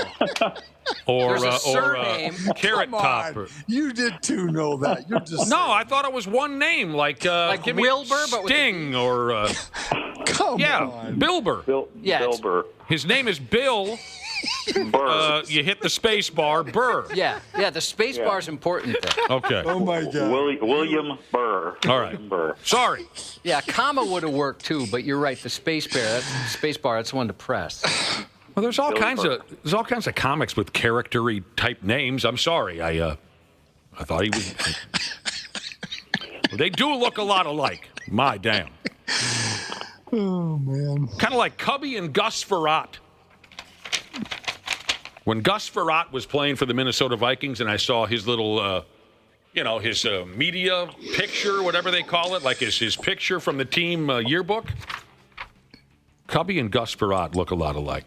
Or There's a surname. Carrot Top. You did too know that. You're just no, I thought it was one name, like give Wilbur, me Sting or come on. Bill Burr. Bill Burr. His name is Bill. Burr. You hit the space bar, Burr. Yeah, the space bar is important there. Okay. Oh my God. William Burr. All right. Burr. Sorry. Yeah, comma would have worked too, but you're right. The space bar, that's the one to press. Well, there's all kinds of comics with character-y type names. I'm sorry, I thought he was. They do look a lot alike. My damn. Oh man. Kind of like Cubby and Gus Frerotte. When Gus Frerotte was playing for the Minnesota Vikings, and I saw his little, his media picture, whatever they call it, like his picture from the team yearbook. Cubby and Gus Frerotte look a lot alike.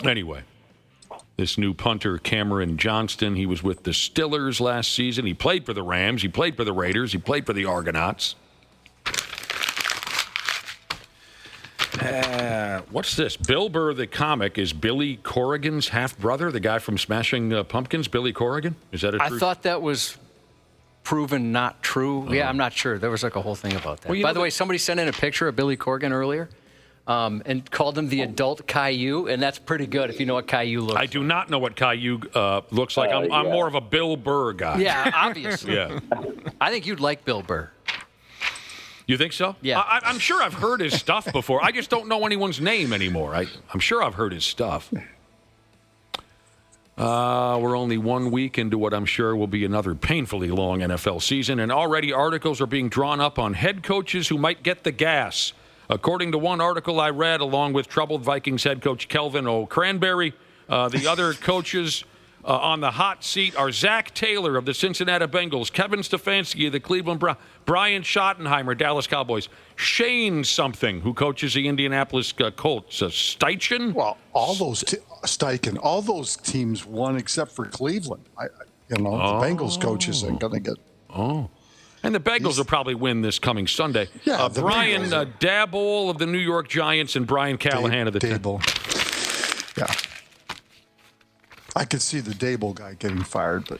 Anyway, this new punter, Cameron Johnston, he was with the Stillers last season. He played for the Rams. He played for the Raiders. He played for the Argonauts. What's this? Bill Burr, the comic, is Billy Corrigan's half-brother, the guy from Smashing Pumpkins, Billy Corrigan? Is that a true? I thought that was proven not true. Yeah, I'm not sure. There was like a whole thing about that. Well, by the way, somebody sent in a picture of Billy Corrigan earlier and called him the adult Caillou, and that's pretty good if you know what Caillou looks like. I do not know what Caillou looks like. I'm more of a Bill Burr guy. Yeah, obviously. Yeah. I think you'd like Bill Burr. You think so? Yeah. I'm sure I've heard his stuff before. I just don't know anyone's name anymore. I'm sure I've heard his stuff. We're only 1 week into what I'm sure will be another painfully long NFL season, and already articles are being drawn up on head coaches who might get the gas. According to one article I read, along with troubled Vikings head coach Kelvin O'Cranberry, the other coaches on the hot seat are Zach Taylor of the Cincinnati Bengals, Kevin Stefanski of the Cleveland Browns, Brian Schottenheimer, Dallas Cowboys, Shane something, who coaches the Indianapolis Colts, Steichen. Well, all those Steichen, all those teams won except for Cleveland. The Bengals coaches ain't gonna get. Oh. And the Bengals will probably win this coming Sunday. Yeah, Brian Daboll of the New York Giants and Brian Callahan of the Daboll. Yeah. I could see the Daboll guy getting fired, but.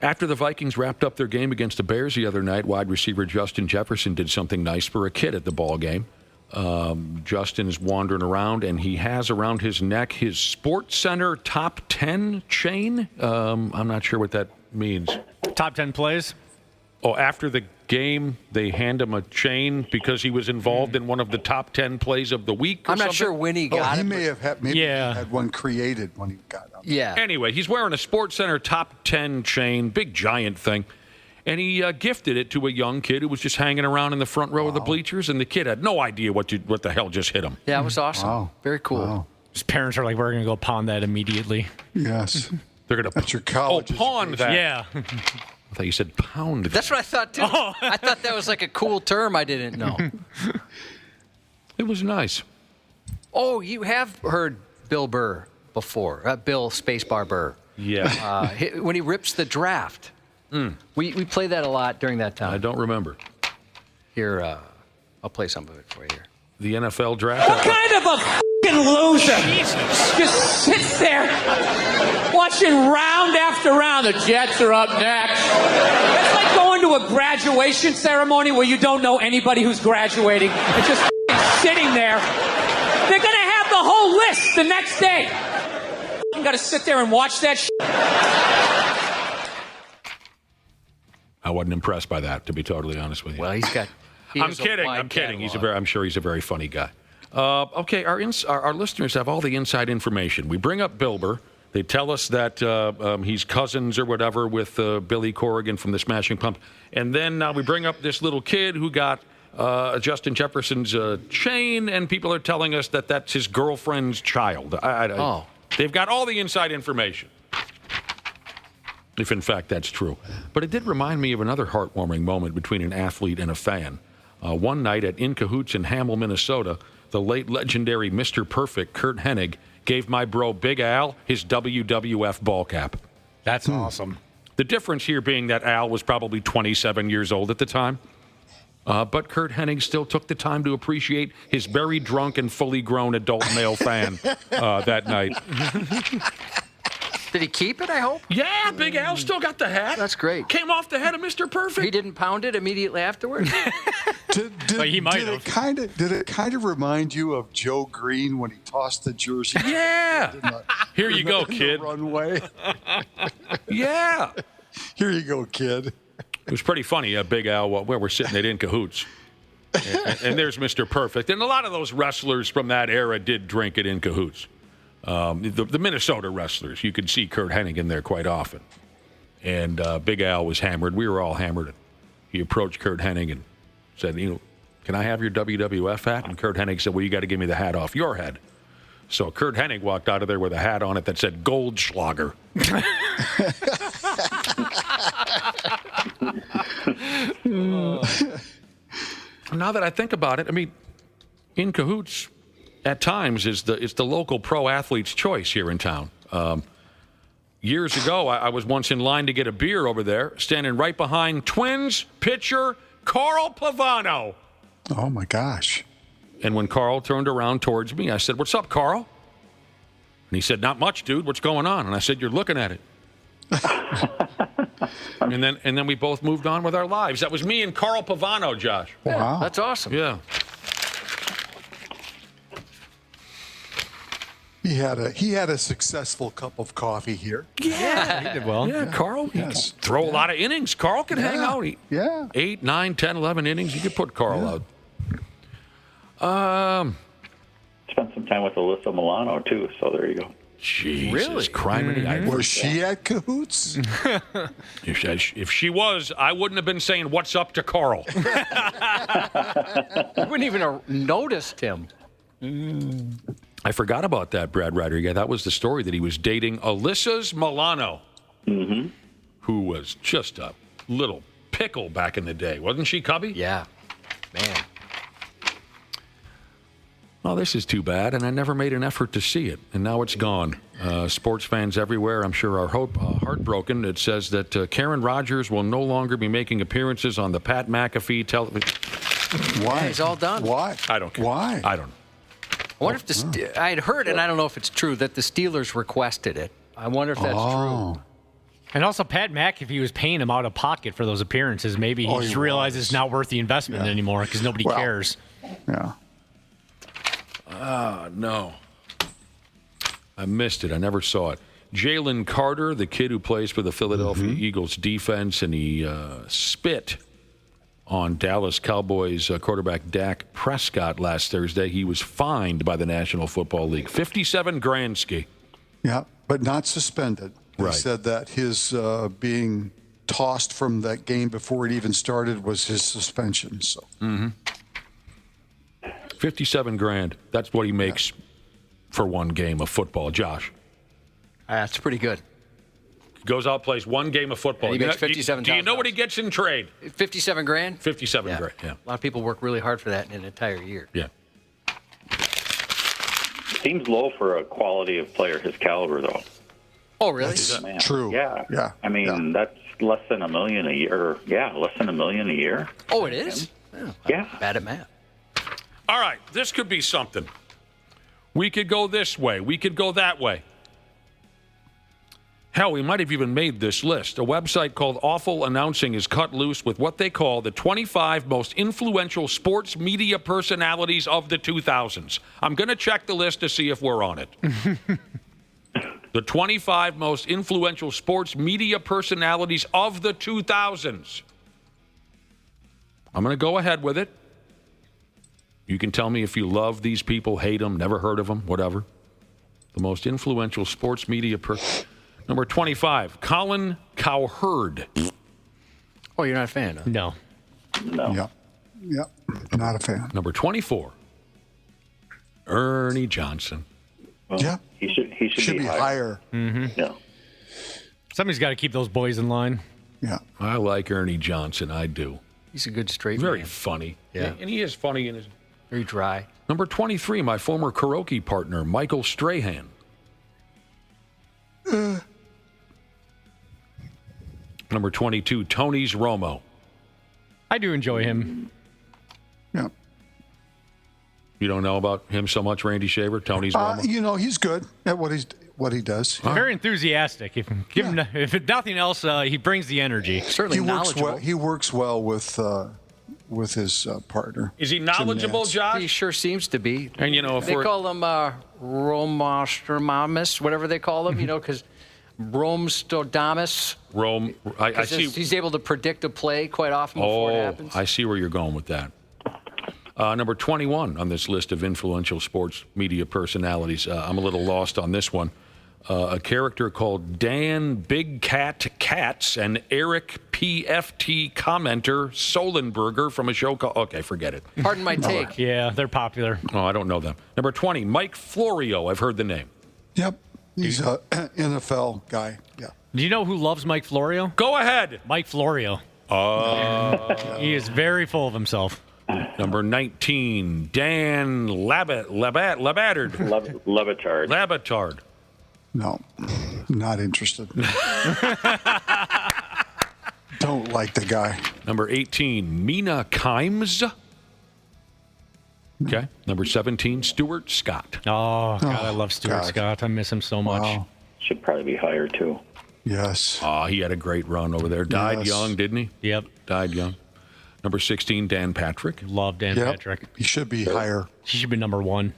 After the Vikings wrapped up their game against the Bears the other night, wide receiver Justin Jefferson did something nice for a kid at the ball game. Justin is wandering around, and he has around his neck his Sports Center Top 10 chain. I'm not sure what that means. Top 10 plays? Oh, after the game, they hand him a chain because he was involved in one of the top 10 plays of the week. I'm not sure when he got it. He may have had, maybe he had one created when he got it. Yeah. Anyway, he's wearing a Sports Center top 10 chain, big giant thing. And he gifted it to a young kid who was just hanging around in the front row of the bleachers, and the kid had no idea what the hell just hit him. Yeah, it was awesome. Wow. Very cool. Wow. His parents are like, we're going to go pawn that immediately. Yes. They're going to That's your college. pawn that. Yeah. I thought you said pound. That's what I thought, too. Oh. I thought that was like a cool term I didn't know. It was nice. Oh, you have heard Bill Burr before. Bill Spacebar Burr. Yeah. When he rips the draft. We play that a lot during that time. I don't remember. Here, I'll play some of it for you here. The NFL draft? What kind of a f***ing loser just sits there watching round after round? The Jets are up next. It's like going to a graduation ceremony where you don't know anybody who's graduating. It's just sitting there. They're going to have the whole list the next day. You got to sit there and watch that shit. I wasn't impressed by that, to be totally honest with you. Well, he's got... I'm kidding. I'm sure he's a very funny guy. Okay, our listeners have all the inside information. We bring up Bill Burr. They tell us that he's cousins or whatever with Billy Corrigan from the Smashing Pump. And then we bring up this little kid who got Justin Jefferson's chain, and people are telling us that that's his girlfriend's child. They've got all the inside information, if in fact that's true. But it did remind me of another heartwarming moment between an athlete and a fan. One night at In Cahoots in Hamel, Minnesota, the late legendary Mr. Perfect, Kurt Hennig, gave my bro Big Al his WWF ball cap. That's awesome. The difference here being that Al was probably 27 years old at the time. But Kurt Hennig still took the time to appreciate his very drunk and fully grown adult male fan that night. Did he keep it, I hope? Yeah, Big Al still got the hat. That's great. Came off the head of Mr. Perfect. He didn't pound it immediately afterwards? He might have. Did it kind of remind you of Joe Green when he tossed the jersey? Yeah. Here you go, kid. Runway. Yeah. Here you go, kid. It was pretty funny, Big Al, where we're sitting at In Cahoots. And there's Mr. Perfect. And a lot of those wrestlers from that era did drink at In Cahoots. The Minnesota wrestlers, you could see Kurt Hennig in there quite often. And Big Al was hammered. We were all hammered. He approached Kurt Hennig and said, can I have your WWF hat? And Kurt Hennig said, well, you got to give me the hat off your head. So Kurt Hennig walked out of there with a hat on it that said Goldschlager. Now that I think about it, I mean, In Cahoots at times it's the local pro athlete's choice here in town. Years ago, I was once in line to get a beer over there, standing right behind Twins pitcher Carl Pavano. Oh, my gosh. And when Carl turned around towards me, I said, what's up, Carl? And he said, not much, dude. What's going on? And I said, you're looking at it. and then we both moved on with our lives. That was me and Carl Pavano, Josh. Wow. That's awesome. Yeah. He had a successful cup of coffee here. Yeah. He did well. Yeah, Carl. Yes. Throw a lot of innings. Carl can hang out. 8, 9, 10, 11 innings. You could put Carl out. Spent some time with Alyssa Milano, too, so there you go. Jesus. Really? Criminy. Was she at Cahoots? If she was, I wouldn't have been saying what's up to Carl. I wouldn't even have noticed him. I forgot about that, Brad Ryder. Yeah, that was the story, that he was dating Alyssa's Milano, who was just a little pickle back in the day. Wasn't she, Cubby? Yeah. Man. Well, this is too bad, and I never made an effort to see it, and now it's gone. Sports fans everywhere, I'm sure, are heartbroken. It says that Karen Rogers will no longer be making appearances on the Pat McAfee television. Why? Yeah, he's all done. Why? I don't care. Why? I don't know. I wonder if I had heard, and I don't know if it's true, that the Steelers requested it. I wonder if that's true. And also, Pat McAfee was paying him out of pocket for those appearances. Maybe he just realized it's not worth the investment anymore because nobody cares. Yeah. No. I missed it. I never saw it. Jalen Carter, the kid who plays for the Philadelphia Eagles defense, and he spit on Dallas Cowboys quarterback Dak Prescott last Thursday. He was fined by the National Football League. $57,000 ski. Yeah, but not suspended. They Right. said that his being tossed from that game before it even started was his suspension. So $57,000. That's what he makes for one game of football, Josh. That's pretty good. Goes out, plays one game of football. And he makes $57,000. Do you know what he gets in trade? $57,000? $57,000, yeah. A lot of people work really hard for that in an entire year. Yeah. Seems low for a quality of player his caliber, though. Oh, really? Man. True. Yeah. Yeah. I mean, that's less than $1 million a year. Yeah, less than $1 million a year. Oh, it is? Yeah. Bad at math. All right, this could be something. We could go this way. We could go that way. Hell, we might have even made this list. A website called Awful Announcing is cut loose with what they call the 25 most influential sports media personalities of the 2000s. I'm going to check the list to see if we're on it. The 25 most influential sports media personalities of the 2000s. I'm going to go ahead with it. You can tell me if you love these people, hate them, never heard of them, whatever. The most influential sports media person. Number 25, Colin Cowherd. Oh, you're not a fan, huh? No. No. Yep. Not a fan. Number 24, Ernie Johnson. Well, Yeah. He should be higher. Yeah. Somebody's got to keep those boys in line. Yeah. I like Ernie Johnson. I do. He's a good straight Very man. funny. Yeah. And he is funny in his... Very dry. Number 23, my former karaoke partner, Michael Strahan. Number 22, Tony's Romo. I do enjoy him. Yeah. You don't know about him so much, Randy Shaver? Tony's Romo? You know, he's good at what he does. Very enthusiastic. If nothing else, he brings the energy. Certainly He works knowledgeable. well. He works well with his partner. Is he knowledgeable, Jim Nantz. Josh? He sure seems to be. And, you know, if they we're... call him Romostramamus, whatever they call him, because Bromstodamus. Rome, I see. He's able to predict a play quite often before it happens. I see where you're going with that. Number 21 on this list of influential sports media personalities. I'm a little lost on this one. A character called Dan Big Cat Katz and Eric PFT commenter Solenberger from a show called... Okay, forget it. Pardon my take. Yeah, they're popular. Oh, I don't know them. Number 20, Mike Florio. I've heard the name. Yep. He's an NFL guy. Yeah. Do you know who loves Mike Florio? Go ahead. Mike Florio. He is very full of himself. Number 19, Dan Labatard. Labatard. No, not interested. Don't like the guy. Number 18, Mina Kimes. Okay. Number 17, Stuart Scott. Oh, God, I love Stuart Scott. I miss him so much. Wow. Should probably be higher, too. Yes. Oh, he had a great run over there. Died young, didn't he? Yep. Died young. Number 16, Dan Patrick. Love Dan Patrick. He should be higher. He should be number one.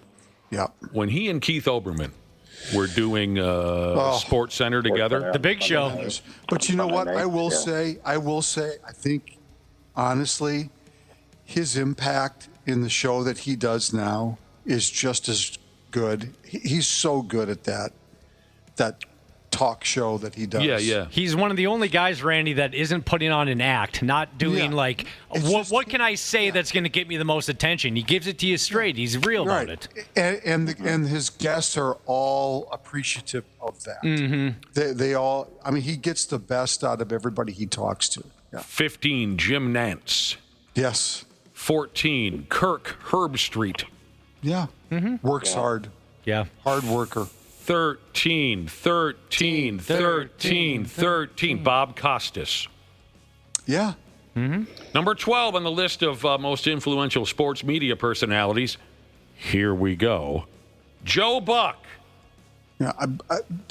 Yep. When he and Keith Olbermann were doing Sports Center together. The Big Show. But you know what? I will say, I think, honestly, his impact in the show that he does now is just as good. He's so good at that talk show that he does. Yeah. He's one of the only guys, Randy, that isn't putting on an act, not doing what can I say that's going to get me the most attention? He gives it to you straight. He's real about it. And his guests are all appreciative of that. Mm-hmm. They all, I mean, he gets the best out of everybody he talks to. Yeah. 15, Jim Nantz. Yes. 14, Kirk Herbstreit. Yeah. Mm-hmm. Works hard. Yeah. Hard worker. 13, Bob Costas. Yeah. Mm-hmm. Number 12 on the list of most influential sports media personalities. Here we go. Joe Buck. Yeah.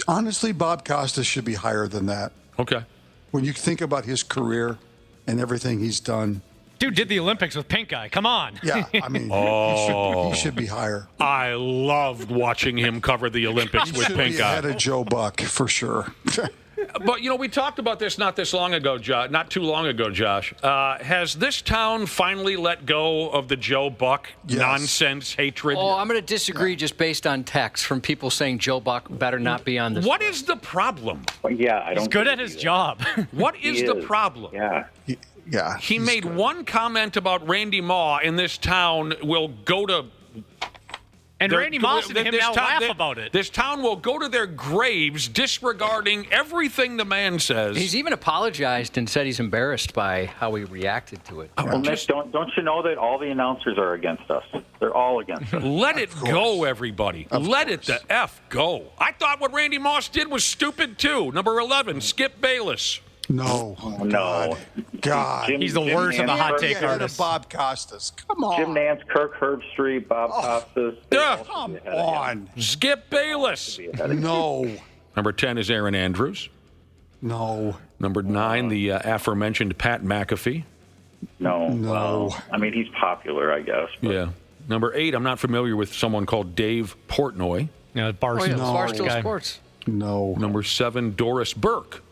Honestly, Bob Costas should be higher than that. Okay. When you think about his career and everything he's done, Dude did the Olympics with pink eye. Come on. Yeah, I mean, he should be higher. I loved watching him cover the Olympics with Should pink be eye. ahead of Joe Buck for sure. But, we talked about this not too long ago, Josh. Has this town finally let go of the Joe Buck nonsense hatred? Oh, I'm going to disagree just based on text from people saying Joe Buck better not be on this. What is the problem? Well, I don't. He's good at his job. What is the problem? Yeah. He made one comment about Randy Moss, and this town will go to... And Randy Moss and him now laugh about it. This town will go to their graves disregarding everything the man says. He's even apologized and said he's embarrassed by how he reacted to it. Well, Nick, don't you know that all the announcers are against us? They're all against us. Let it go, everybody. Let it the F go. I thought what Randy Moss did was stupid, too. Number 11, Skip Bayless. No. God. He's the worst of the hot take artists. Bob Costas. Come on. Jim Nance, Kirk Herbstreit, Bob Costas. Come on. Skip Bayless. No. Number 10 is Aaron Andrews. No. Number 9, the aforementioned Pat McAfee. No. No. I mean, he's popular, I guess. But. Yeah. Number 8, I'm not familiar with someone called Dave Portnoy. Yeah, Barstool Sports. No. Number 7, Doris Burke.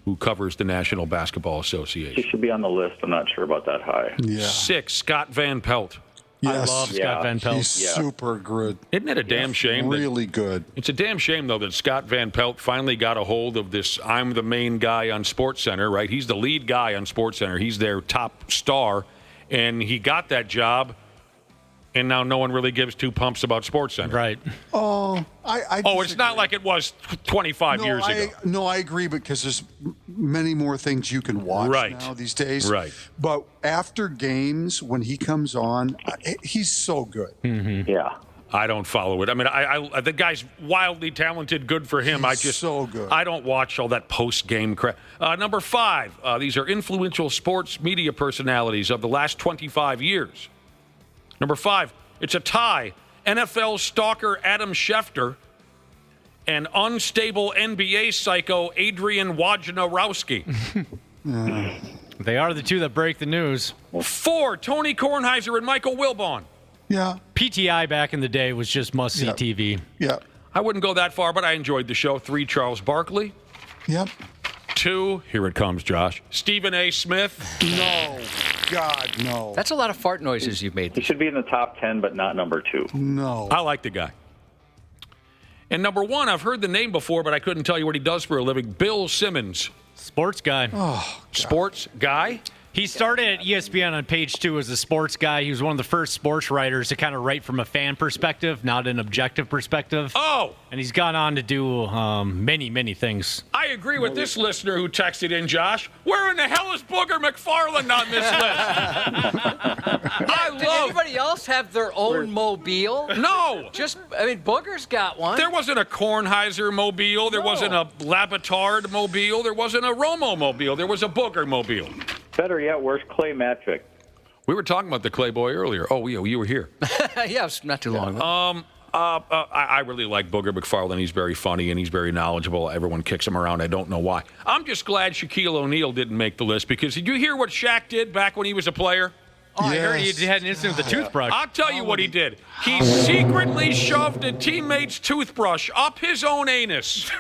Who covers the National Basketball Association. He should be on the list. I'm not sure about that high. Yeah. 6, Scott Van Pelt. Yes. I love Scott Van Pelt. He's super good. Isn't it a damn shame? Really good. It's a damn shame, though, that Scott Van Pelt finally got a hold of this I'm the main guy on SportsCenter, right? He's the lead guy on SportsCenter. He's their top star, and he got that job, and now no one really gives two pumps about SportsCenter. Right. Oh, I it's not like it was 25 years ago. No, I agree, because there's many more things you can watch now these days. Right. But after games, when he comes on, he's so good. Mm-hmm. Yeah. I don't follow it. I mean, I the guy's wildly talented. Good for him. He's so good. I don't watch all that post-game crap. Number 5, these are influential sports media personalities of the last 25 years. Number 5, it's a tie. NFL stalker Adam Schefter and unstable NBA psycho Adrian Wojnarowski. They are the two that break the news. 4, Tony Kornheiser and Michael Wilbon. Yeah. PTI back in the day was just must-see TV. Yeah. I wouldn't go that far, but I enjoyed the show. 3, Charles Barkley. Yep. 2, here it comes, Josh. Stephen A. Smith. No. God, no. That's a lot of fart noises you've made. He should be in the top 10, but not number 2. No. I like the guy. And number 1, I've heard the name before, but I couldn't tell you what he does for a living. Bill Simmons. Sports guy. Oh, God. Sports guy? He started at ESPN on page 2 as a sports guy. He was one of the first sports writers to kind of write from a fan perspective, not an objective perspective. Oh! And he's gone on to do many, many things. I agree with this listener who texted in, Josh. Where in the hell is Booger McFarland on this list? Did anybody else have their own mobile? No. Booger's got one. There wasn't a Kornheiser mobile. There wasn't a Labitard mobile. There wasn't a Romo mobile. There was a Booger mobile. Better yet, where's Clay Matvick? We were talking about the Clay boy earlier. Oh, yeah, you were here. Yeah, it's not too long ago. I really like Booger McFarland. He's very funny and he's very knowledgeable. Everyone kicks him around. I don't know why. I'm just glad Shaquille O'Neal didn't make the list, because did you hear what Shaq did back when he was a player? Oh, yes. I heard he had an incident with the toothbrush. I'll tell you what he did. He secretly shoved a teammate's toothbrush up his own anus.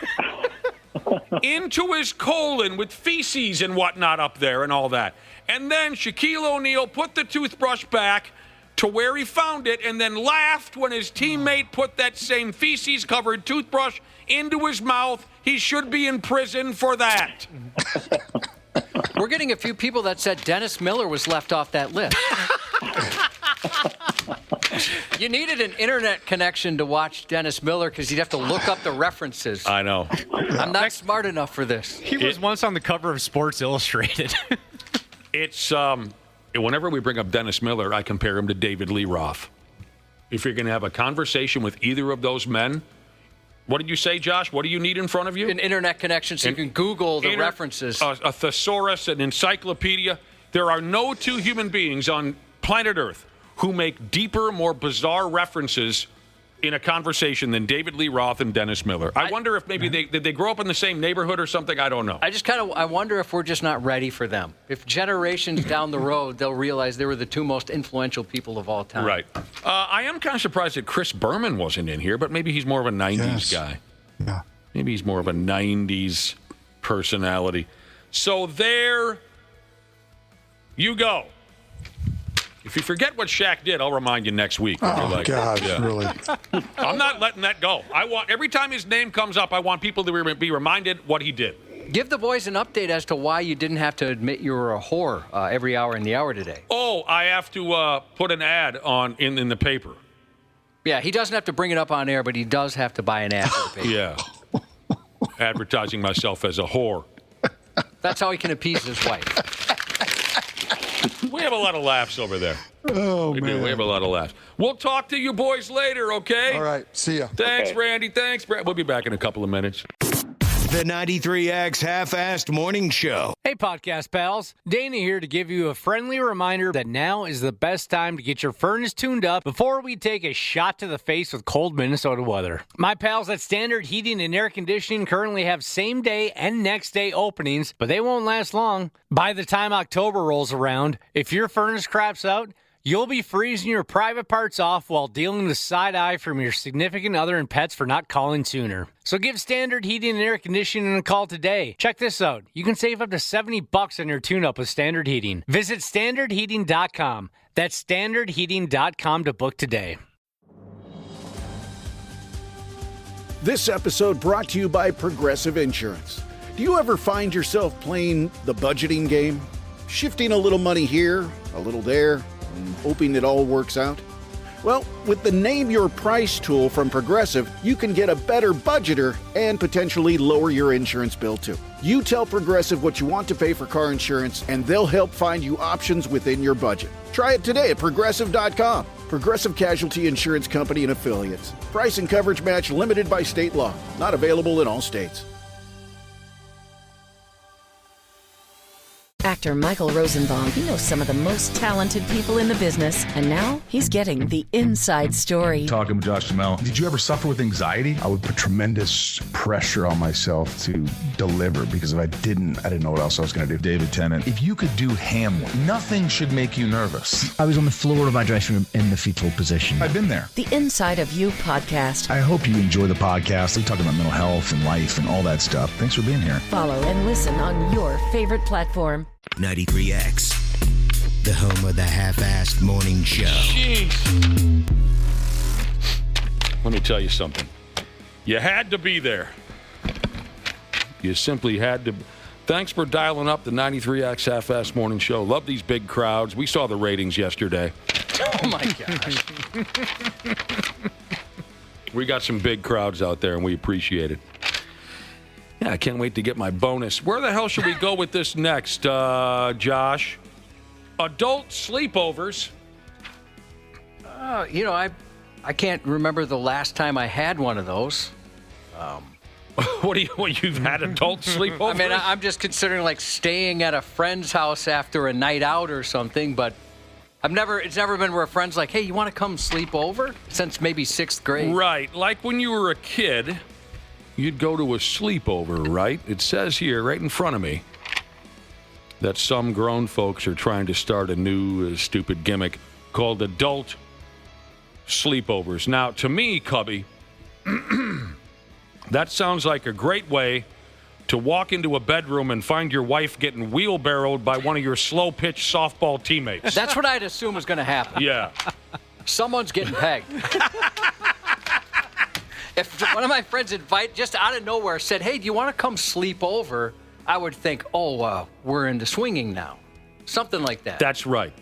Into his colon with feces and whatnot up there and all that. And then Shaquille O'Neal put the toothbrush back to where he found it and then laughed when his teammate put that same feces-covered toothbrush into his mouth. He should be in prison for that. We're getting a few people that said Dennis Miller was left off that list. You needed an internet connection to watch Dennis Miller, because you'd have to look up the references. I know. I'm not smart enough for this. He was once on the cover of Sports Illustrated. It's whenever we bring up Dennis Miller, I compare him to David Lee Roth. If you're going to have a conversation with either of those men, what did you say, Josh? What do you need in front of you? An internet connection so you can Google the references. A thesaurus, an encyclopedia. There are no two human beings on planet Earth who make deeper, more bizarre references in a conversation than David Lee Roth and Dennis Miller. I wonder if maybe did they grow up in the same neighborhood or something? I don't know. I wonder if we're just not ready for them. If generations down the road, they'll realize they were the two most influential people of all time. Right. I am kind of surprised that Chris Berman wasn't in here, but maybe he's more of a 90s guy. Yeah. Maybe he's more of a 90s personality. So there you go. If you forget what Shaq did, I'll remind you next week. Oh, God, really? I'm not letting that go. Every time his name comes up, I want people to be reminded what he did. Give the boys an update as to why you didn't have to admit you were a whore every hour in the hour today. Oh, I have to put an ad in the paper. Yeah, he doesn't have to bring it up on air, but he does have to buy an ad for the paper. Yeah. Advertising myself as a whore. That's how he can appease his wife. We have a lot of laughs over there. Oh, we man. do. We have a lot of laughs. We'll talk to you boys later, okay? All right. See ya. Thanks, Okay. Randy. Thanks, Brad. We'll be back in a couple of minutes. The 93X Half-Assed Morning Show. Hey, podcast pals. Dana here to give you a friendly reminder that now is the best time to get your furnace tuned up before we take a shot to the face with cold Minnesota weather. My pals at Standard Heating and Air Conditioning currently have same-day and next-day openings, but they won't last long. By the time October rolls around, if your furnace craps out, you'll be freezing your private parts off while dealing with side-eye from your significant other and pets for not calling sooner. So give Standard Heating and Air Conditioning a call today. Check this out. You can save up to $70 on your tune-up with Standard Heating. Visit standardheating.com. That's standardheating.com to book today. This episode brought to you by Progressive Insurance. Do you ever find yourself playing the budgeting game? Shifting a little money here, a little there, and hoping it all works out? Well, with the Name Your Price tool from Progressive, you can get a better budgeter and potentially lower your insurance bill too. You tell Progressive what you want to pay for car insurance, and they'll help find you options within your budget. Try it today at Progressive.com. Progressive Casualty Insurance Company and Affiliates. Price and coverage match limited by state law. Not available in all states. Actor Michael Rosenbaum, he knows some of the most talented people in the business, and now he's getting the inside story. Talking with Josh Duhamel, did you ever suffer with anxiety? I would put tremendous pressure on myself to deliver because if I didn't know what else I was going to do. David Tennant, if you could do Hamlet, nothing should make you nervous. I was on the floor of my dressing room in the fetal position. I've been there. The Inside of You podcast. I hope you enjoy the podcast. We talk about mental health and life and all that stuff. Thanks for being here. Follow and listen on your favorite platform. 93X, the home of the half-assed morning show. Jeez. Let me tell you something. You had to be there. You simply had to. Thanks for dialing up the 93X half-assed morning show. Love these big crowds. We saw the ratings yesterday. Oh, my gosh. We got some big crowds out there, and we appreciate it. Yeah, I can't wait to get my bonus. Where the hell should we go with this next, Josh? Adult sleepovers. I can't remember the last time I had one of those. You've had adult sleepovers? I mean, I'm just considering like staying at a friend's house after a night out or something, but it's never been where a friend's like, hey, you want to come sleep over? Since maybe 6th grade. Right, like when you were a kid. You'd go to a sleepover, right? It says here, right in front of me, that some grown folks are trying to start a new stupid gimmick called adult sleepovers. Now, to me, Cubby, that sounds like a great way to walk into a bedroom and find your wife getting wheelbarrowed by one of your slow-pitch softball teammates. That's what I'd assume was going to happen. Yeah. Someone's getting pegged. If one of my friends just out of nowhere said, hey, do you want to come sleep over? I would think, we're into swinging now. Something like that. That's right.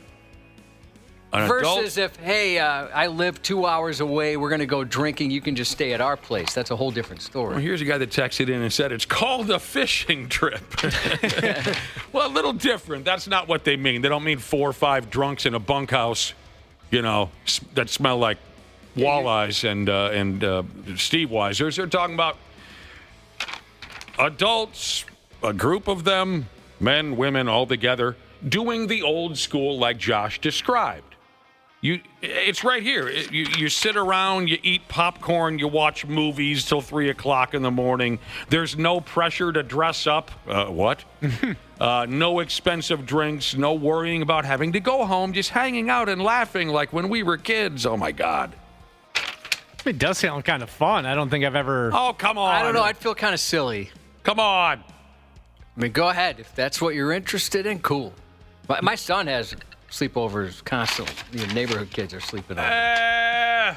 Versus if, hey, I live 2 hours away, we're going to go drinking, you can just stay at our place. That's a whole different story. Well, here's a guy that texted in and said it's called a fishing trip. Well, a little different. That's not what they mean. They don't mean 4 or 5 drunks in a bunkhouse, that smell like walleyes and Steve Weisers. They're talking about adults, a group of them, men, women, all together, doing the old school like Josh described. It's right here. You sit around, you eat popcorn, you watch movies till 3 o'clock in the morning. There's no pressure to dress up. What? No expensive drinks, no worrying about having to go home, just hanging out and laughing like when we were kids. Oh, my God. It does sound kind of fun. I don't think I've ever... Oh, come on. I don't know. I'd feel kind of silly. Come on. I mean, go ahead. If that's what you're interested in, cool. My son has sleepovers constantly. The neighborhood kids are sleeping over.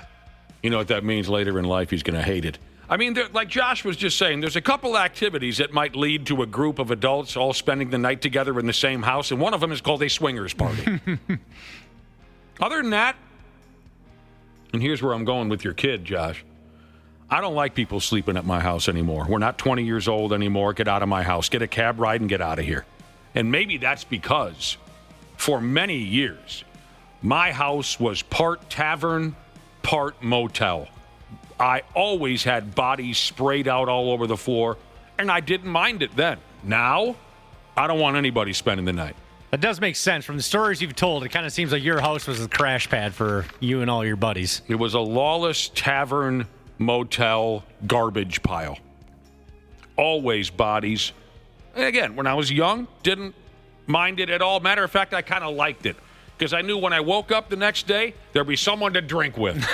You know what that means later in life? He's going to hate it. I mean, like Josh was just saying, there's a couple activities that might lead to a group of adults all spending the night together in the same house, and one of them is called a swingers party. Other than that, and here's where I'm going with your kid, Josh. I don't like people sleeping at my house anymore. We're not 20 years old anymore. Get out of my house. Get a cab ride and get out of here. And maybe that's because for many years, my house was part tavern, part motel. I always had bodies sprayed out all over the floor, and I didn't mind it then. Now, I don't want anybody spending the night. That does make sense. From the stories you've told, it kind of seems like your house was a crash pad for you and all your buddies. It was a lawless tavern, motel, garbage pile. Always bodies. And again, when I was young, didn't mind it at all. Matter of fact, I kind of liked it because I knew when I woke up the next day, there'd be someone to drink with.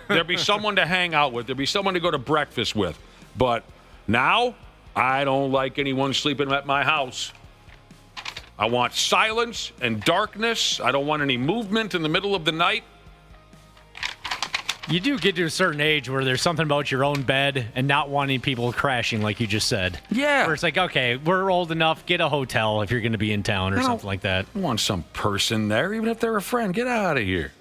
There'd be someone to hang out with. There'd be someone to go to breakfast with. But now, I don't like anyone sleeping at my house. I want silence and darkness. I don't want any movement in the middle of the night. You do get to a certain age where there's something about your own bed and not wanting people crashing, like you just said. Yeah. Where it's like, okay, we're old enough. Get a hotel if you're going to be in town or something like that. I want some person there, even if they're a friend. Get out of here.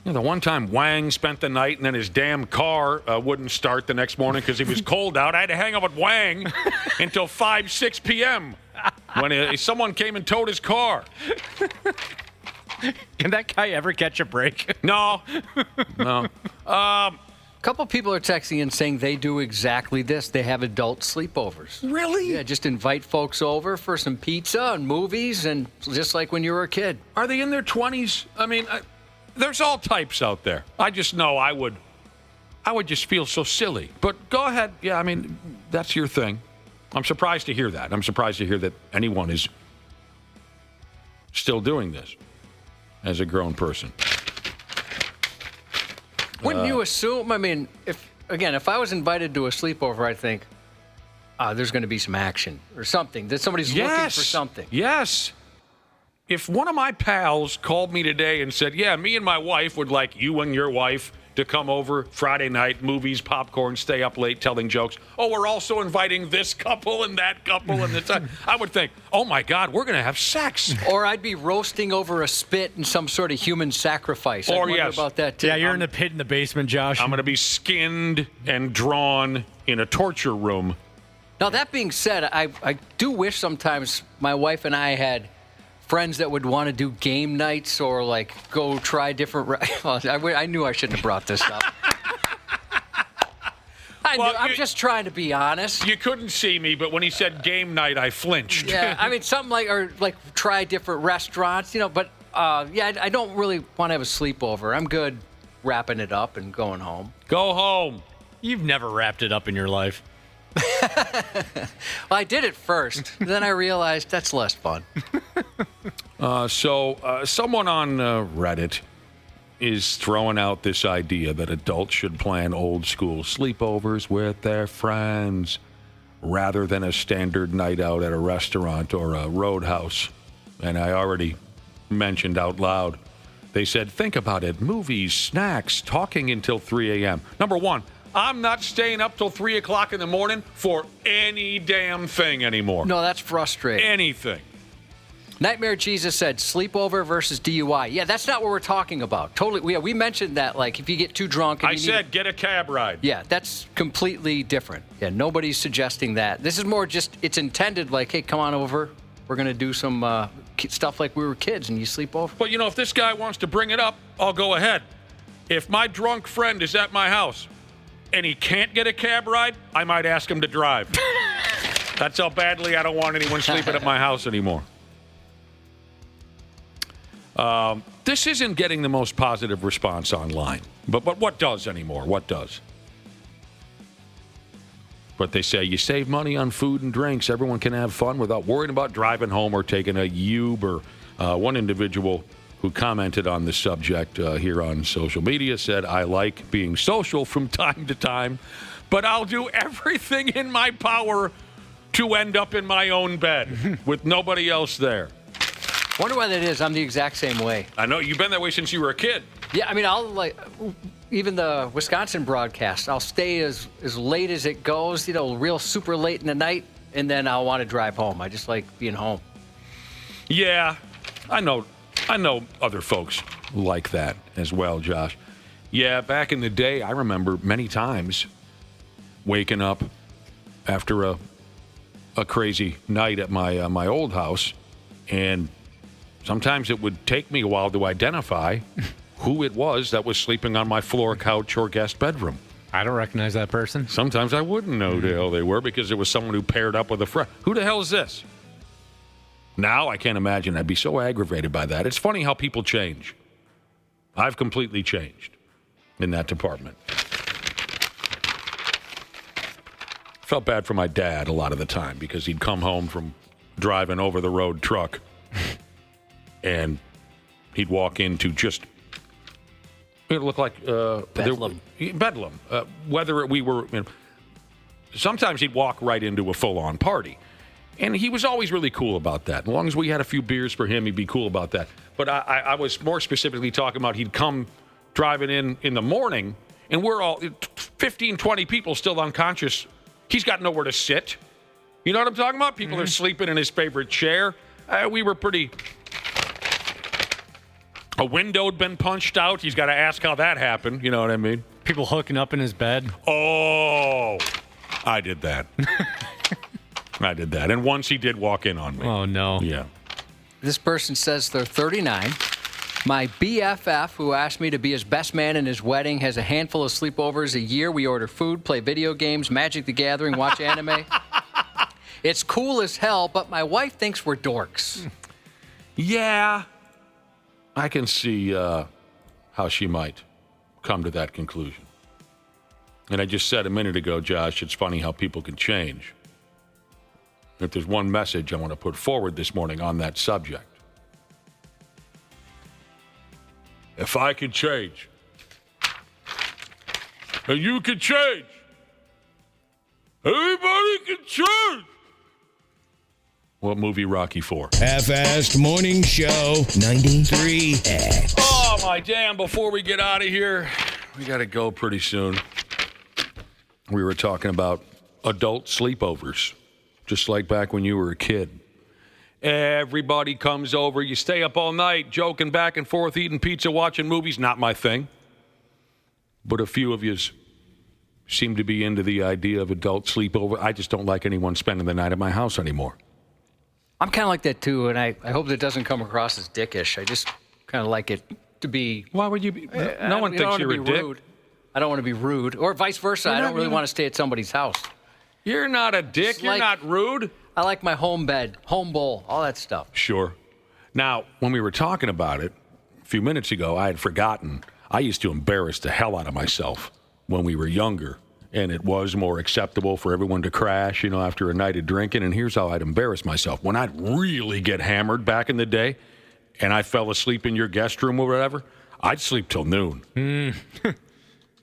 You know, the one time Wang spent the night and then his damn car wouldn't start the next morning because it was cold out. I had to hang out with Wang until 5, 6 p.m. when someone came and towed his car. Can that guy ever catch a break? No. No. A couple people are texting and saying they do exactly this. They have adult sleepovers. Really? Yeah, just invite folks over for some pizza and movies, and just like when you were a kid. Are they in their 20s? I mean, there's all types out there. I just know I would just feel so silly. But go ahead. Yeah, I mean, that's your thing. I'm surprised to hear that. I'm surprised to hear that anyone is still doing this as a grown person. Wouldn't you assume? I mean, if I was invited to a sleepover, I'd think, there's going to be some action or something. That somebody's looking for something. Yes. If one of my pals called me today and said, yeah, me and my wife would like you and your wife to come over Friday night, movies, popcorn, stay up late telling jokes. Oh, we're also inviting this couple and that couple and this. I would think, oh, my God, we're going to have sex. Or I'd be roasting over a spit in some sort of human sacrifice. I wonder about that, too. Yeah, you're in a pit in the basement, Josh. I'm going to be skinned and drawn in a torture room. Now, that being said, I do wish sometimes my wife and I had friends that would want to do game nights or like go try different. I knew I shouldn't have brought this up. I'm just trying to be honest. You couldn't see me, but when he said game night, I flinched. Yeah, I mean something like try different restaurants, But I don't really want to have a sleepover. I'm good wrapping it up and going home. Go home. You've never wrapped it up in your life. Well, I did it first. Then I realized that's less fun. Someone on Reddit is throwing out this idea that adults should plan old school sleepovers with their friends rather than a standard night out at a restaurant or a roadhouse. And I already mentioned out loud. They said, think about it. Movies, snacks, talking until 3 a.m. Number one, I'm not staying up till 3 o'clock in the morning for any damn thing anymore. No, that's frustrating. Anything. Nightmare Jesus said sleepover versus DUI. Yeah, that's not what we're talking about. Totally. Yeah, we mentioned that, like, if you get too drunk. And get a cab ride. Yeah, that's completely different. Yeah, nobody's suggesting that. This is more just, it's intended like, hey, come on over. We're going to do some stuff like we were kids and you sleep over. But, if this guy wants to bring it up, I'll go ahead. If my drunk friend is at my house and he can't get a cab ride, I might ask him to drive. That's how badly I don't want anyone sleeping at my house anymore. This isn't getting the most positive response online. But what does anymore? What does? But they say you save money on food and drinks. Everyone can have fun without worrying about driving home or taking a Uber. One individual who commented on the subject here on social media said, I like being social from time to time, but I'll do everything in my power to end up in my own bed with nobody else there. Wonder why that is. I'm the exact same way. I know. You've been that way since you were a kid. Yeah, I mean, even the Wisconsin broadcast, I'll stay as late as it goes, real super late in the night, and then I'll want to drive home. I just like being home. Yeah, I know other folks like that as well, Josh. Yeah, back in the day, I remember many times waking up after a crazy night at my old house, and sometimes it would take me a while to identify who it was that was sleeping on my floor, couch, or guest bedroom. I don't recognize that person. Sometimes I wouldn't know who the hell they were because it was someone who paired up with a friend. Who the hell is this? Now I can't imagine. I'd be so aggravated by that. It's funny how people change. I've completely changed in that department. Felt bad for my dad a lot of the time because he'd come home from driving over-the-road truck and he'd walk into just... It looked like Bedlam. Bedlam. Whether we were, sometimes he'd walk right into a full-on party, and he was always really cool about that. As long as we had a few beers for him, he'd be cool about that. But I was more specifically talking about he'd come driving in the morning, and we're all 15, 20 people still unconscious. He's got nowhere to sit. You know what I'm talking about? People are sleeping in his favorite chair. We were pretty. A window had been punched out. He's got to ask how that happened. You know what I mean? People hooking up in his bed. Oh, I did that. I did that. And once he did walk in on me. Oh, no. Yeah. This person says they're 39. My BFF, who asked me to be his best man in his wedding, has a handful of sleepovers a year. We order food, play video games, Magic the Gathering, watch anime. It's cool as hell, but my wife thinks we're dorks. Yeah. I can see how she might come to that conclusion. And I just said a minute ago, Josh, it's funny how people can change. If there's one message I want to put forward this morning on that subject. If I could change, and you could change, everybody can change. What movie Rocky for? Half-assed morning show 93X. Oh, my damn. Before we get out of here, we got to go pretty soon. We were talking about adult sleepovers, just like back when you were a kid. Everybody comes over. You stay up all night, joking back and forth, eating pizza, watching movies. Not my thing. But a few of you seem to be into the idea of adult sleepover. I just don't like anyone spending the night at my house anymore. I'm kind of like that, too, and I hope that doesn't come across as dickish. I just kind of like it to be... Why would you be... No one thinks you're a dick. Rude. I don't want to be rude. Or vice versa. I don't really want to stay at somebody's house. You're not a dick. You're not rude. I like my home bed, home bowl, all that stuff. Sure. Now, when we were talking about it a few minutes ago, I had forgotten. I used to embarrass the hell out of myself when we were younger. And it was more acceptable for everyone to crash, after a night of drinking. And here's how I'd embarrass myself. When I'd really get hammered back in the day and I fell asleep in your guest room or whatever, I'd sleep till noon.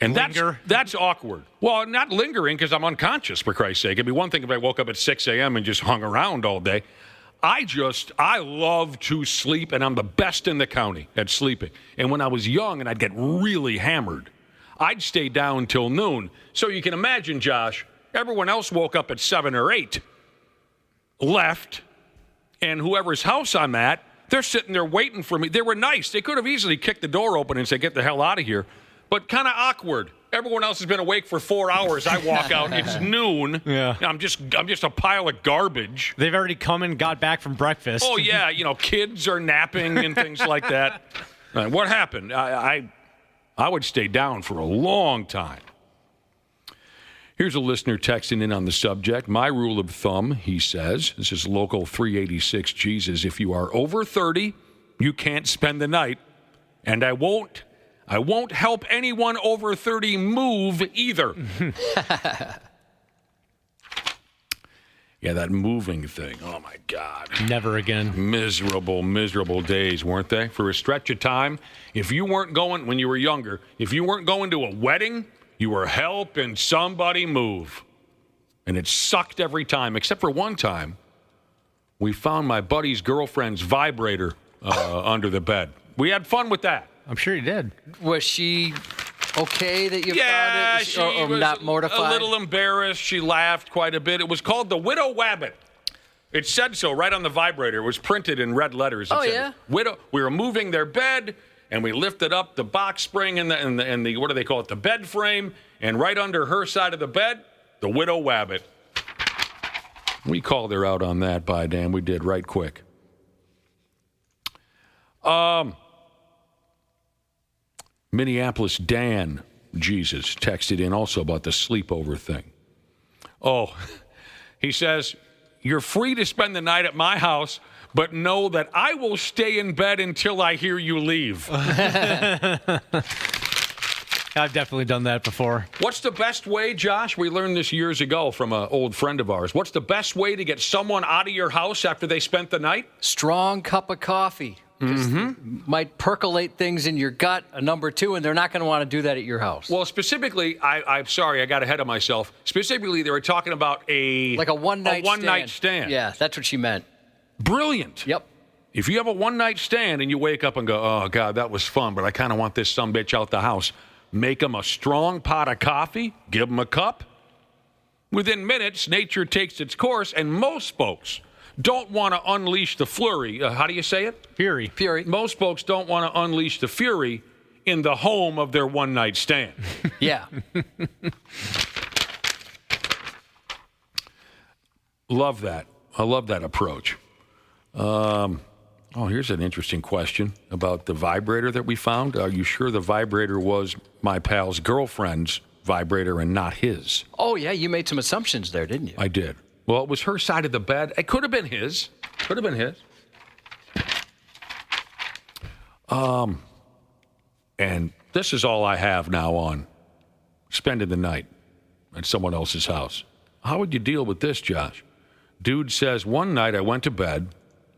And that's awkward. Well, not lingering because I'm unconscious, for Christ's sake. It'd be one thing if I woke up at 6 a.m. and just hung around all day. I love to sleep, and I'm the best in the county at sleeping. And when I was young and I'd get really hammered, I'd stay down till noon. So you can imagine, Josh, everyone else woke up at 7 or 8, left, and whoever's house I'm at, they're sitting there waiting for me. They were nice. They could have easily kicked the door open and said, get the hell out of here. But kind of awkward. Everyone else has been awake for 4 hours. I walk out. It's noon. Yeah. I'm just a pile of garbage. They've already come and got back from breakfast. Oh, yeah. Kids are napping and things like that. What happened? I would stay down for a long time. Here's a listener texting in on the subject. My rule of thumb, he says, this is local 386 Jesus. If you are over 30 You can't spend the night, and I won't help anyone over 30 move either. Yeah, that moving thing. Oh, my God. Never again. Miserable, miserable days, weren't they? For a stretch of time, if you weren't going, when you were younger, if you weren't going to a wedding, you were helping somebody move. And it sucked every time, except for one time. We found my buddy's girlfriend's vibrator under the bed. We had fun with that. I'm sure you did. Was she okay that you Yeah, found it? she Or was not mortified? a little embarrassed. She laughed quite a bit. It was called the Widow Wabbit. It said so right on the vibrator. It was printed in red letters. It said, yeah? Widow. We were moving their bed, and we lifted up the box spring and the what do they call it? The bed frame, and right under her side of the bed, the Widow Wabbit. We called her out on that, by damn. We did right quick. Minneapolis Dan, Jesus, texted in also about the sleepover thing. Oh, he says, you're free to spend the night at my house, but know that I will stay in bed until I hear you leave. I've definitely done that before. What's the best way, Josh? We learned this years ago from an old friend of ours. What's the best way to get someone out of your house after they spent the night? Strong cup of coffee. Might percolate things in your gut, number two, and they're not going to want to do that at your house. Well, specifically, I'm sorry, I got ahead of myself. Specifically, they were talking about a one-night stand. Yeah, that's what she meant. Brilliant. Yep. If you have a one-night stand and you wake up and go, oh, God, that was fun, but I kind of want this sumbitch out the house, make them a strong pot of coffee, give them a cup. Within minutes, nature takes its course, and most folks don't want to unleash the flurry. How do you say it? Fury. Most folks don't want to unleash the fury in the home of their one-night stand. Yeah. Love that. I love that approach. Here's an interesting question about the vibrator that we found. Are you sure the vibrator was my pal's girlfriend's vibrator and not his? Oh, yeah, you made some assumptions there, didn't you? I did. Well, it was her side of the bed. It could have been his. And this is all I have now on spending the night at someone else's house. How would you deal with this, Josh? Dude says, one night I went to bed.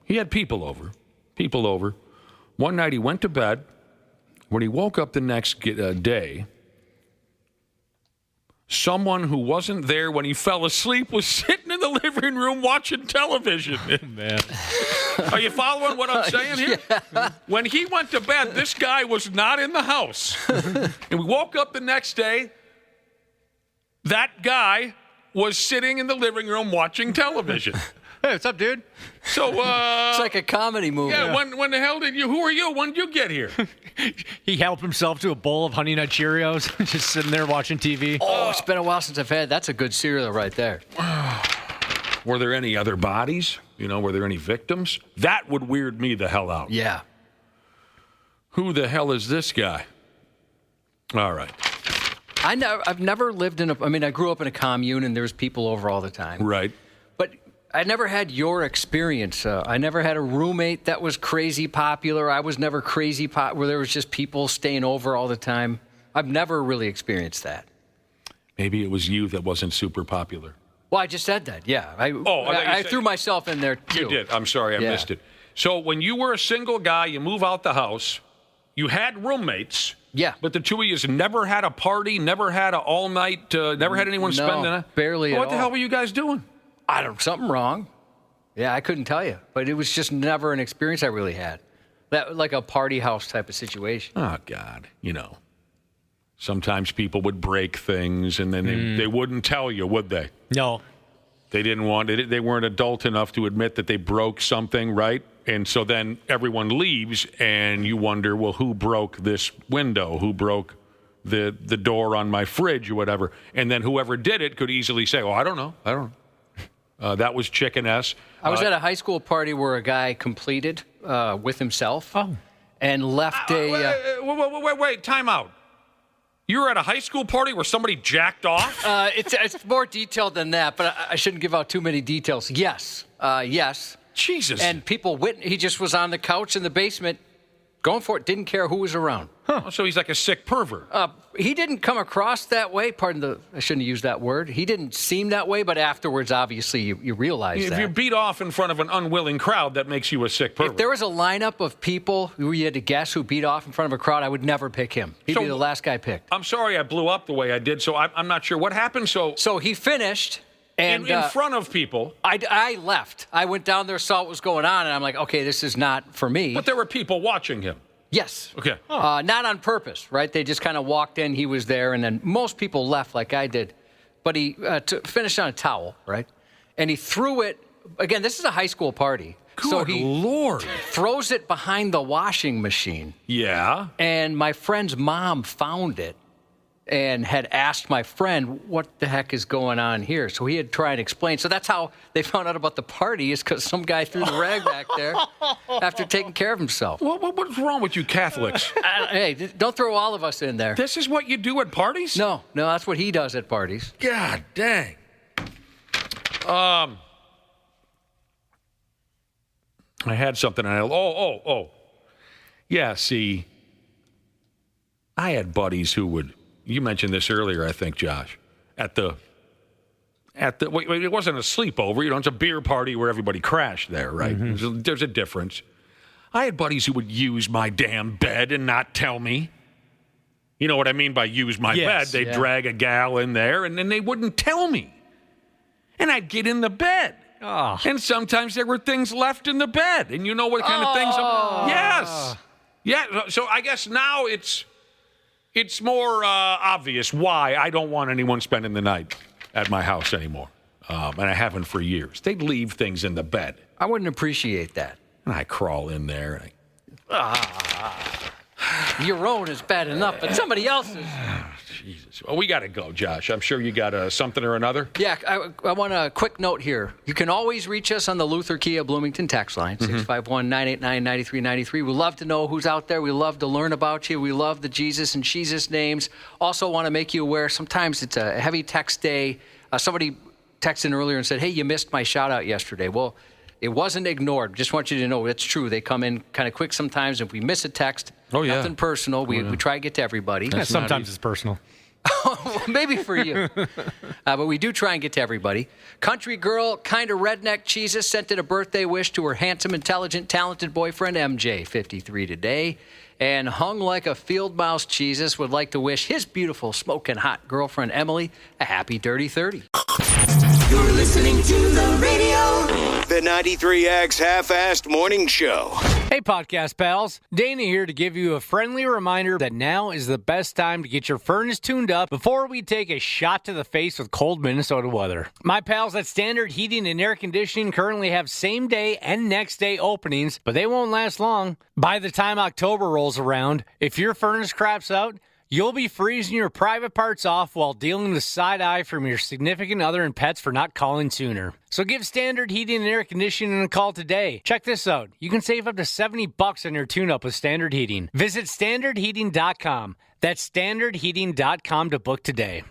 He had people over. One night he went to bed. When he woke up the next day, someone who wasn't there when he fell asleep was sitting in the living room watching television. Man. Are you following what I'm saying here? Yeah. When he went to bed, this guy was not in the house. And we woke up the next day, that guy was sitting in the living room watching television. Hey, what's up, dude? So, it's like a comedy movie. Yeah, when the hell did you, who are you? When did you get here? He helped himself to a bowl of Honey Nut Cheerios, just sitting there watching TV. Oh, it's been a while since I've had. That's a good cereal right there. Were there any other bodies? Were there any victims? That would weird me the hell out. Yeah. Who the hell is this guy? All right. I've never lived in I grew up in a commune and there was people over all the time. Right. But I never had your experience. I never had a roommate that was crazy popular. I was never crazy where there was just people staying over all the time. I've never really experienced that. Maybe it was you that wasn't super popular. Well, I just said that, yeah. I threw myself in there, too. You did. I'm sorry, I missed it. So when you were a single guy, you move out the house, you had roommates. Yeah. But the two of you never had a party, never had an all-night, never had anyone spend the night? Barely at all. What the hell were you guys doing? Something wrong. Yeah, I couldn't tell you. But it was just never an experience I really had. Like a party house type of situation. Oh, God. Sometimes people would break things, and then they wouldn't tell you, would they? No. They didn't want it. They weren't adult enough to admit that they broke something, right? And so then everyone leaves, and you wonder, well, who broke this window? Who broke the door on my fridge or whatever? And then whoever did it could easily say, I don't know. That was Chicken S. I was at a high school party where a guy completed with himself and left Wait, time out. You were at a high school party where somebody jacked off? It's more detailed than that, but I shouldn't give out too many details. Yes. Jesus. And people he just was on the couch in the basement going for it, didn't care who was around. Huh. So he's like a sick pervert. He didn't come across that way. I shouldn't use that word. He didn't seem that way, but afterwards, obviously, you realize that. If you're beat off in front of an unwilling crowd, that makes you a sick pervert. If there was a lineup of people who you had to guess who beat off in front of a crowd, I would never pick him. He'd be the last guy picked. I'm sorry I blew up the way I did, so I'm not sure what happened. So he finished. And in front of people. I left. I went down there, saw what was going on, and I'm like, okay, this is not for me. But there were people watching him. Yes. Okay. Not on purpose, right? They just kind of walked in, he was there, and then most people left like I did. But he finished on a towel, right? And he threw it. Again, this is a high school party. Good Lord. Throws it behind the washing machine. Yeah. And my friend's mom found it and had asked my friend, what the heck is going on here? So he had tried to explain. So that's how they found out about the party, is because some guy threw the rag back there after taking care of himself. What's wrong with you Catholics? Hey, don't throw all of us in there. This is what you do at parties? No, that's what he does at parties. God dang. I had something. Yeah, see, I had buddies who would... You mentioned this earlier, I think, Josh. It wasn't a sleepover. It's a beer party where everybody crashed there, right? Mm-hmm. There's a difference. I had buddies who would use my damn bed and not tell me. You know what I mean by use my bed? They'd drag a gal in there, and then they wouldn't tell me. And I'd get in the bed. Oh. And sometimes there were things left in the bed. And you know what kind of things... Yes. Yeah, so I guess now it's more obvious why I don't want anyone spending the night at my house anymore. And I haven't for years. They'd leave things in the bed. I wouldn't appreciate that. And I crawl in there. Your own is bad enough, but somebody else's. Jesus. Well, we got to go, Josh. I'm sure you got something or another. Yeah, I want a quick note here. You can always reach us on the Luther Kia Bloomington text line, 651-989-9393. We love to know who's out there. We love to learn about you. We love the Jesus and Jesus names. Also want to make you aware, sometimes it's a heavy text day. Somebody texted in earlier and said, hey, you missed my shout-out yesterday. Well, it wasn't ignored. Just want you to know it's true. They come in kind of quick sometimes. If we miss a text, nothing personal. We try to get to everybody. Yeah, sometimes it's personal. Maybe for you. But we do try and get to everybody. Country girl, kind of redneck Jesus, sent in a birthday wish to her handsome, intelligent, talented boyfriend, MJ, 53 today. And hung like a field mouse Jesus would like to wish his beautiful, smoking hot girlfriend, Emily, a happy dirty 30. You're listening to the radio. The 93 X Half-Assed Morning Show. Hey, podcast pals. Dana here to give you a friendly reminder that now is the best time to get your furnace tuned up before we take a shot to the face with cold Minnesota weather. My pals at Standard Heating and Air Conditioning currently have same-day and next-day openings, but they won't last long. By the time October rolls around, if your furnace craps out, you'll be freezing your private parts off while dealing with side-eye from your significant other and pets for not calling sooner. So give Standard Heating and Air Conditioning a call today. Check this out. You can save up to $70 on your tune-up with Standard Heating. Visit standardheating.com. That's standardheating.com to book today.